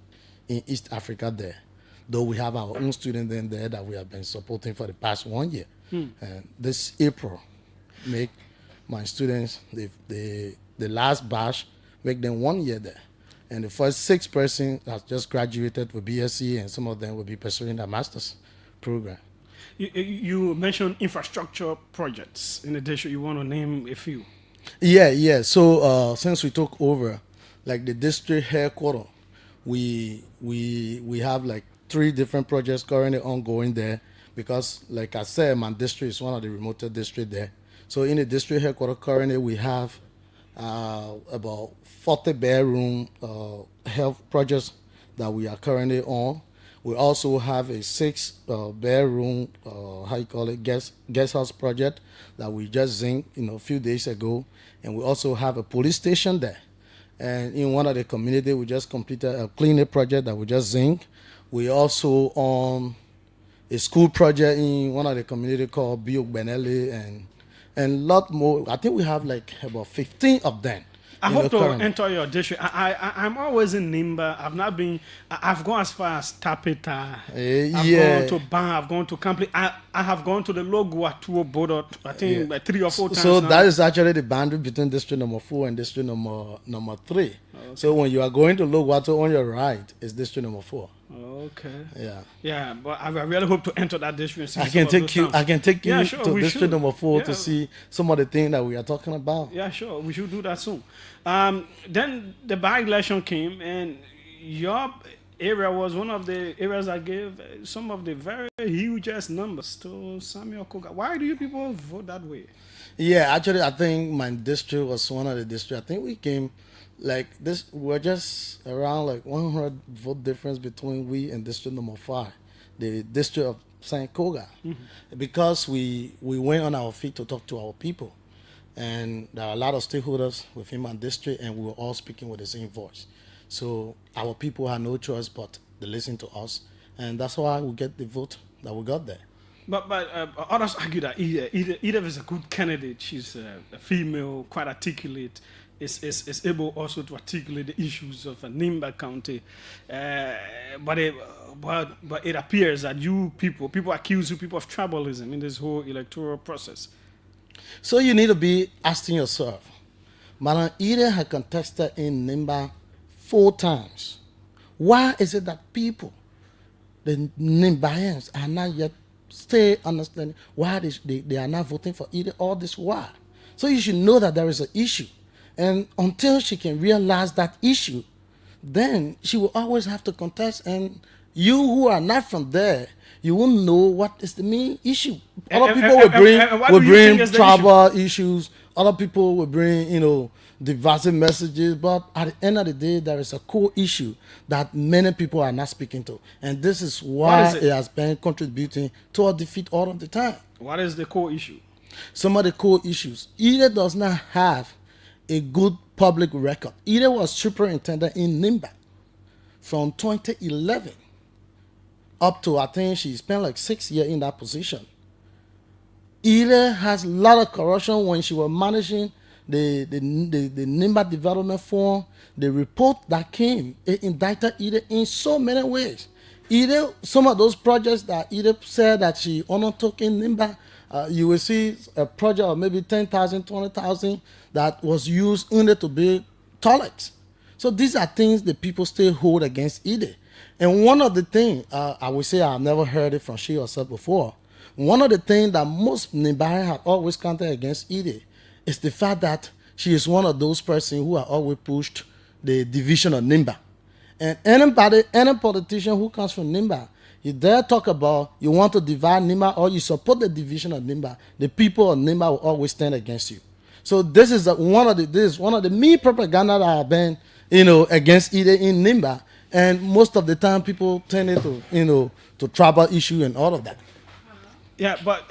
in East Africa there. Though we have our own students in there that we have been supporting for the past 1 year. And this April, make my students, the last batch, make them 1 year there. And the first 6 persons have just graduated with BSc, and some of them will be pursuing their master's program. You mentioned infrastructure projects in the district. You want to name a few? Yeah. So since we took over, the district headquarters, we have 3 different projects currently ongoing there, because like I said, my district is one of the remotest districts there. So in the district headquarters currently we have about 40 bedroom health projects that we are currently on. We also have a 6 bedroom guest house project that we just zinked a few days ago, and we also have a police station there. And in one of the community, we just completed a cleaning project that we just zinc. We also on a school project in one of the community called Biok Benelli and lot more. I think we have like about 15 of them. I you hope know, to currently. enter your district. I'm always in Nimba. I've not been. I've gone as far as Tapeta. I've Yeah. gone to Ban. I've gone to Kample. I have gone to the Logua Tuo border. I think like 3 or 4 times. So now. that is actually the boundary between district number 4 and district number 3. So when you are going to Logwato on your right, is district number 4. Okay. Yeah. Yeah, but I really hope to enter that district. And I see can some of take those you. towns. I can take you Yeah, sure, to we district should. number 4 Yeah. to see some of the things that we are talking about. Yeah, sure. We should do that soon. Then the by-election came, and your area was one of the areas that gave some of the very hugest numbers to Samuel Koga. Why do you people vote that way? Yeah, actually, I think my district was one of the districts. I think we came like this. We're just around like 100 vote difference between we and district number 5, the district of St. Koga, because we went on our feet to talk to our people, and there are a lot of stakeholders within my district, and we were all speaking with the same voice. So our people had no choice but to listen to us, and that's why we get the vote that we got there. But others argue that Edith is a good candidate. She's a female, quite articulate, is able also to articulate the issues of Nimba County. But it appears that people accuse you people of tribalism in this whole electoral process. So you need to be asking yourself, Madam Edith had contested in Nimba 4 times. Why is it that people, the Nimbayans, are not yet still understanding why they are not voting for Edith all this while? So you should know that there is an issue. And until she can realize that issue, then she will always have to contest. And you who are not from there, you won't know what is the main issue. Other people will bring tribal issues. Other people will bring, divisive messages. But at the end of the day, there is a core issue that many people are not speaking to. And this is why it has been contributing to our defeat all of the time. What is the core issue? Some of the core issues. Edith does not have a good public record. Edith was superintendent in Nimba from 2011 up to, I think she spent like 6 years in that position. Edith has a lot of corruption when she was managing the Nimba Development Forum. The report that came, it indicted Edith in so many ways. Edith, some of those projects that Edith said that she undertook in Nimba, you will see a project of maybe 10,000, 20,000 that was used only to build toilets. So these are things that people still hold against Edith. And one of the things, I would say I've never heard it from she herself before, one of the things that most Nimbari have always counted against Edith is the fact that she is one of those persons who have always pushed the division of Nimba. And any politician who comes from Nimba, you dare talk about you want to divide Nimba or you support the division of Nimba, the people of Nimba will always stand against you. So this is one of the main propaganda that have been, against Edith in Nimba. And most of the time, people turn it to, to tribal issue and all of that. Yeah, but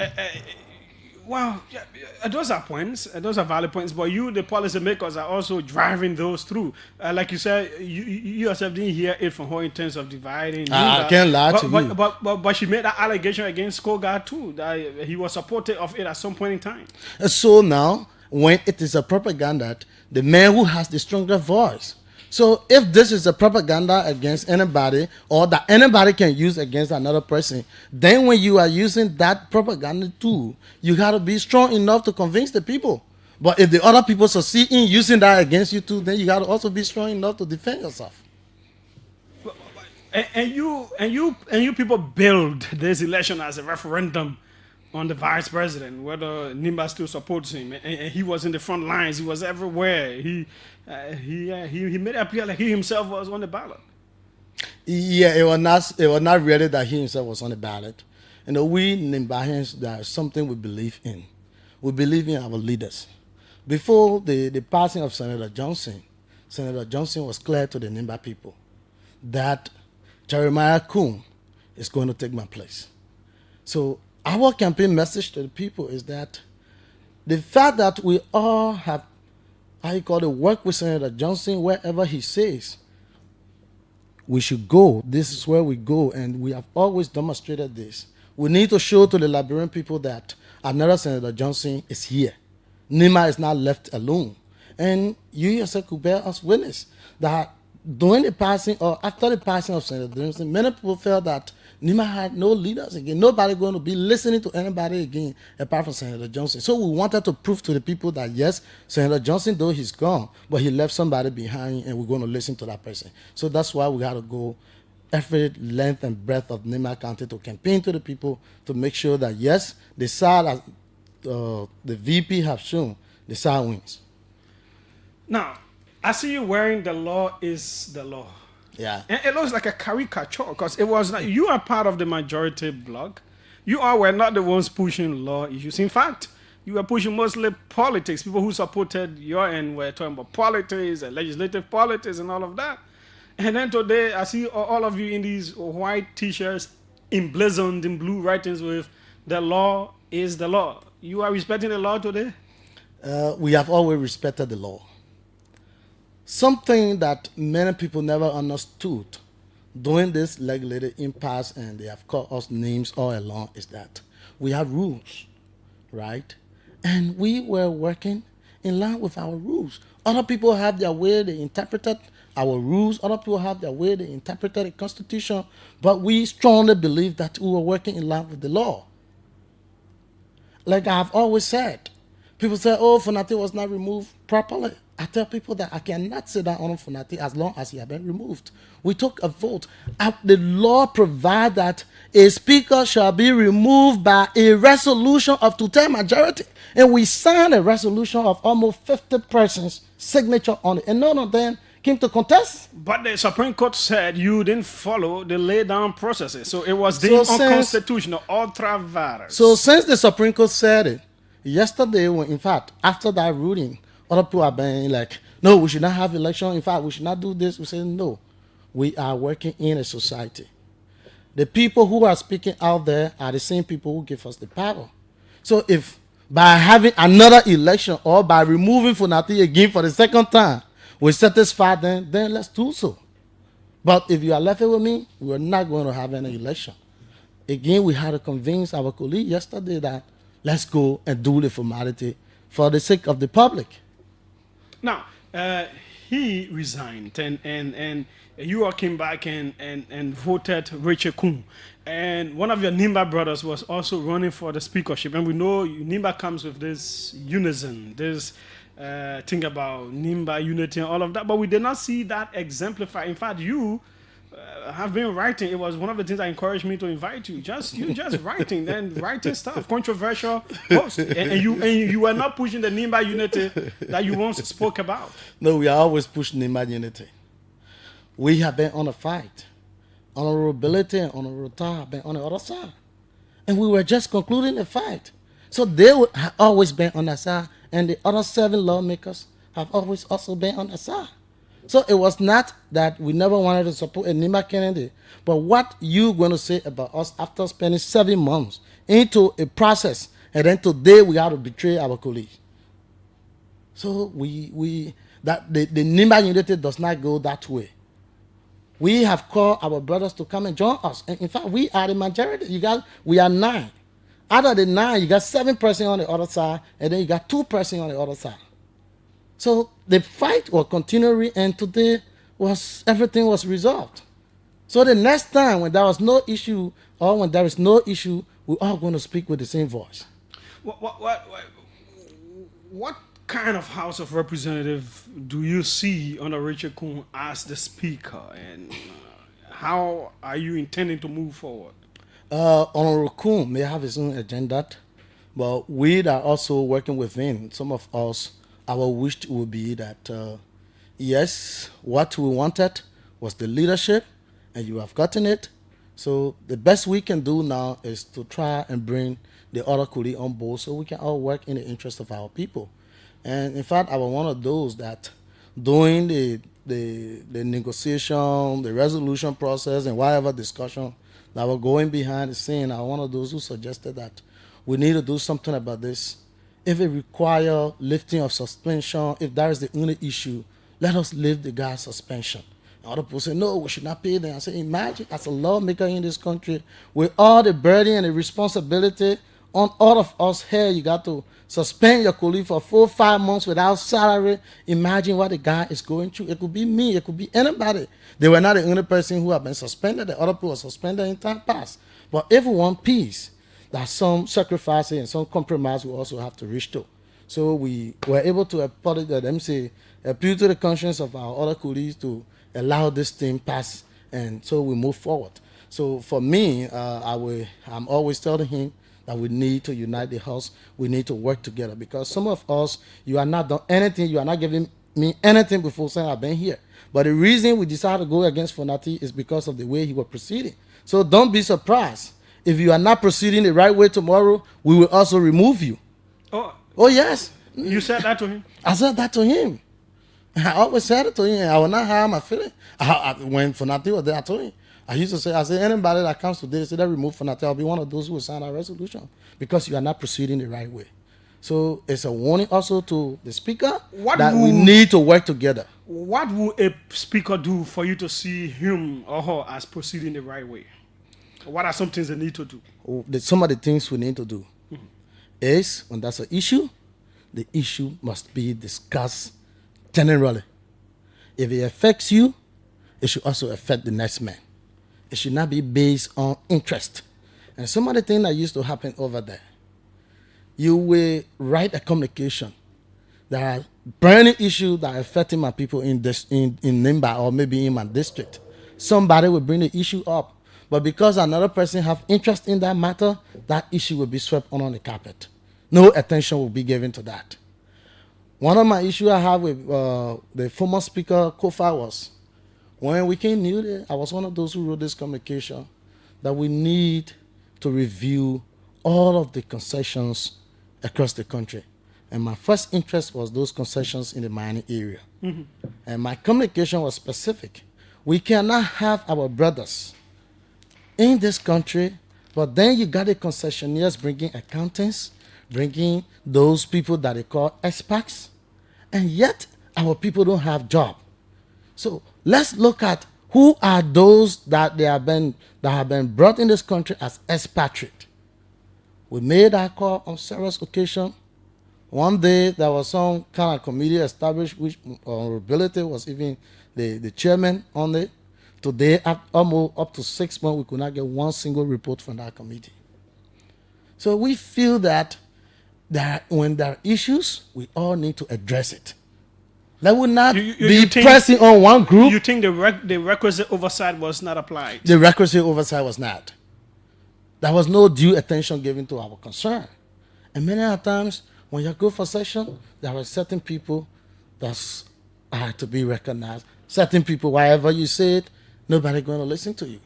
those are points. Those are valid points. But you, the policymakers, are also driving those through. Like you said, you yourself didn't hear it from her in terms of dividing. I can't lie to you. But she made that allegation against Koga too, that he was supportive of it at some point in time. So now, when it is a propaganda, the man who has the stronger voice. So if this is a propaganda against anybody or that anybody can use against another person, then when you are using that propaganda tool, you got to be strong enough to convince the people. But if the other people succeed in using that against you too, then you got to also be strong enough to defend yourself. And you people build this election as a referendum on the vice president, whether Nimba still supports him, and he was in the front lines, he was everywhere. He made it appear like he himself was on the ballot. Yeah, it was not really that he himself was on the ballot. We Nimbahans, there is something we believe in. We believe in our leaders. Before the passing of Senator Johnson was clear to the Nimba people that Jeremiah Kuhn is going to take my place. So our campaign message to the people is that the fact that we all have how you call it, work with Senator Johnson wherever he says we should go. This is where we go, and we have always demonstrated this. We need to show to the Liberian people that another Senator Johnson is here. Nima is not left alone. And you yourself could bear us witness that during the passing or after the passing of Senator Johnson, many people felt that Nima had no leaders again. Nobody going to be listening to anybody again apart from Senator Johnson. So we wanted to prove to the people that yes, Senator Johnson, though he's gone, but he left somebody behind and we're going to listen to that person. So that's why we got to go every length and breadth of Nima County to campaign to the people to make sure that yes, the side as the VP have shown, the side wins. Now, I see you wearing the law is the law. Yeah. And it looks like a caricature because it was not, you are part of the majority blog. You all were not the ones pushing law issues. In fact, you were pushing mostly politics. People who supported your end were talking about politics and legislative politics and all of that. And then today, I see all of you in these white t-shirts emblazoned in blue writings with the law is the law. You are respecting the law today? We have always respected the law. Something that many people never understood during this legislative impasse, and they have called us names all along, is that we have rules, right? And we were working in line with our rules. Other people have their way they interpreted our rules. Other people have their way they interpreted the Constitution. But we strongly believe that we were working in line with the law. Like I have always said, people say, oh, Fonati was not removed properly. I tell people that I cannot sit down on Fonati as long as he has been removed. We took a vote. The law provides that a speaker shall be removed by a resolution of two-thirds majority. And we signed a resolution of almost 50 persons' signature on it. And none of them came to contest. But the Supreme Court said you didn't follow the lay-down processes. So it was deemed unconstitutional, ultra vires. So since the Supreme Court said it, yesterday, when in fact, after that ruling, other people are being like, no, we should not have election. In fact, we should not do this. We say, no, we are working in a society. The people who are speaking out there are the same people who give us the power. So if by having another election or by removing Fonati again for the second time, we satisfy them, then let's do so. But if you are left with me, we're not going to have any election. Again, we had to convince our colleague yesterday that let's go and do the formality for the sake of the public. Now, he resigned, and you all came back and voted Rachel Kuhn. And one of your Nimba brothers was also running for the speakership. And we know Nimba comes with this unison, this thing about Nimba unity and all of that. But we did not see that exemplified. In fact, you have been writing. It was one of the things that encouraged me to invite you. Just writing and writing stuff, controversial posts, and you were not pushing the Nimba unity that you once spoke about. No, we are always pushing Nimba unity. We have been on a fight. Honorability and honorability have been on the other side, and we were just concluding the fight. So they have always been on the side, and the other 7 lawmakers have always also been on the side. So it was not that we never wanted to support a Nimba candidate, but what you going to say about us after spending 7 months into a process, and then today we have to betray our colleagues. So the Nimba unity does not go that way. We have called our brothers to come and join us, and in fact, we are the majority. We are 9. Out of the 9, you got 7 persons on the other side, and then you got 2 persons on the other side. So the fight was continuing, and today everything was resolved. So the next time when there was no issue or when there is no issue, we're all going to speak with the same voice. What kind of House of Representative do you see under Rachel Kuhn as the speaker, and how are you intending to move forward? Honorable Kuhn may have his own agenda, but we are also working with him. Some of us, our wish would be that, yes, what we wanted was the leadership, and you have gotten it. So the best we can do now is to try and bring the other colleague on board so we can all work in the interest of our people. And in fact, I was one of those that during the negotiation, the resolution process, and whatever discussion that were going behind the scene, I was one of those who suggested that we need to do something about this If it requires lifting of suspension, if that is the only issue, let us lift the guy's suspension. Other people say, no, we should not pay them. I say, imagine as a lawmaker in this country, with all the burden and the responsibility on all of us here, you got to suspend your colleague for 4-5 months without salary. Imagine what the guy is going through. It could be me, it could be anybody. They were not the only person who have been suspended. The other people were suspended in time past. But if we want peace, there's some sacrifices and some compromise we also have to reach to. So we were able to appeal to the conscience of our other colleagues to allow this thing pass, and so we move forward. So for me, I'm always telling him that we need to unite the house. We need to work together, because some of us, you are not done anything. You are not giving me anything before saying I've been here. But the reason we decided to go against Fonati is because of the way he was proceeding. So don't be surprised if you are not proceeding the right way tomorrow. We will also remove you. Oh yes. You said that to him? I said that to him. I always said it to him. I will not harm my feeling. When Fonati was there, I told him. I said, anybody that comes today, say that remove Fonati, I'll be one of those who will sign a resolution, because you are not proceeding the right way. So it's a warning also to the speaker we need to work together. What will a speaker do for you to see him or her as proceeding the right way? What are some things they need to do? Some of the things we need to do is, when that's an issue, the issue must be discussed generally. If it affects you, it should also affect the next man. It should not be based on interest. And some of the things that used to happen over there, you will write a communication. There are burning issues that are affecting my people in Nimba or maybe in my district. Somebody will bring the issue up, but because another person have interest in that matter, that issue will be swept under the carpet. No attention will be given to that. One of my issues I have with the former speaker, Kofa, was when we came new there, I was one of those who wrote this communication that we need to review all of the concessions across the country. And my first interest was those concessions in the mining area. Mm-hmm. And my communication was specific. We cannot have our brothers in this country, but then you got the concessionaires bringing accountants, bringing those people that they call expats, and yet our people don't have job. So let's look at who are those that have been brought in this country as expatriate. We made our call on several occasions. One day there was some kind of committee established, which Honorability was even the chairman on it. Today, almost up to 6 months, we could not get one single report from that committee. So we feel that when there are issues, we all need to address it. That would not be pressing on one group. You think the requisite oversight was not applied? The requisite oversight was not. There was no due attention given to our concern. And many times, when you go for session, there are certain people that are to be recognized. Certain people, whatever you say it, nobody going to listen to you.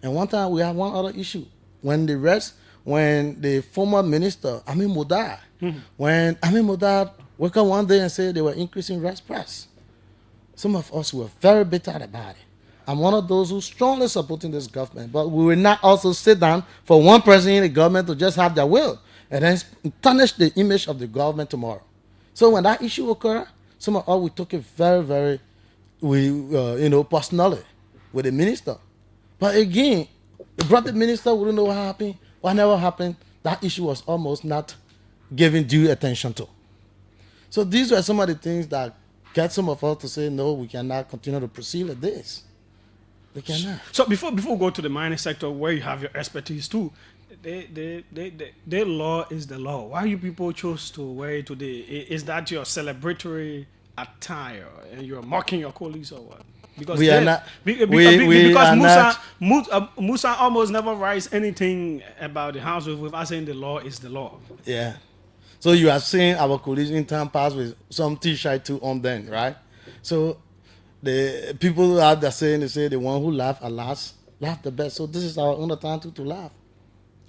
And one time we had one other issue. When the former minister, Amin Modar, when Amin Modar woke up one day and said they were increasing rice price, some of us were very bitter about it. I'm one of those who strongly supporting this government, but we will not also sit down for one person in the government to just have their will and then tarnish the image of the government tomorrow. So when that issue occurred, some of us, we took it very, very, personally with the minister. But again, the brother minister wouldn't know what happened, what never happened. That issue was almost not given due attention to. So these were some of the things that get some of us to say, no, we cannot continue to proceed with this. We cannot. So before we go to the mining sector, where you have your expertise too, the law is the law. Why you people chose to wear it today? Is that your celebratory attire and you're mocking your colleagues or what? Because we are not. Because Musa almost never writes anything about the house without saying the law is the law. Yeah. So you have seen our colleagues in time past with some T-shirt too on them, right? So the people out there saying, they say the one who laugh at last laugh the best. So this is our own time to laugh.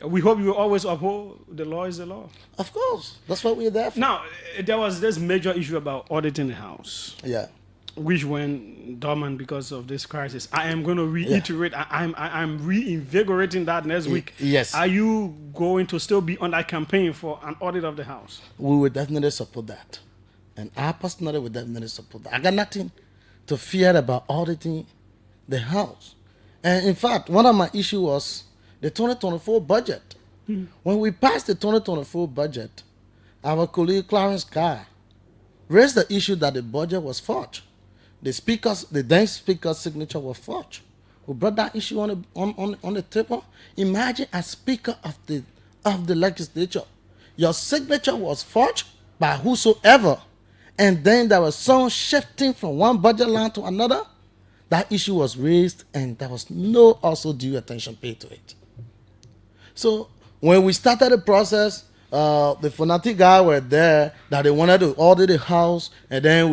We hope you always uphold the law is the law. Of course. That's what we're there for. Now, there was this major issue about auditing the house. Yeah. which went dormant because of this crisis. I am going to reiterate. I'm reinvigorating that next week. Yes. Are you going to still be on that campaign for an audit of the House? We will definitely support that. And I personally will definitely support that. I got nothing to fear about auditing the House. And in fact, one of my issues was the 2024 budget. When we passed the 2024 budget, our colleague Clarence Carr raised the issue that the budget was forged. The then speaker's signature was forged. We brought that issue on the table. Imagine as speaker of the legislature, your signature was forged by whosoever, and then there was some shifting from one budget line to another. That issue was raised, and there was no also due attention paid to it. So when we started the process, the fanatic guy were there that they wanted to audit the House, and then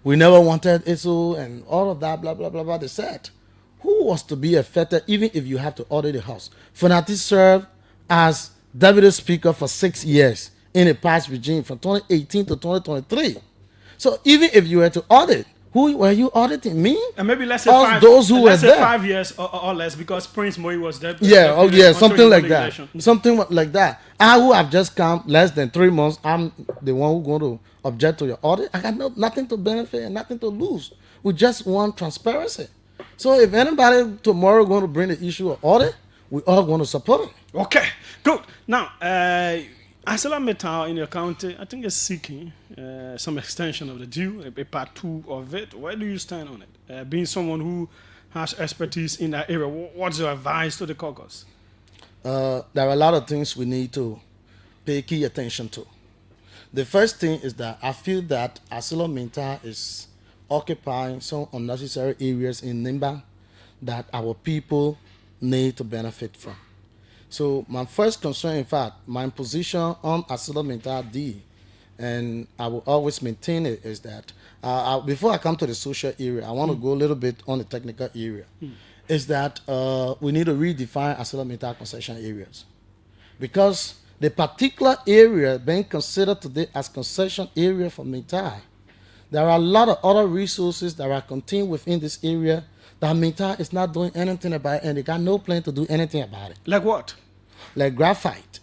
we never wanted ISO and all of that, blah, blah, blah, blah. They said, who was to be affected even if you have to audit the House? Fanatic served as deputy speaker for 6 years in the past regime from 2018 to 2023. So even if you were to audit, who were you auditing? Me? And maybe let's say those who were there. 5 years or less, because Prince Moi was there. Something like that. Something like that. I who have just come less than 3 months, I'm the one who's going to object to your audit. I got nothing to benefit and nothing to lose. We just want transparency. So if anybody tomorrow going to bring the issue of audit, we all going to support it. Okay, good. Now, ArcelorMittal in your county, I think, is seeking some extension of the due, a part 2 of it. Where do you stand on it? Being someone who has expertise in that area, what's your advice to the caucus? There are a lot of things we need to pay key attention to. The first thing is that I feel that ArcelorMittal is occupying some unnecessary areas in Nimba that our people need to benefit from. So my first concern, in fact, my position on ArcelorMittal D, and I will always maintain it, is that before I come to the social area, I want to go a little bit on the technical area. Is that we need to redefine ArcelorMittal concession areas. Because the particular area being considered today as concession area for Mittal, there are a lot of other resources that are contained within this area that Mittal is not doing anything about, and they got no plan to do anything about it. Like what? Like graphite.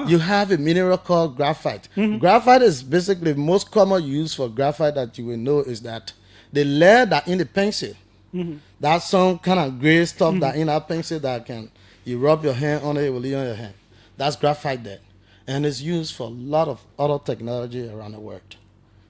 You have a mineral called graphite. Graphite is basically the most common use for graphite that you will know is that the layer that in the pencil, that's some kind of gray stuff that in that pencil that you rub your hand on it will leave on your hand. That's graphite there. And it's used for a lot of other technology around the world.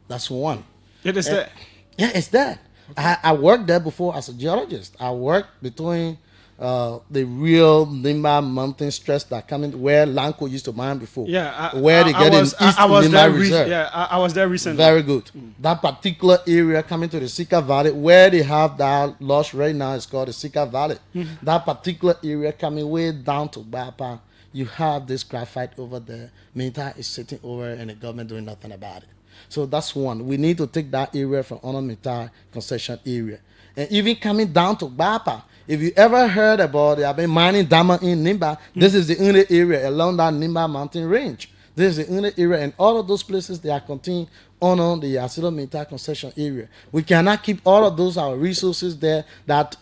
That's one. It is there? Yeah, it's there. Okay. I worked there before as a geologist. I worked between the real Nimba mountain stress that come in where Lanco used to mine before. Yeah, where they get in East Nimba Reserve. I was there recently. Very good. That particular area coming to the Sika Valley, where they have that loss right now, is called the Sika Valley. That particular area coming way down to Bapa, you have this graphite over there. Minta is sitting over and the government doing nothing about it. So that's one. We need to take that area from Minta concession area. And even coming down to Bapa, if you ever heard about they have been mining diamond in Nimba, this is the only area along that Nimba mountain range. This is the only area, and all of those places they are contained on the ArcelorMittal concession area. We cannot keep all of those our resources there that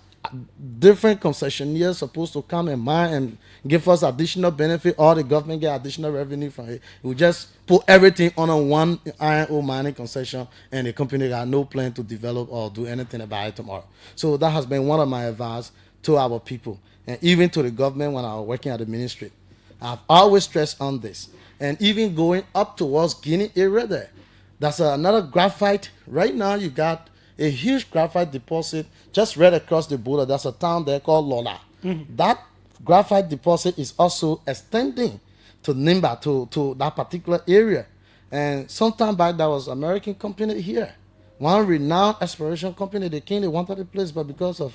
different concessionaires supposed to come and mine and give us additional benefit, or the government get additional revenue from it. We just put everything on one iron ore mining concession, and the company got no plan to develop or do anything about it tomorrow. So that has been one of my advice to our people, and even to the government when I was working at the ministry. I've always stressed on this. And even going up towards Guinea area there, that's another graphite. Right now you got a huge graphite deposit just right across the border. There's a town there called Lola. That graphite deposit is also extending to Nimba, to that particular area. And sometime back, there was an American company here. One renowned exploration company, they came, they wanted the place, but because of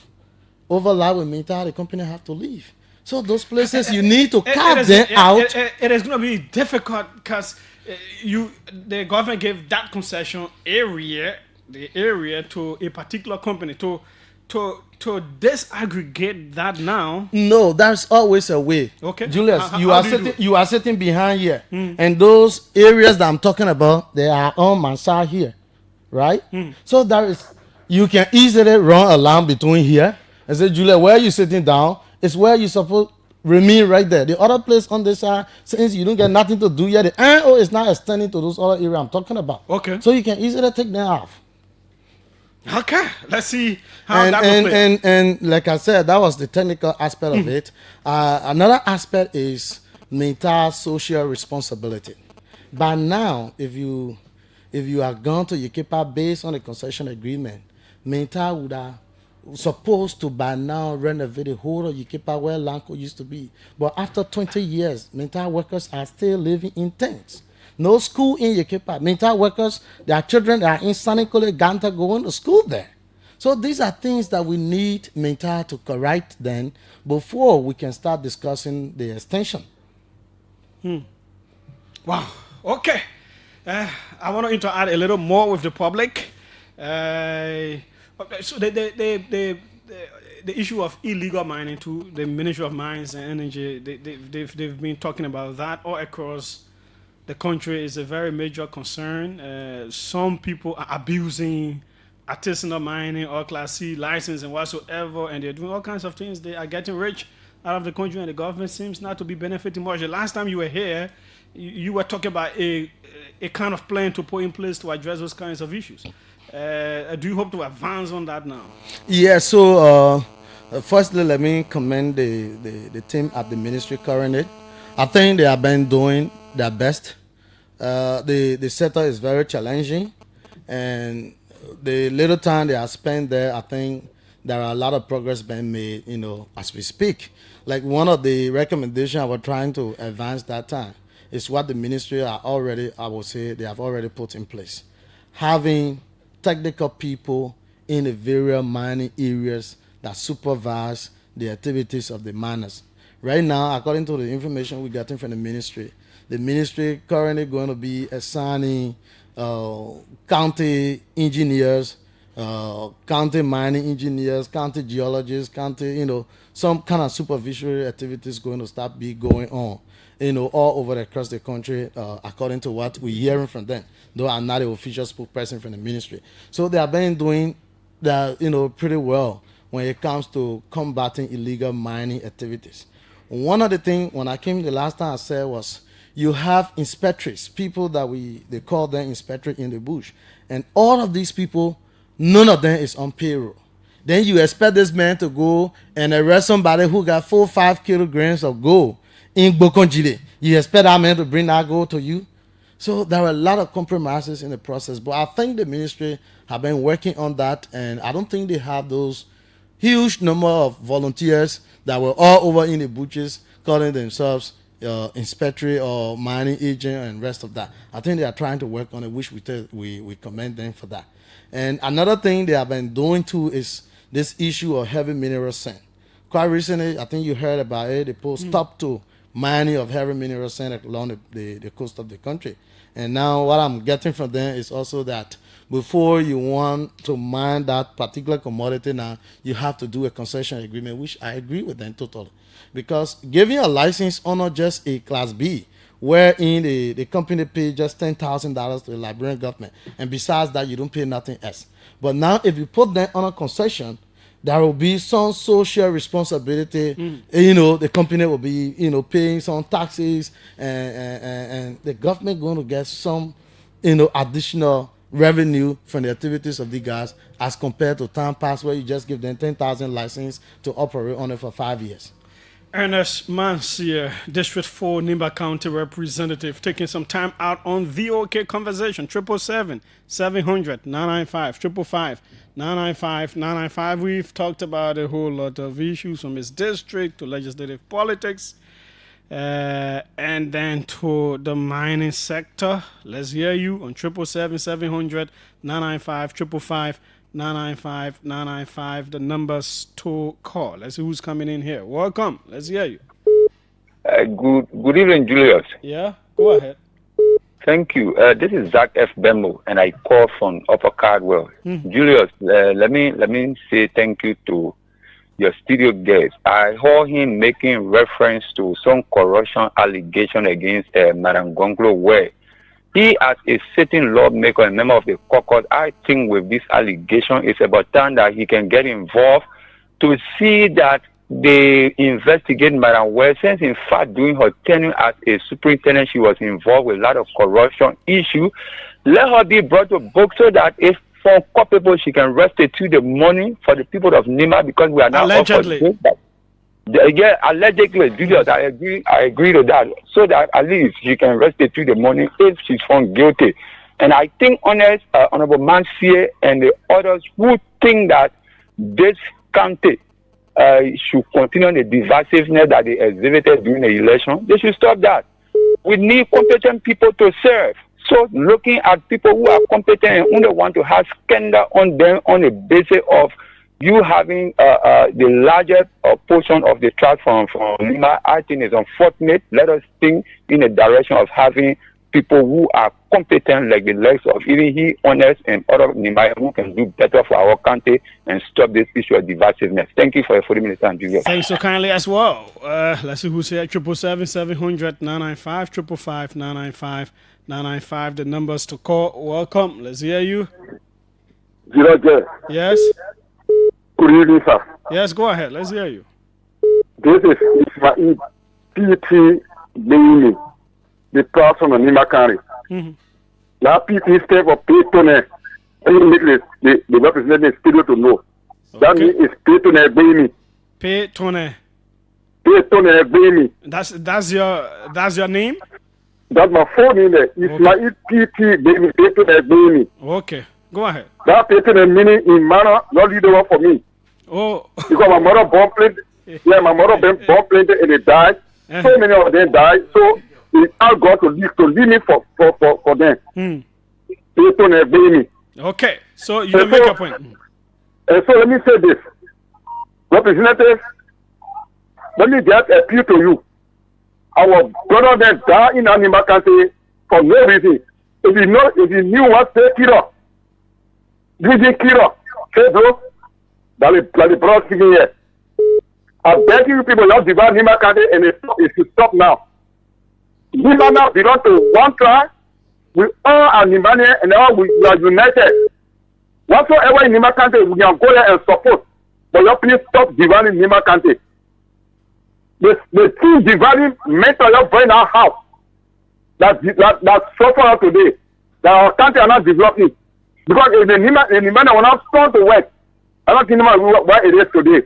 overlap with Minta, the company have to leave. So those places, you need to carve them out. It is going to be difficult because the government gave that concession area, the area, to a particular company to disaggregate that now. No, there's always a way. Okay, Julius, you are sitting behind here, and those areas that I'm talking about, they are on my side here, right? So there is you can easily run a line between here and say, Julia, where are you sitting down? It's where you supposed remain right there. The other place on this side, since you don't get nothing to do yet, the IO is not extending to those other areas I'm talking about. Okay. So you can easily take them off. Okay, let's see how that will play. And like I said, that was the technical aspect of it. Another aspect is mental social responsibility. By now, if you are going to Yukipa based on a concession agreement, mental would have supposed to by now renovate the whole of Yukipa where Lanco used to be. But after 20 years, mental workers are still living in tents. No school in Yukipa. Mental workers, their children are in Sanikole, Ganta going to school there. So these are things that we need mental to correct then before we can start discussing the extension. Wow. Okay. I want to interact a little more with the public. Okay, so the issue of illegal mining too, the Ministry of Mines and Energy, they've been talking about that all across the country. Is a very major concern. Some people are abusing artisanal mining or Class C license and whatsoever, and they're doing all kinds of things. They are getting rich out of the country, and the government seems not to be benefiting much. The last time you were here, you were talking about a kind of plan to put in place to address those kinds of issues. Do you hope to advance on that now? Yeah, so firstly, let me commend the team at the ministry currently. I think they have been doing their best. The sector is very challenging, and the little time they have spent there, I think there are a lot of progress being made, as we speak. Like one of the recommendations I was trying to advance that time is what the ministry are already, I would say, they have already put in place. Having technical people in the various mining areas that supervise the activities of the miners. Right now, according to the information we're getting from the ministry currently going to be assigning county engineers, county mining engineers, county geologists, county, some kind of supervisory activities going to start going on, all over across the country, according to what we're hearing from them, though I'm not an official spokesperson from the ministry. So they have been doing that, pretty well when it comes to combating illegal mining activities. One of the things when I came the last time I said was, you have inspectors, people that they call them inspectors in the bush, and all of these people, none of them is on payroll. Then you expect this man to go and arrest somebody who got 4 or 5 kilograms of gold in Bokonjile. You expect that man to bring that gold to you? So there are a lot of compromises in the process, but I think the ministry have been working on that, and I don't think they have those huge number of volunteers that were all over in the bushes calling themselves inspector or mining agent and rest of that. I think they are trying to work on it, which we commend them for that. And another thing they have been doing too is this issue of heavy mineral sand. Quite recently, I think you heard about it, they put stop to mining of heavy mineral sand along the coast of the country. And now what I'm getting from them is also that before you want to mine that particular commodity now, you have to do a concession agreement, which I agree with them totally. Because giving a license on not just a Class B, wherein the company pay just $10,000 to the Liberian government, and besides that, you don't pay nothing else. But now if you put them on a concession, there will be some social responsibility. The company will be, paying some taxes, and the government going to get some, additional revenue from the activities of the guys as compared to time pass where you just give them 10,000 license to operate on it for 5 years. Ernest Mansier, District 4, Nimba County Representative, taking some time out on VOK Conversation, 777-700-995, 555-995. We've talked about a whole lot of issues from his district to legislative politics, and then to the mining sector. Let's hear you on 777-700-995, 555-995, the numbers to call. Let's see who's coming in here. Welcome. Let's hear you. Good evening, Julius. Yeah, go ahead. Thank you. This is Zach F. Bemo, and I call from Upper Cardwell. Julius, let me say thank you to your studio guest. I heard him making reference to some corruption allegation against Madam Gonglo, where he, as a sitting lawmaker and member of the caucus, I think with this allegation, it's about time that he can get involved to see that they investigate Madam West, since in fact during her tenure as a superintendent, she was involved with a lot of corruption issue. Let her be brought to book so that if for culpable, she can restitute the money for the people of Nima, because we are now allegedly. Yeah, allegedly, Julius, I agree to that. So that at least she can restitute the money if she's found guilty. And I think Honorable Mansier and the others who think that this county should continue the divisiveness that they exhibited during the election, they should stop that. We need competent people to serve. So looking at people who are competent and only want to have scandal on them on the basis of you having the largest portion of the track from Lima, I think is unfortunate. Let us think in the direction of having people who are competent, like the likes of even he, Honest, and other Nima, who can do better for our country and stop this issue of divisiveness. Thank you for your 40 minutes time, Julius. Thanks so kindly as well. Let's see who's here. 777-700-995, 555-995, the numbers to call. Welcome. Let's hear you. Julius Jeh. Yes. Good evening, sir. Yes, go ahead. Let's hear you. This is Ismail P.T. Baini, the person of Nima County. Now, P.T. step of Paytone, the representative studio to know. That means it's Paytone Baini. Paytone. Paytone Baini. That's your name? That's my phone name there. Ismail P.T. Baini, Paytone Baini. Okay, go ahead. That Paytone meaning in manner, not lead over for me. Oh. Because my mother born played, my mother born played and they died. So many of them died. So we asked God to leave me for them. Paytone Baini. Okay, so you make a point. And so let me say this. Representatives, let me just appeal to you. Our brother then died in Anima County for no reason. If you knew what they killed, you didn't kill. Say, bro, that is the brother speaking here. I beg you people, just divide Nima County and it should stop now. Nima now belong to one tribe. We all are Nimanian and all we are united. Whatsoever in Nima County, we can go there and support. But you please stop dividing Nima County. The two dividing mental health in our house that suffer out today, that our country are not developing. Because if the Nimanian will not start to work, I don't think where it is today.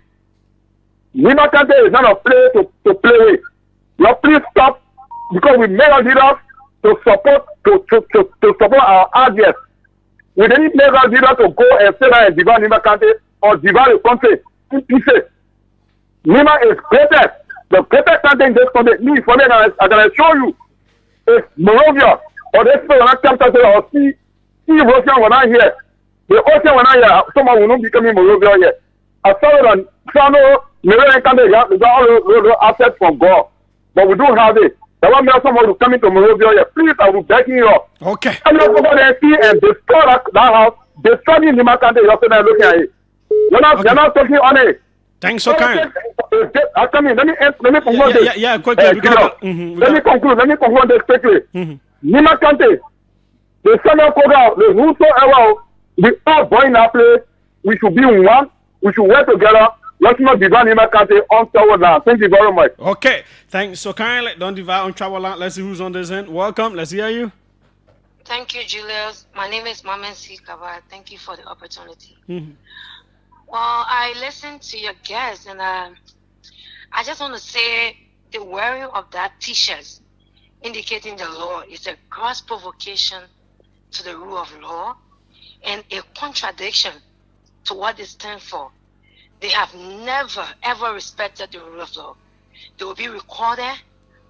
Nima County is not a place to play with. You please stop, because we made our leaders to support our ideas. We didn't make our leaders to go and say that and divide Nima County or divide the country in pieces. Nima is greatest. The greatest country in this country, me, for me, I can show you, is Morovia, or this people when I come to say, or see Russian when I hear. The ocean when I hear, someone will not be coming Morovia yet. I saw it on Sano, Meridian Country, we got all those assets from God. But we don't have it. The one man someone will come into Morovia here. Please, I will back you up. Okay. I'm not going to see and destroy that house, destroy the Nima Country, you're looking at it. You're not talking on it. Thanks so kind. I come in. Let me conclude this. Yeah, quickly. Let me conclude this quickly. Nima County, the Senate program, the whosoever, we all born in our place. We should be one. We should work together. Let's not divide Nima County on travel land. Thank you very much. Okay. Thanks so kindly. Don't divide on travel land. Let's see who's on this end. Welcome. Let's hear you. Thank you, Julius. My name is Mamen Sikaba. Thank you for the opportunity. Well, I listened to your guest, and I just want to say the wearing of that t-shirt indicating the law is a gross provocation to the rule of law and a contradiction to what they stand for. They have never, ever respected the rule of law. They will be recorded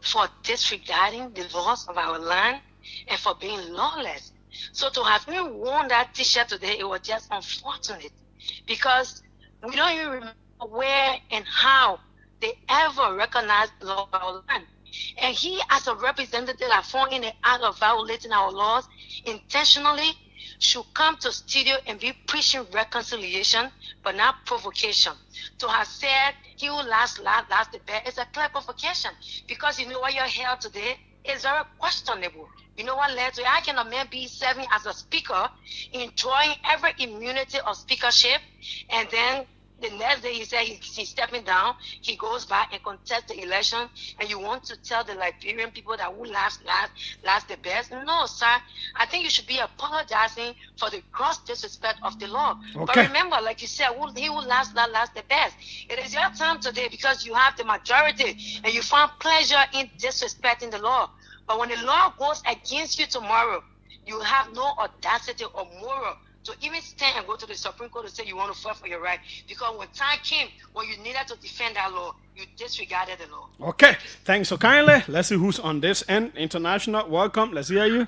for disregarding the laws of our land and for being lawless. So to have me worn that t-shirt today, it was just unfortunate. Because we don't even remember where and how they ever recognized the law of our land. And he, as a representative that fall in the act of violating our laws intentionally, should come to studio and be preaching reconciliation, but not provocation. To have said he who last the best is a clear provocation. Because you know what you're here today is very questionable. You know what led to it? How can a man be serving as a speaker, enjoying every immunity of speakership, and then the next day he said he's stepping down, he goes back and contests the election, and you want to tell the Liberian people that who last the best? No, sir. I think you should be apologizing for the gross disrespect of the law. Okay. But remember, like you said, he who last the best. It is your time today because you have the majority, and you find pleasure in disrespecting the law. But when the law goes against you tomorrow, you have no audacity or moral to even stand and go to the Supreme Court to say you want to fight for your right. Because when time came, when you needed to defend that law, you disregarded the law. Okay, thanks so kindly. Let's see who's on this end. International, welcome. Let's hear you.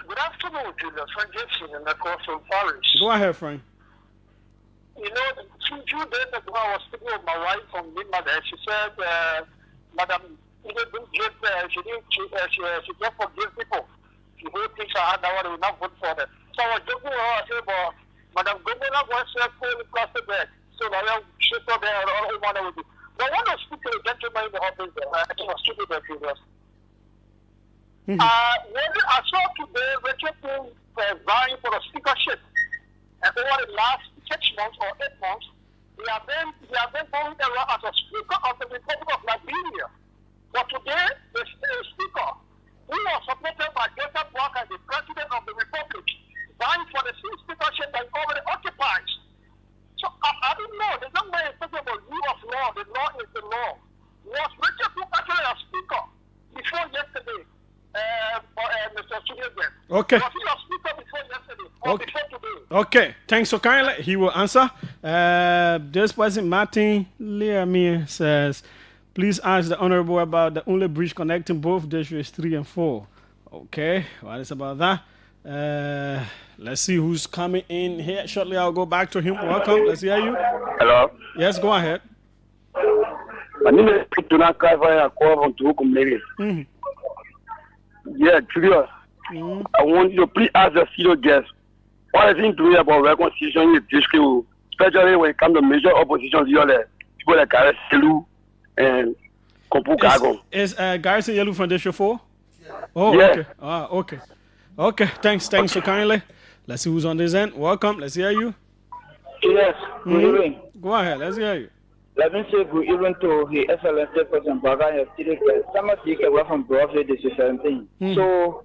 Good afternoon, Julius. Frank Gibson in the call from Paris. Go ahead, Frank. You know, 2 days ago, I was speaking with my wife from Midmother. She said, Madam, she just forgive people. She wrote things I had that would not vote for them. So I was joking with her. I said, well, Madam Governor wants to pull the plastic bag. So I am shit up there and all money with it. But I want to speak to the gentleman in the office there. I think I was speaking there previous. When I saw today Rachel Poole vying for the speakership. And over the last 6 months or 8 months, they have been going around as a speaker of the Republic of Liberia. But today, the speaker, who was supported by Joseph Walker, the president of the Republic, vying for the seat speakership that already occupies. So I don't know. The young man is talking about rule of law. The law is the law. Was Richard Cook actually a speaker before yesterday? Mr. Julius Jeh? Okay. Was he a speaker before yesterday or before today? Okay, thanks so kindly. He will answer. This person, Martin Learmere, says, please ask the Honorable about the only bridge connecting both districts 3 and 4. Okay, what is about that? Let's see who's coming in here. Shortly, I'll go back to him. Welcome. Let's hear you. Hello. Yes, go ahead. My name is Pituna Kaiva. I call from Tuhukum, maybe. Yeah, Julius. I want you to please ask the serious guest what is he doing about reconciliation in the district, especially when it comes to major opposition, people like Selu and Kompu Kago. Is Garrison Yellow from District 4? Oh, yeah. Okay. Okay. Okay, thanks so kindly. Let's see who's on this end. Welcome. Let's hear you. Yes, good evening. Go ahead. Let's hear you. Let me say good evening to His Excellency President Baga and some of you came from Brooklyn, this is 17. So,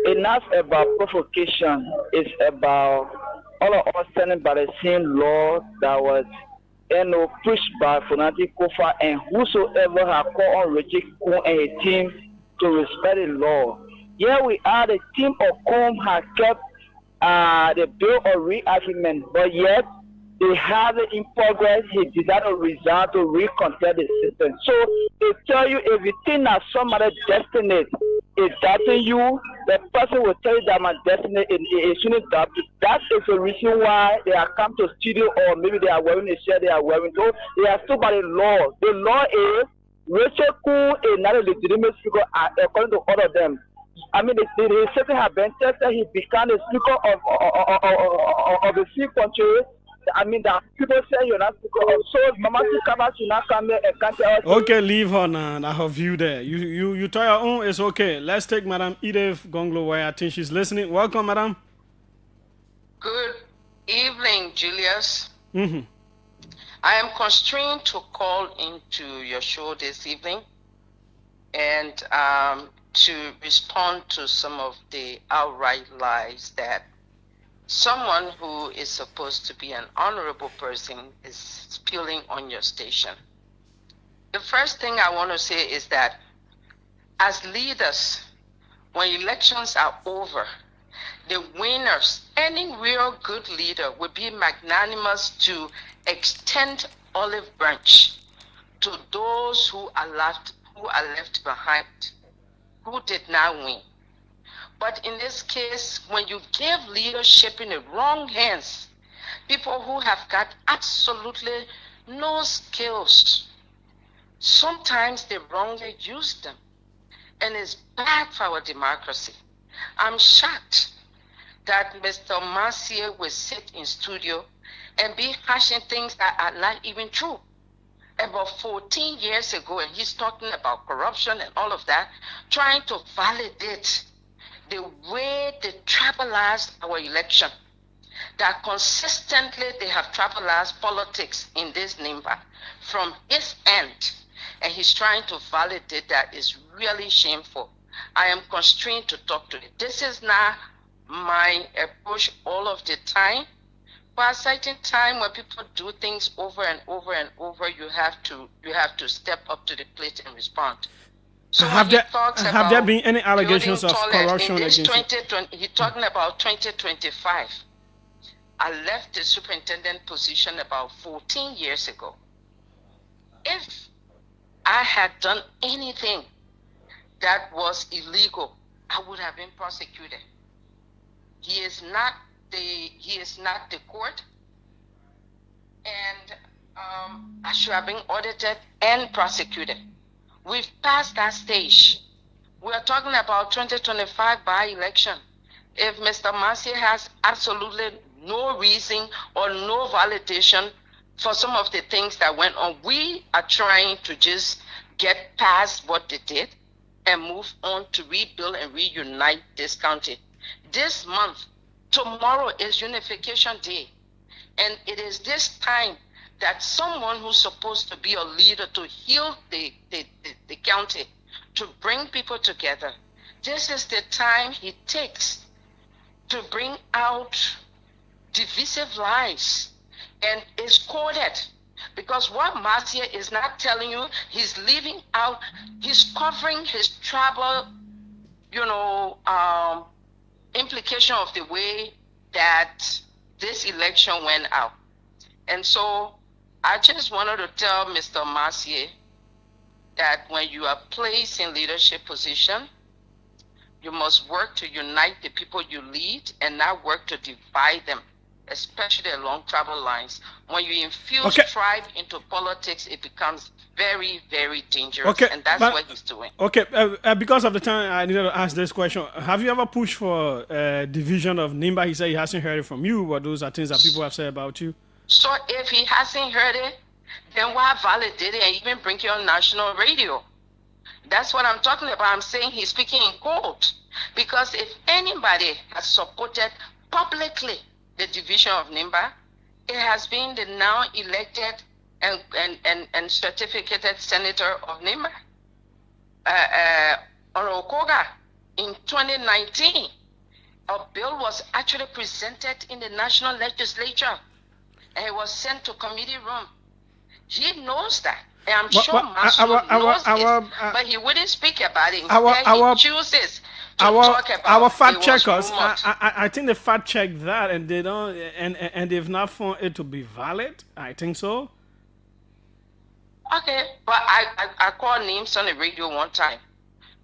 enough about provocation. It's about all of us standing by the same law that was pushed by Funati Kofa and whosoever have called on Richard Kuhn and his team to respect the law. Here we are, the team of Kuhn has kept the bill of reargument, but yet they have it in progress. He decided to resign to recontest the system. So they tell you if you think that somebody's destiny is doubting you, the person will tell you that my destiny is shouldn't doubt you. That is the reason why they are come to studio, or maybe they are wearing a shirt they are wearing. So they are still by the law. The law is Richard Kuhn is not a legitimate speaker according to all of them. I mean, the system has been tested. He became the speaker of the free country. I mean, that people say you're not speaker of. So, Mama Sikaba should not come here and can't tell us. Okay, leave her now. I have view there. You try your own. It's okay. Let's take Madam Edith Gonglo where I think she's listening. Welcome, Madam. Good evening, Julius. I am constrained to call into your show this evening and to respond to some of the outright lies that someone who is supposed to be an honorable person is spilling on your station. The first thing I want to say is that as leaders, when elections are over, the winners, any real good leader would be magnanimous to extend olive branch to those who are left behind, who did not win. But in this case, when you give leadership in the wrong hands, people who have got absolutely no skills, sometimes they wrongly use them. And it's bad for our democracy. I'm shocked that Mr. Mercier will sit in studio and be hashing things that are not even true. about 14 years ago, and he's talking about corruption and all of that, trying to validate the way they tribalized our election, that consistently they have tribalized politics in this NIMBA from his end, and he's trying to validate that is really shameful. I am constrained to talk to it. This is not my approach all of the time. But at a certain time when people do things over and over and over, you have to step up to the plate and respond. So have there been any allegations of corruption against you? He's talking about 2025. I left the superintendent position about 14 years ago. If I had done anything that was illegal, I would have been prosecuted. He is not the court, and I should have been audited and prosecuted. We've passed that stage. We are talking about 2025 by-election. If Mr. Massey has absolutely no reason or no validation for some of the things that went on, we are trying to just get past what they did and move on to rebuild and reunite this county. This month, tomorrow is Unification Day, and it is this time that someone who's supposed to be a leader to heal the county, to bring people together, this is the time he takes to bring out divisive lies, and is quoted. Because what Marcia is not telling you, he's leaving out, he's covering his tribal, implication of the way that this election went out. And so I just wanted to tell Mr. Marcia that when you are placed in leadership position, you must work to unite the people you lead and not work to divide them, especially along tribal lines. When you infuse tribe into politics, it becomes very, very dangerous. And that's what he's doing. Okay, because of the time, I needed to ask this question. Have you ever pushed for division of NIMBA? He said he hasn't heard it from you, but those are things that people have said about you. So if he hasn't heard it, then why validate it and even bring it on national radio? That's what I'm talking about. I'm saying he's speaking in court. Because if anybody has supported publicly the division of NIMBA, it has been the now elected and certificated senator of NIMBA, Orokoga. In 2019, a bill was actually presented in the national legislature, and it was sent to committee room. He knows that. And I'm sure Masoud knows this, but he wouldn't speak about it. Instead, he chooses to talk about our fact checkers. I think they fact checked that, and they don't, and they've not found it to be valid. I think so. Okay, but I called names on the radio one time.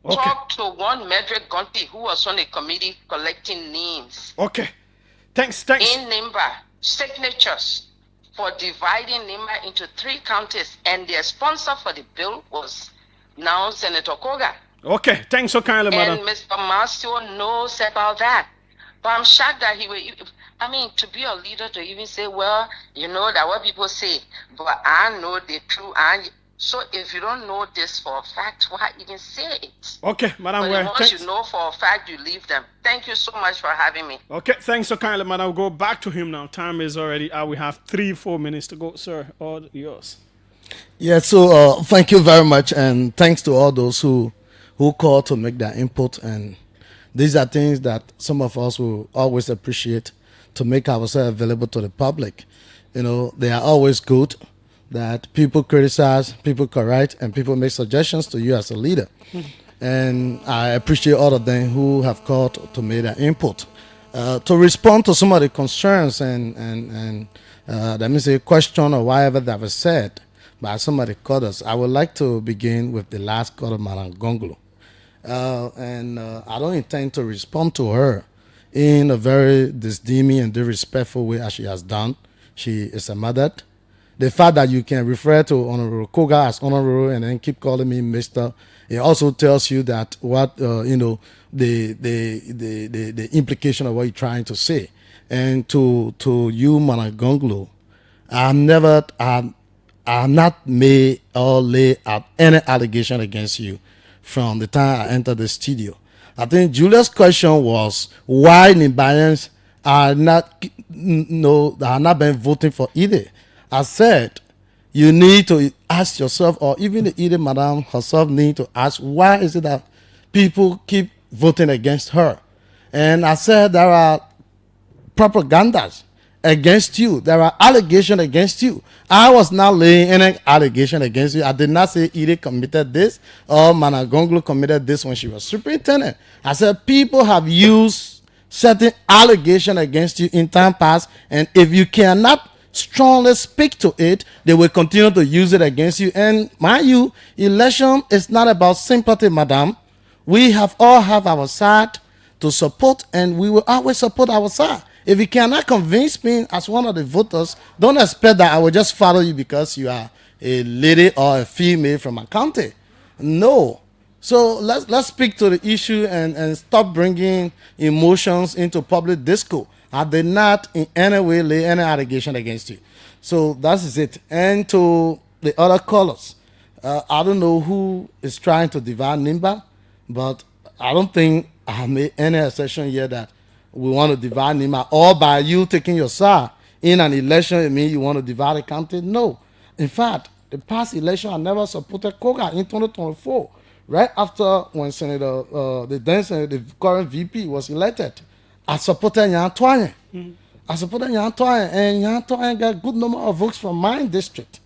Okay. Talked to one Medrick Gunty who was on the committee collecting names. Okay, thanks. In NIMBA, signatures for dividing NIMBA into 3 counties, and their sponsor for the bill was now Senator Koga. Okay, thanks so kindly, madam. And Mr. Marcio knows about that. But I'm shocked that he will, to be a leader to even say, well, you know that what people say, but I know the truth. So if you don't know this for a fact, why even say it? Okay, madam. But once you know for a fact, you leave them. Thank you so much for having me. Okay, thanks so kindly, madam. I'll go back to him now. Time is already out. We have 3-4 minutes to go, sir. All yours. Yeah, so thank you very much, and thanks to all those who called to make their input. And these are things that some of us will always appreciate, to make ourselves available to the public. They are always good that people criticize, people correct, and people make suggestions to you as a leader. And I appreciate all of them who have called to make their input. To respond to some of the concerns and let me say question or whatever that was said by some of the callers, I would like to begin with the last caller, Madam Gongolo. And I don't intend to respond to her in a very disdainful and disrespectful way as she has done. She is a mother. The fact that you can refer to Honorable Koga as Honorable and then keep calling me Mr., it also tells you that what the implication of what you're trying to say. And to you, Managonglo, I've never I have not made or lay out any allegation against you from the time I entered the studio. I think Julius' question was why Nigerians are not been voting for either. I said you need to ask yourself, or even the Ide Madam herself need to ask, why is it that people keep voting against her? And I said there are propagandas against you. There are allegations against you. I was not laying any allegation against you. I did not say Ide committed this or Managonglo committed this when she was superintendent. I said people have used certain allegations against you in time past, and if you cannot strongly speak to it, they will continue to use it against you. And mind you, election is not about sympathy, madam. We have all have our side to support, and we will always support our side. If you cannot convince me as one of the voters, don't expect that I will just follow you because you are a lady or a female from a county. No. So let's speak to the issue and stop bringing emotions into public discourse. I did not in any way lay any allegation against you. So that is it. And to the other callers, I don't know who is trying to divide Nimba, but I don't think I have made any assertion here that we want to divide Nimba, or by you taking your side in an election, it means you want to divide the county. No. In fact, the past election, I never supported Koga in 2024. Right after when Senator, the current VP was elected, I supported Yan Twine. I supported Yan Twine, and Yan Twine got a good number of votes from my district.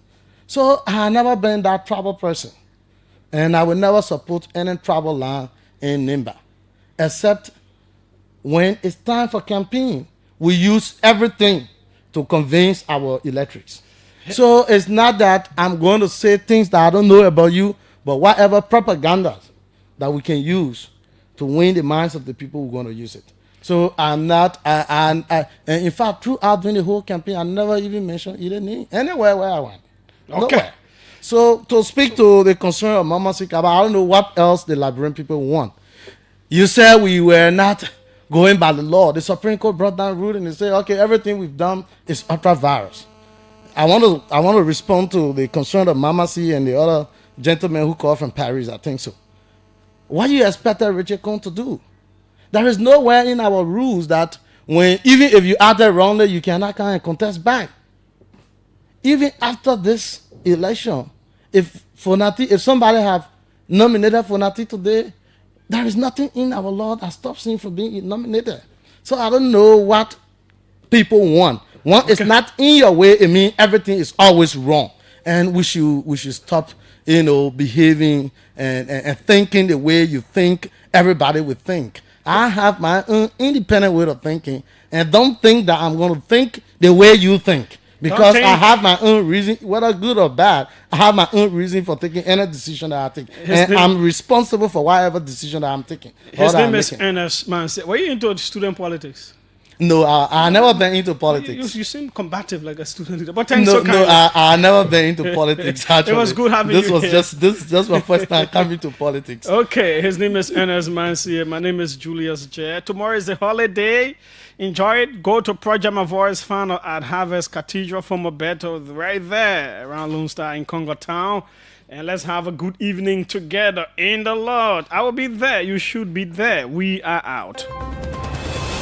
So I have never been that tribal person. And I will never support any tribal land in Nimba, except when it's time for campaign, we use everything to convince our electorates. So it's not that I'm going to say things that I don't know about you, but whatever propaganda that we can use to win the minds of the people, we're going to use it. So I'm not, and in fact, throughout during the whole campaign, I never even mentioned either name anywhere where I went. Okay. Nowhere. So to speak to the concern of Mama Sikaba, I don't know what else the Liberian people want. You said we were not going by the law. The Supreme Court brought down ruling and said, okay, everything we've done is ultra virus. I want to respond to the concern of Mama C and the other gentleman who called from Paris, I think so. What do you expect Richard Cohn to do? There is nowhere in our rules that when, even if you acted wrongly, you cannot come and contest back. Even after this election, if somebody have nominated Fonati today, there is nothing in our law that stops him from being nominated. So I don't know what people want. One is not in your way, it means everything is always wrong. And we should stop, behaving and thinking the way you think everybody would think. I have my own independent way of thinking, and don't think that I'm going to think the way you think. Because I have my own reason, whether good or bad, I have my own reason for taking any decision that I take. And I'm responsible for whatever decision that I'm taking. His name is Ernest Manse. Were you into student politics? No, I never been into politics. You seem combative like a student leader. But I never been into politics. Actually, it was good having you here. This was just my first time coming to politics. Okay, his name is Ernest Manse. My name is Julius Jeh. Tomorrow is the holiday. Enjoy it. Go to Project My Voice Fan at Harvest Cathedral for Mobeto, right there around Lone Star in Congo Town. And let's have a good evening together in the Lord. I will be there. You should be there. We are out.